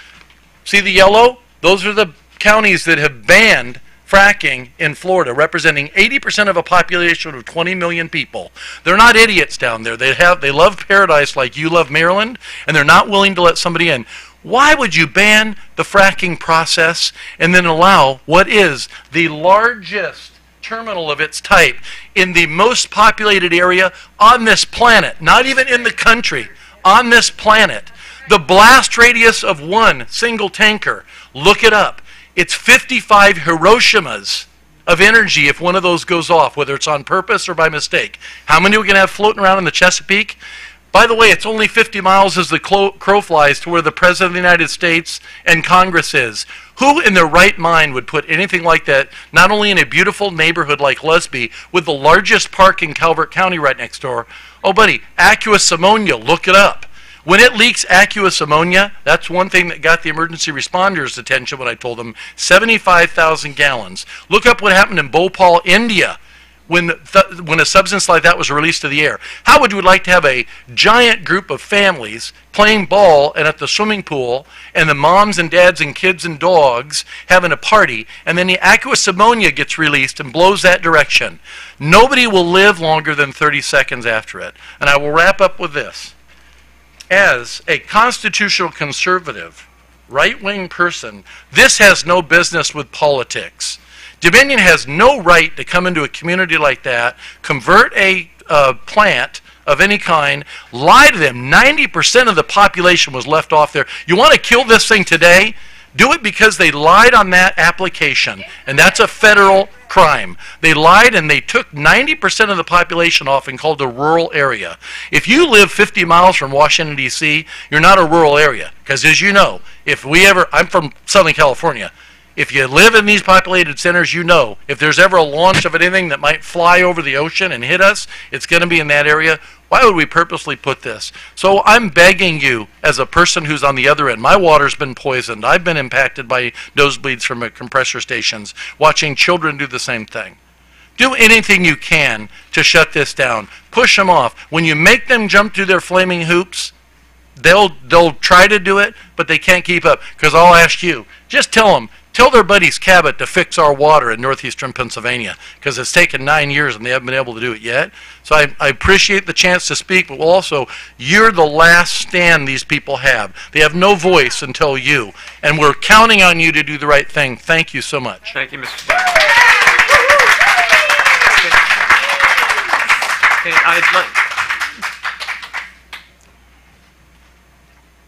See the yellow? Those are the counties that have banned fracking in Florida, representing 80% of a population of 20 million people. They're not idiots down there. They love paradise like you love Maryland, and they're not willing to let somebody in. Why would you ban the fracking process and then allow what is the largest terminal of its type in the most populated area on this planet, not even in the country, on this planet? The blast radius of one single tanker, look it up. It's 55 Hiroshimas of energy if one of those goes off, whether it's on purpose or by mistake? How many are we going to have floating around in the Chesapeake? By the way, it's only 50 miles as the crow flies to where the President of the United States and Congress is. Who in their right mind would put anything like that, not only in a beautiful neighborhood like Lusby, with the largest park in Calvert County right next door? Oh, buddy, aqueous ammonia, look it up. When it leaks aqueous ammonia, that's one thing that got the emergency responders' attention when I told them 75,000 gallons. Look up what happened in Bhopal, India, when a substance like that was released to the air. How would you like to have a giant group of families playing ball and at the swimming pool, and the moms and dads and kids and dogs having a party, and then the aqueous ammonia gets released and blows that direction? Nobody will live longer than 30 seconds after it. And I will wrap up with this. As a constitutional conservative, right-wing person, this has no business with politics. Dominion has no right to come into a community like that, convert a plant of any kind, lie to them. 90% of the population was left off there. You want to kill this thing today? Do it because they lied on that application, and that's a federal crime. They lied and they took 90% of the population off and called it a rural area. If you live 50 miles from Washington, D.C., you're not a rural area, because as you know, I'm from Southern California. If you live in these populated centers, you know if there's ever a launch of anything that might fly over the ocean and hit us, it's going to be in that area. Why would we purposely put this? So I'm begging you, as a person who's on the other end, my water's been poisoned. I've been impacted by nosebleeds from compressor stations, watching children do the same thing. Do anything you can to shut this down. Push them off. When you make them jump through their flaming hoops, they'll try to do it, but they can't keep up. Because I'll ask you, just tell them, tell their buddies Cabot to fix our water in northeastern Pennsylvania, because it's taken 9 years and they haven't been able to do it yet. So I appreciate the chance to speak, but also, you're the last stand these people have. They have no voice until you, and we're counting on you to do the right thing. Thank you so much. Thank you, Mr. Stein.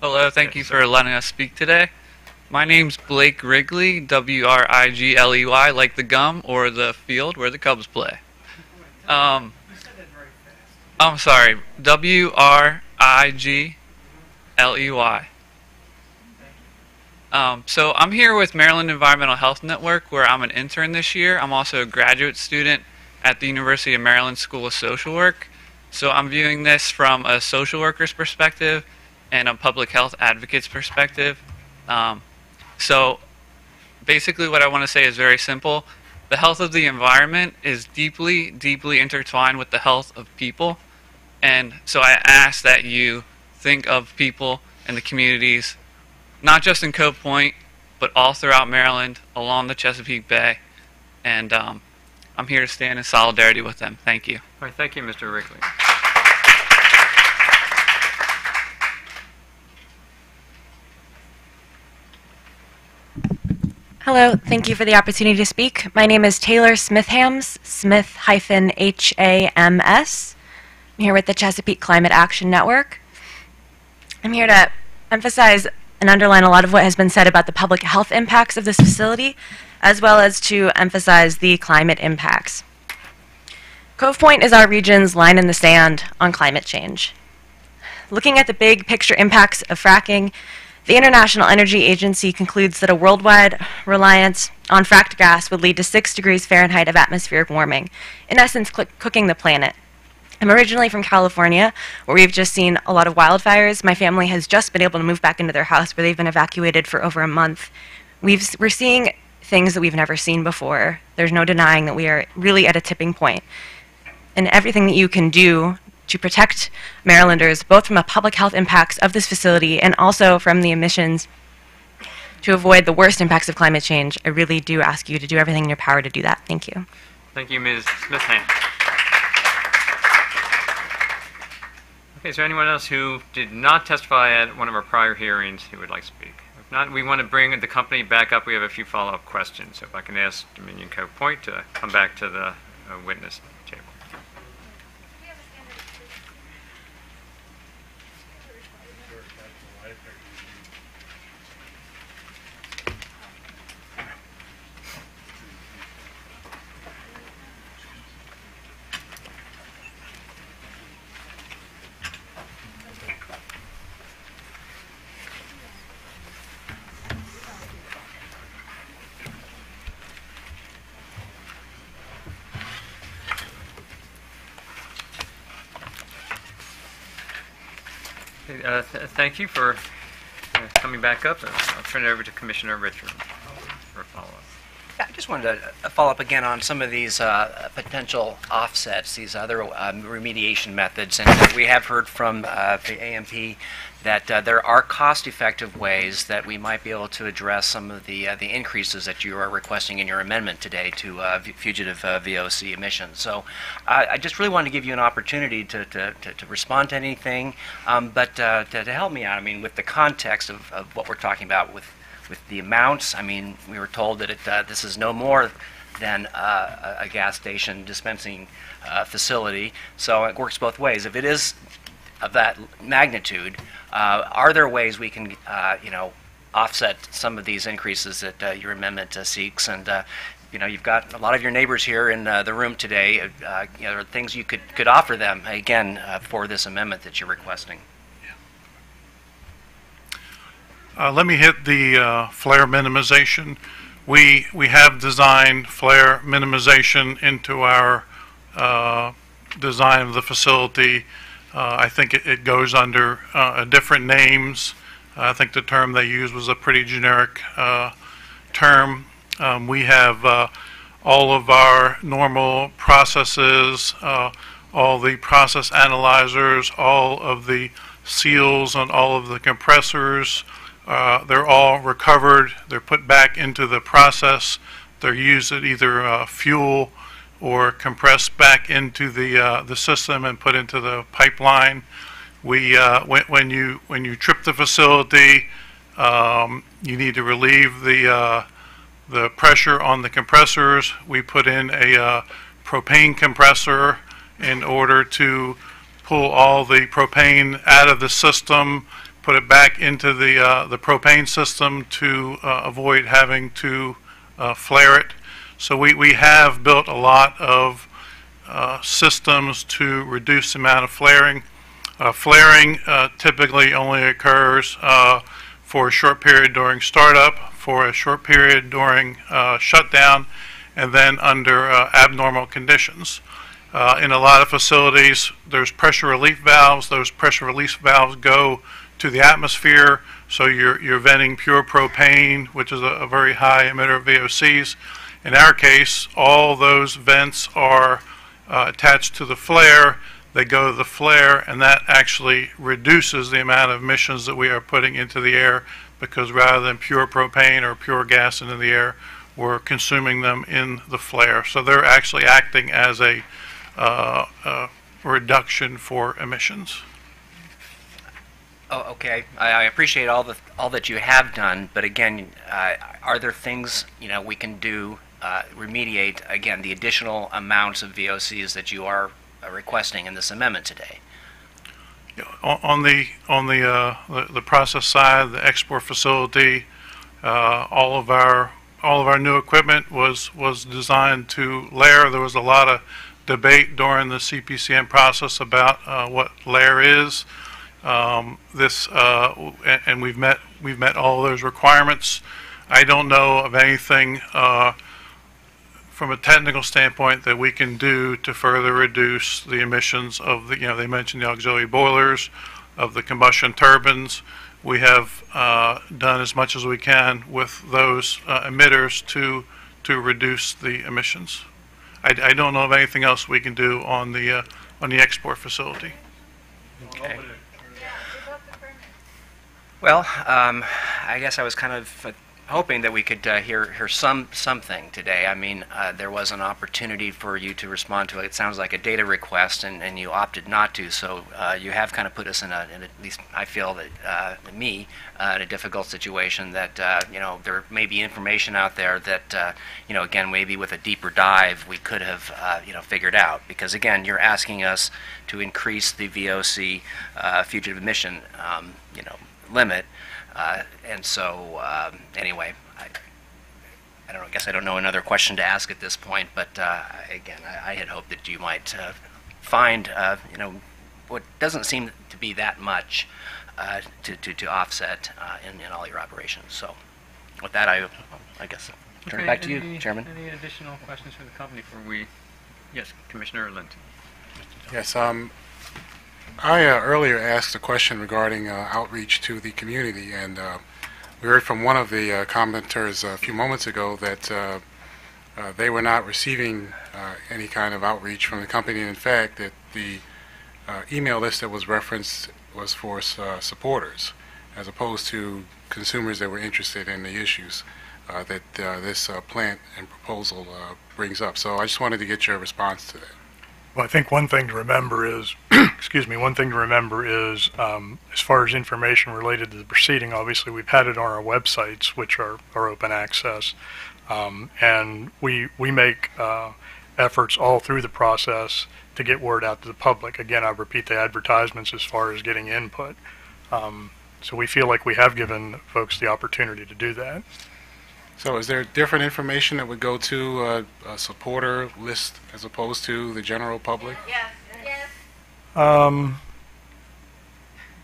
Hello, thank you for letting us speak today. My name's Blake Wrigley, W-R-I-G-L-E-Y, like the gum or the field where the Cubs play. I'm sorry, W-R-I-G-L-E-Y. So I'm here with Maryland Environmental Health Network, where I'm an intern this year. I'm also a graduate student at the University of Maryland School of Social Work. So I'm viewing this from a social worker's perspective and a public health advocate's perspective. So basically what I want to say is very simple. The health of the environment is deeply, deeply intertwined with the health of people. And so I ask that you think of people and the communities, not just in Cove Point, but all throughout Maryland, along the Chesapeake Bay. And I'm here to stand in solidarity with them. Thank you. All right, thank you, Mr. Wrigley. Hello, thank you for the opportunity to speak. My name is Taylor Smithhams, Smith-H-A-M-S. I'm here with the Chesapeake Climate Action Network. I'm here to emphasize and underline a lot of what has been said about the public health impacts of this facility, as well as to emphasize the climate impacts. Cove Point is our region's line in the sand on climate change. Looking at the big picture impacts of fracking, the International Energy Agency concludes that a worldwide reliance on fracked gas would lead to 6 degrees Fahrenheit of atmospheric warming, in essence cooking the planet. I'm originally from California, where we've just seen a lot of wildfires. My family has just been able to move back into their house, where they've been evacuated for over a month. We're seeing things that we've never seen before. There's no denying that we are really at a tipping point. And everything that you can do to protect Marylanders, both from the public health impacts of this facility and also from the emissions, to avoid the worst impacts of climate change, I really do ask you to do everything in your power to do that. Thank you. Thank you, Ms. Smithham. Okay, is there anyone else who did not testify at one of our prior hearings who would like to speak? If not, we want to bring the company back up. We have a few follow-up questions. So if I can ask Dominion Cove Point to come back to the witness table. Okay, thank you for coming back up. I'll turn it over to Commissioner Richard for a follow-up. Yeah, I just wanted to follow up again on some of these potential offsets, these other remediation methods. And we have heard from the AMP that there are cost-effective ways that we might be able to address some of the increases that you are requesting in your amendment today to fugitive VOC emissions. So I just really wanted to give you an opportunity to respond to anything, but to help me out, I mean, with the context of what we're talking about with the amounts. I mean, we were told that this is no more than a gas station dispensing facility, so it works both ways. If it is of that magnitude, are there ways we can, offset some of these increases that your amendment seeks? And you've got a lot of your neighbors here in the room today. There are things you could offer them again for this amendment that you're requesting. Let me hit the flare minimization. We have designed flare minimization into our design of the facility. I think it goes under different names. I think the term they used was a pretty generic term. We have all of our normal processes, all the process analyzers, all of the seals on all of the compressors. They're all recovered. They're put back into the process. They're used at either fuel or compressed back into the system and put into the pipeline. We when you trip the facility, you need to relieve the pressure on the compressors. We put in a propane compressor in order to pull all the propane out of the system, put it back into the propane system to avoid having to flare it. So we have built a lot of systems to reduce the amount of flaring. Flaring typically only occurs for a short period during startup, for a short period during shutdown, and then under abnormal conditions. In a lot of facilities, there's pressure relief valves. Those pressure relief valves go to the atmosphere, so you're venting pure propane, which is a very high emitter of VOCs. In our case, all those vents are attached to the flare. They go to the flare, and that actually reduces the amount of emissions that we are putting into the air, because rather than pure propane or pure gas into the air, we're consuming them in the flare. So they're actually acting as a reduction for emissions. Oh, okay. I appreciate all that you have done, but again, are there things we can do remediate again the additional amounts of VOCs that you are requesting in this amendment today? On the process side, the export facility, all of our new equipment was designed to layer. There was a lot of debate during the CPCN process about what layer is. And we've met all those requirements. I don't know of anything from a technical standpoint that we can do to further reduce the emissions of the, they mentioned the auxiliary boilers, of the combustion turbines. We have done as much as we can with those emitters to reduce the emissions. I don't know of anything else we can do on the export facility. Okay. Well, I guess I was kind of hoping that we could hear something today. I mean, there was an opportunity for you to respond to it. It sounds like a data request, and you opted not to. So you have kind of put us in at least I feel that in a difficult situation. That there may be information out there that again, maybe with a deeper dive we could have figured out. Because again, you're asking us to increase the VOC fugitive emission limit. And so, anyway, I don't know, I guess I don't know another question to ask at this point, but again, I had hoped that you might find, what doesn't seem to be that much to offset in all your operations. So, with that, I guess I'll turn it back to you, Chairman. Any additional questions for the company before we? Yes, Commissioner Linton. Yes, I earlier asked a question regarding outreach to the community, and we heard from one of the commenters a few moments ago that they were not receiving any kind of outreach from the company. In fact, that the email list that was referenced was for supporters, as opposed to consumers that were interested in the issues that this plant and proposal brings up. So I just wanted to get your response to that. Well, I think one thing to remember is, excuse me, one thing to remember is, as far as information related to the proceeding, obviously we've had it on our websites, which are open access, and we make efforts all through the process to get word out to the public. Again, I repeat the advertisements as far as getting input. So we feel like we have given folks the opportunity to do that. So is there different information that would go to a supporter list as opposed to the general public? Yes. Yes.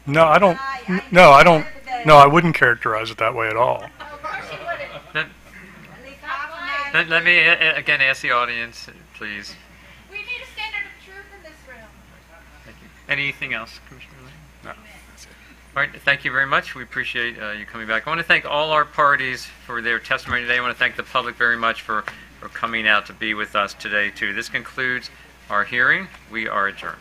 No, I don't. No, I don't. No, I wouldn't characterize it that way at all. Let me again ask the audience, please. We need a standard of truth in this room. Thank you. Anything else, Commissioner Lee? No, that's it. All right, thank you very much. We appreciate you coming back. I want to thank all our parties for their testimony today. I want to thank the public very much for coming out to be with us today, too. This concludes our hearing. We are adjourned.